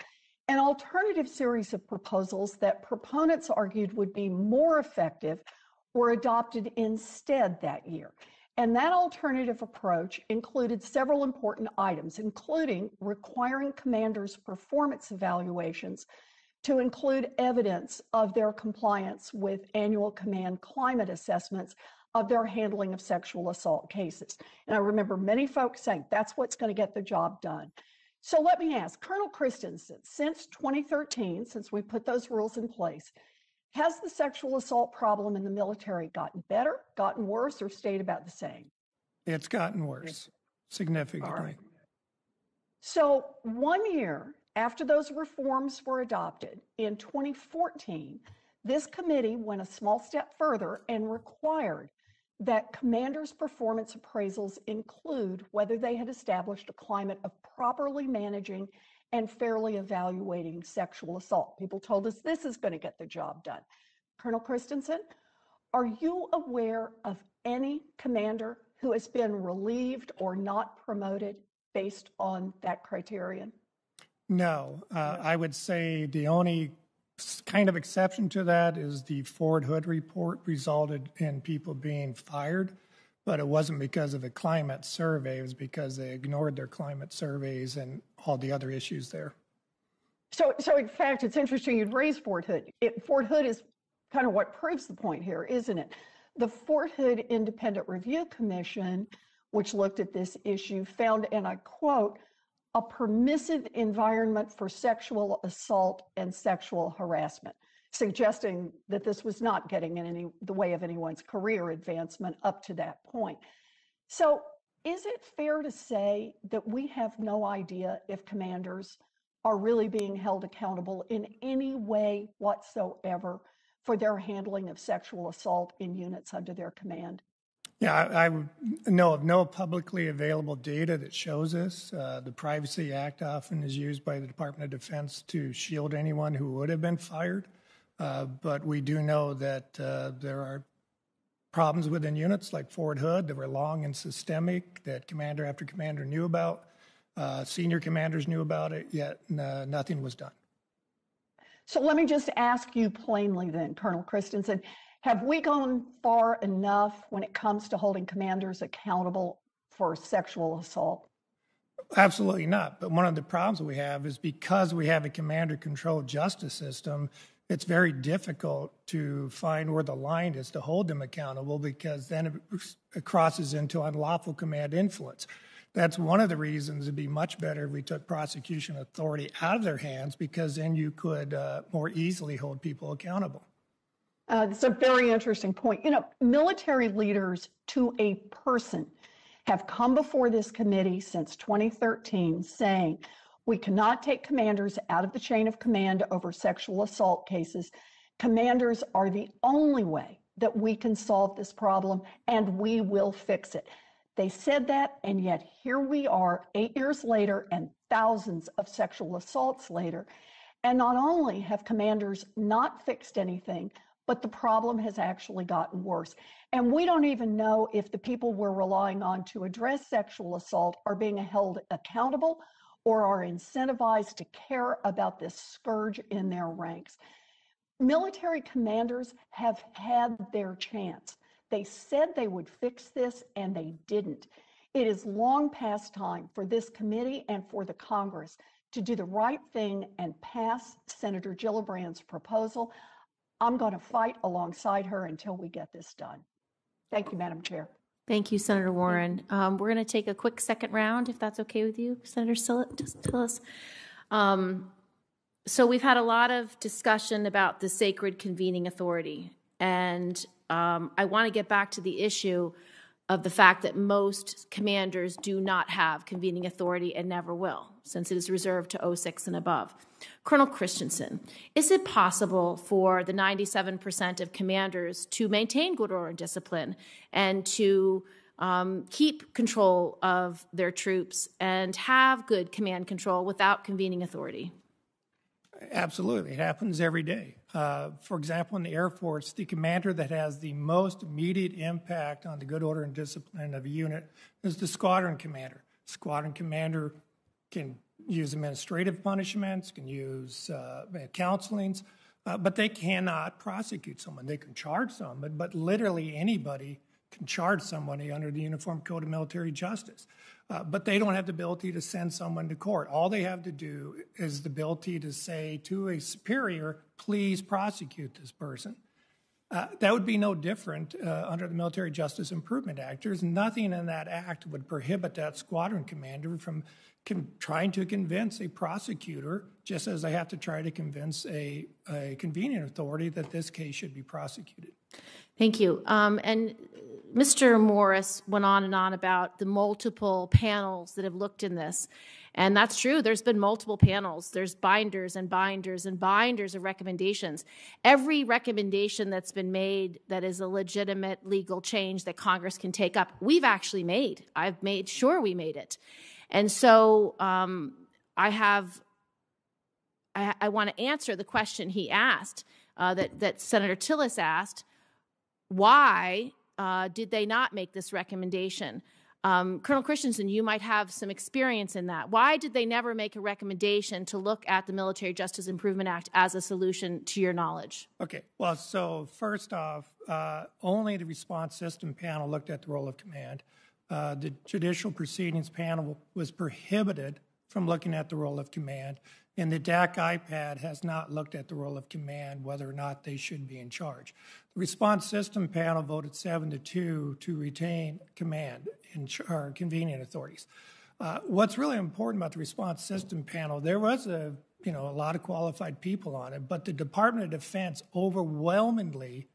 An alternative series of proposals that proponents argued would be more effective were adopted instead that year. And that alternative approach included several important items, including requiring commanders' performance evaluations to include evidence of their compliance with annual command climate assessments of their handling of sexual assault cases. And I remember many folks saying that's what's going to get the job done. So let me ask, Colonel Christensen, since 2013, since we put those rules in place, has the sexual assault problem in the military gotten better, gotten worse, or stayed about the same? It's gotten worse, significantly. All right. So 1 year after those reforms were adopted, in 2014, this committee went a small step further and required that commanders' performance appraisals include whether they had established a climate of properly managing and fairly evaluating sexual assault. People told us this is going to get the job done. Colonel Christensen, are you aware of any commander who has been relieved or not promoted based on that criterion? No, I would say the only kind of exception to that is the Fort Hood report resulted in people being fired, but it wasn't because of a climate survey. It was because they ignored their climate surveys and all the other issues there. So in fact, it's interesting you'd raise Fort Hood. Fort Hood is kind of what proves the point here, isn't it? The Fort Hood Independent Review Commission, which looked at this issue, found, and I quote, a permissive environment for sexual assault and sexual harassment, suggesting that this was not getting in the way of anyone's career advancement up to that point. So is it fair to say that we have no idea if commanders are really being held accountable in any way whatsoever for their handling of sexual assault in units under their command? Yeah, I know of no publicly available data that shows this. The Privacy Act often is used by the Department of Defense to shield anyone who would have been fired. But we do know that there are problems within units like Fort Hood that were long and systemic, that commander after commander knew about. Senior commanders knew about it, yet nothing was done. So let me just ask you plainly then, Colonel Christensen, have we gone far enough when it comes to holding commanders accountable for sexual assault? Absolutely not. But one of the problems we have is because we have a commander-controlled justice system, it's very difficult to find where the line is to hold them accountable, because then it crosses into unlawful command influence. That's one of the reasons it'd be much better if we took prosecution authority out of their hands, because then you could more easily hold people accountable. It's a very interesting point. You know, military leaders to a person have come before this committee since 2013 saying we cannot take commanders out of the chain of command over sexual assault cases. Commanders are the only way that we can solve this problem, and we will fix it. They said that, and yet here we are 8 years later and thousands of sexual assaults later. And not only have commanders not fixed anything, but the problem has actually gotten worse. And we don't even know if the people we're relying on to address sexual assault are being held accountable or are incentivized to care about this scourge in their ranks. Military commanders have had their chance. They said they would fix this, and they didn't. It is long past time for this committee and for the Congress to do the right thing and pass Senator Gillibrand's proposal. I'm going to fight alongside her until we get this done. Thank you, Madam Chair. Thank you, Senator Warren. We're going to take a quick second round, if that's okay with you, Senator Tillis. So we've had a lot of discussion about the sacred convening authority, and I want to get back to the issue of the fact that most commanders do not have convening authority and never will, since it is reserved to 06 and above. Colonel Christensen, is it possible for the 97% of commanders to maintain good order and discipline and to keep control of their troops and have good command control without convening authority? Absolutely. It happens every day. For example, in the Air Force, the commander that has the most immediate impact on the good order and discipline of a unit is the squadron commander. Squadron commander can use administrative punishments, can use counselings, but they cannot prosecute someone. They can charge someone, but literally anybody can charge somebody under the Uniform Code of Military Justice. But they don't have the ability to send someone to court. All they have to do is the ability to say to a superior, please prosecute this person. That would be no different under the Military Justice Improvement Act. There's nothing in that act would prohibit that squadron commander from trying to convince a prosecutor, just as they have to try to convince a convening authority that this case should be prosecuted. Thank you. And Mr. Morris went on and on about the multiple panels that have looked in this. And that's true. There's been multiple panels. There's binders and binders and binders of recommendations. Every recommendation that's been made that is a legitimate legal change that Congress can take up, we've actually made. I've made sure we made it. And so I want to answer the question he asked, that Senator Tillis asked, why did they not make this recommendation? Colonel Christensen, you might have some experience in that. Why did they never make a recommendation to look at the Military Justice Improvement Act as a solution, to your knowledge? Okay, well, so first off, only the Response System Panel looked at the role of command. The Judicial Proceedings Panel was prohibited from looking at the role of command, and the DAC IPAD has not looked at the role of command, whether or not they should be in charge. The Response System Panel voted 7-2 to retain command or convening authorities. What's really important about the Response System Panel, there was a lot of qualified people on it, but the Department of Defense overwhelmingly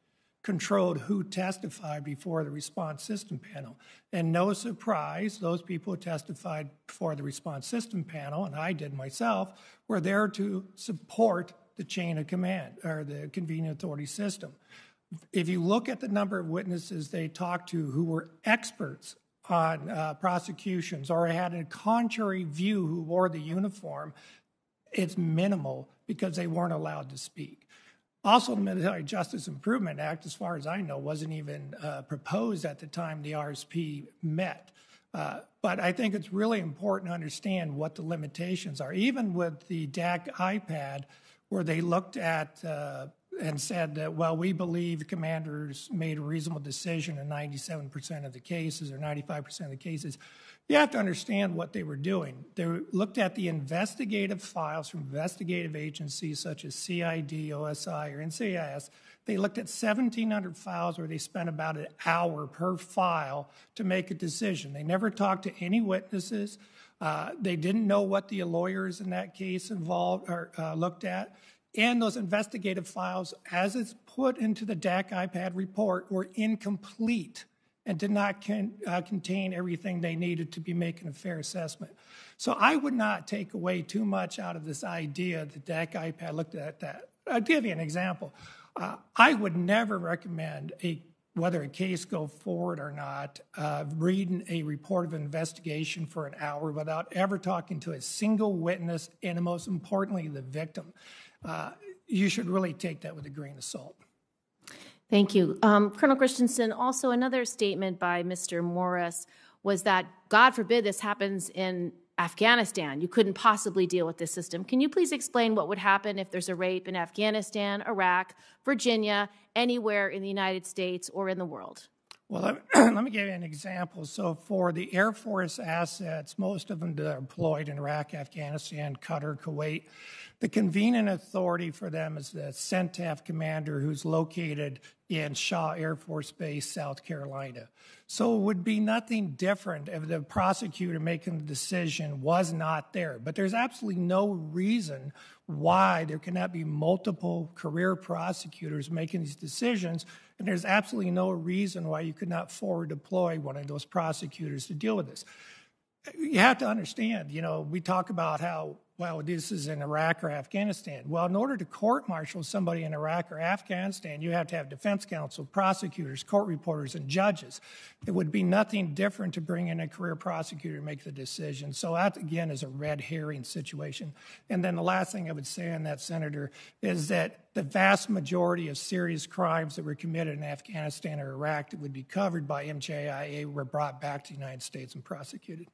controlled who testified before the Response System Panel. And no surprise, those people who testified before the Response System Panel, and I did myself, were there to support the chain of command or the convening authority system. If you look at the number of witnesses they talked to who were experts on prosecutions or had a contrary view who wore the uniform, it's minimal because they weren't allowed to speak. Also, the Military Justice Improvement Act, as far as I know, wasn't even proposed at the time the RSP met. But I think it's really important to understand what the limitations are. Even with the DAC IPAD, where they looked at and said that, well, we believe commanders made a reasonable decision in 97% of the cases or 95% of the cases, you have to understand what they were doing. They looked at the investigative files from investigative agencies such as CID, OSI, or NCIS. They looked at 1,700 files where they spent about an hour per file to make a decision. They never talked to any witnesses. They didn't know what the lawyers in that case involved or looked at. And those investigative files, as it's put into the DAC IPAD report, were incomplete and did not contain everything they needed to be making a fair assessment. So I would not take away too much out of this idea that DAC IPAD looked at that. I'll give you an example. I would never recommend whether a case go forward or not, reading a report of investigation for an hour without ever talking to a single witness and, most importantly, the victim. You should really take that with a grain of salt. Thank you. Colonel Christensen, also another statement by Mr. Morris was that, God forbid this happens in Afghanistan. You couldn't possibly deal with this system. Can you please explain what would happen if there's a rape in Afghanistan, Iraq, Virginia, anywhere in the United States or in the world? Well, let me give you an example. So for the Air Force assets, most of them are deployed in Iraq, Afghanistan, Qatar, Kuwait. The convening authority for them is the CENTAF commander who's located in Shaw Air Force Base, South Carolina. So it would be nothing different if the prosecutor making the decision was not there. But there's absolutely no reason why there cannot be multiple career prosecutors making these decisions, and there's absolutely no reason why you could not forward deploy one of those prosecutors to deal with this. You have to understand, we talk about how, well, this is in Iraq or Afghanistan. Well, in order to court-martial somebody in Iraq or Afghanistan, you have to have defense counsel, prosecutors, court reporters, and judges. It would be nothing different to bring in a career prosecutor to make the decision. So that, again, is a red herring situation. And then the last thing I would say on that, Senator, is that the vast majority of serious crimes that were committed in Afghanistan or Iraq that would be covered by MJIA were brought back to the United States and prosecuted.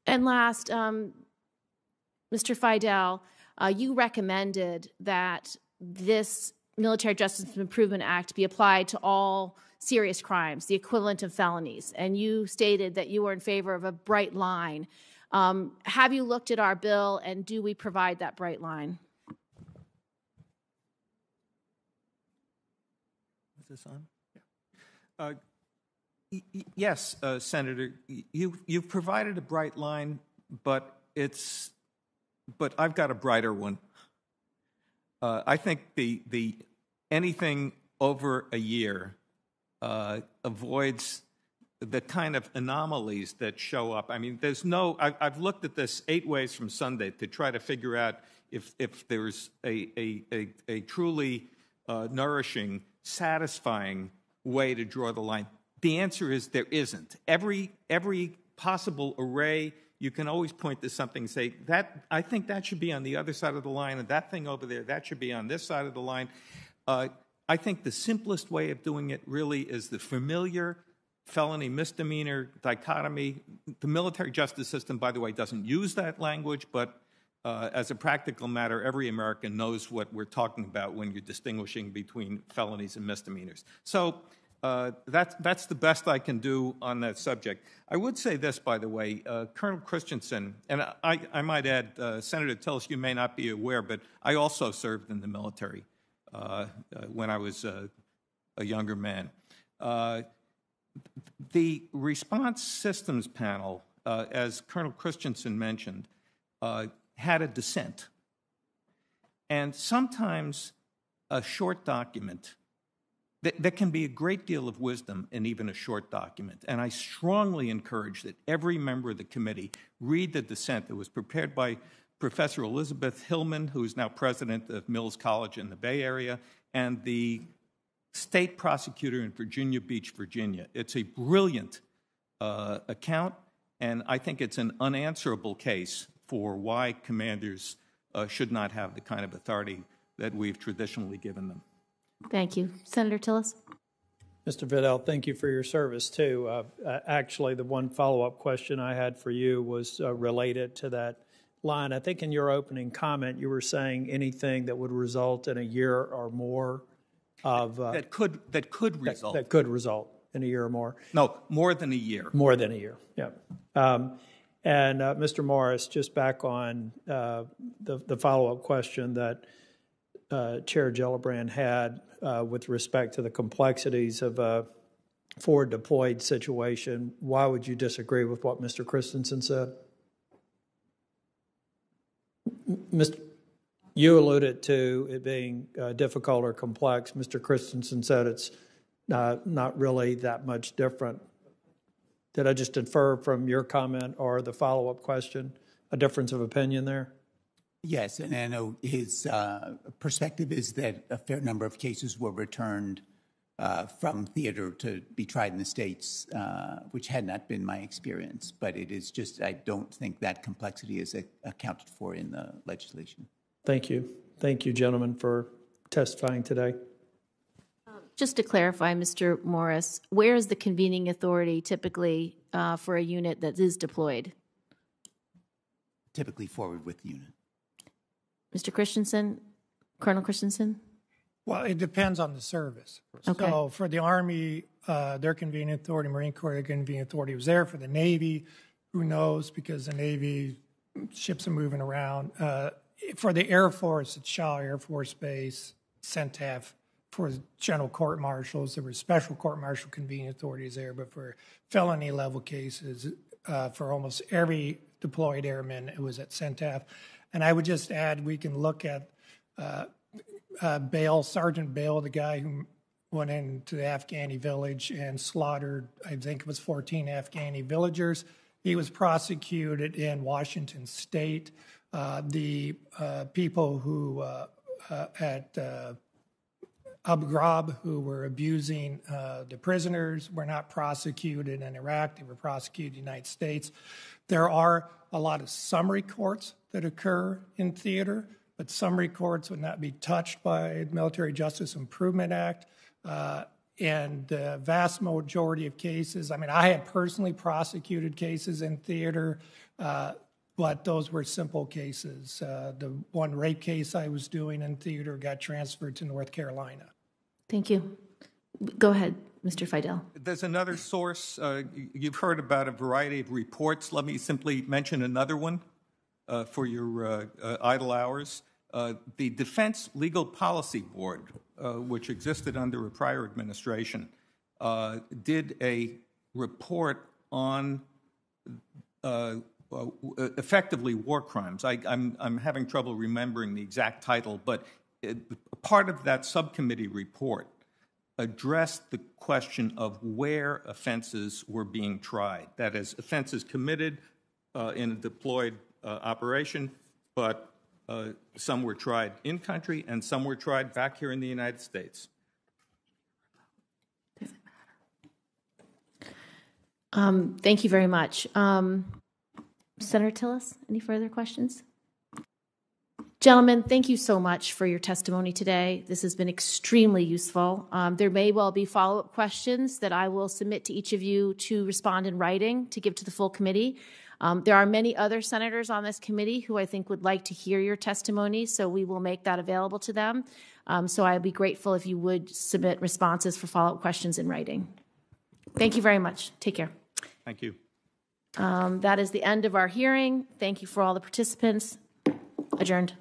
And last, Mr. Fidel, you recommended that this Military Justice Improvement Act be applied to all serious crimes, the equivalent of felonies, and you stated that you were in favor of a bright line. Have you looked at our bill, and do we provide that bright line? Is this on? Yes, Senator, you've provided a bright line, but I've got a brighter one. I think the anything over a year avoids the kind of anomalies that show up. I mean, I've looked at this 8 ways from Sunday to try to figure out if there's a truly nourishing, satisfying way to draw the line. The answer is there isn't. Every possible array, you can always point to something and say, I think that should be on the other side of the line, and that thing over there, that should be on this side of the line. I think the simplest way of doing it really is the familiar felony misdemeanor dichotomy. The military justice system, by the way, doesn't use that language, but as a practical matter, every American knows what we're talking about when you're distinguishing between felonies and misdemeanors. So that's the best I can do on that subject. I would say this, by the way, Colonel Christensen, and I might add, Senator Tillis, you may not be aware, but I also served in the military when I was a younger man. The response systems panel, as Colonel Christensen mentioned, had a dissent. And sometimes a short document, there can be a great deal of wisdom in even a short document. And I strongly encourage that every member of the committee read the dissent that was prepared by Professor Elizabeth Hillman, who is now president of Mills College in the Bay Area, and the state prosecutor in Virginia Beach, Virginia. It's a brilliant account, and I think it's an unanswerable case for why commanders should not have the kind of authority that we've traditionally given them. Thank you. Senator Tillis? Mr. Vidal, thank you for your service, too. Actually, the one follow-up question I had for you was related to that line. I think in your opening comment, you were saying anything that would result in a year or more of... that could result. That could result in a year or more. No, more than a year. More than a year, yeah. And Mr. Morris, just back on the follow-up question that Chair Gillibrand had with respect to the complexities of a forward deployed situation, why would you disagree with what Mr. Christensen said? You alluded to it being difficult or complex. Mr. Christensen said it's not really that much different. Did I just infer from your comment or the follow-up question a difference of opinion there? Yes, and I know his perspective is that a fair number of cases were returned from theater to be tried in the States, which had not been my experience. But it is just, I don't think that complexity is accounted for in the legislation. Thank you. Thank you, gentlemen, for testifying today. Just to clarify, Mr. Morris, where is the convening authority typically for a unit that is deployed? Typically forward with the unit. Mr. Christensen, Colonel Christensen? Well, it depends on the service. Okay. So for the Army, their convening authority, Marine Corps, their convening authority was there. For the Navy, who knows, because the Navy ships are moving around. For the Air Force, it's Shaw Air Force Base, CENTAF. For general court martials, there were special court martial convening authorities there, but for felony level cases, for almost every deployed airman, it was at CENTAF. And I would just add, we can look at Bale, Sergeant Bale, the guy who went into the Afghani village and slaughtered, I think it was 14 Afghani villagers. He was prosecuted in Washington State. The people who at Abu Ghraib, who were abusing the prisoners, were not prosecuted in Iraq. They were prosecuted in the United States. There are a lot of summary courts that occur in theater, but summary courts would not be touched by the Military Justice Improvement Act. And the vast majority of cases, I mean, I had personally prosecuted cases in theater, but those were simple cases. The one rape case I was doing in theater got transferred to North Carolina. Thank you. Go ahead, Mr. Fidel. There's another source. You've heard about a variety of reports. Let me simply mention another one for your idle hours. The Defense Legal Policy Board, which existed under a prior administration, did a report on effectively war crimes. I'm having trouble remembering the exact title, but part of that subcommittee report addressed the question of where offenses were being tried. That is, offenses committed in a deployed operation, but some were tried in country and some were tried back here in the United States. Thank you very much. Senator Tillis, any further questions? Gentlemen, thank you so much for your testimony today. This has been extremely useful. There may well be follow-up questions that I will submit to each of you to respond in writing to give to the full committee. There are many other senators on this committee who I think would like to hear your testimony, so we will make that available to them. So I'd be grateful if you would submit responses for follow-up questions in writing. Thank you very much. Take care. Thank you. That is the end of our hearing. Thank you for all the participants. Adjourned.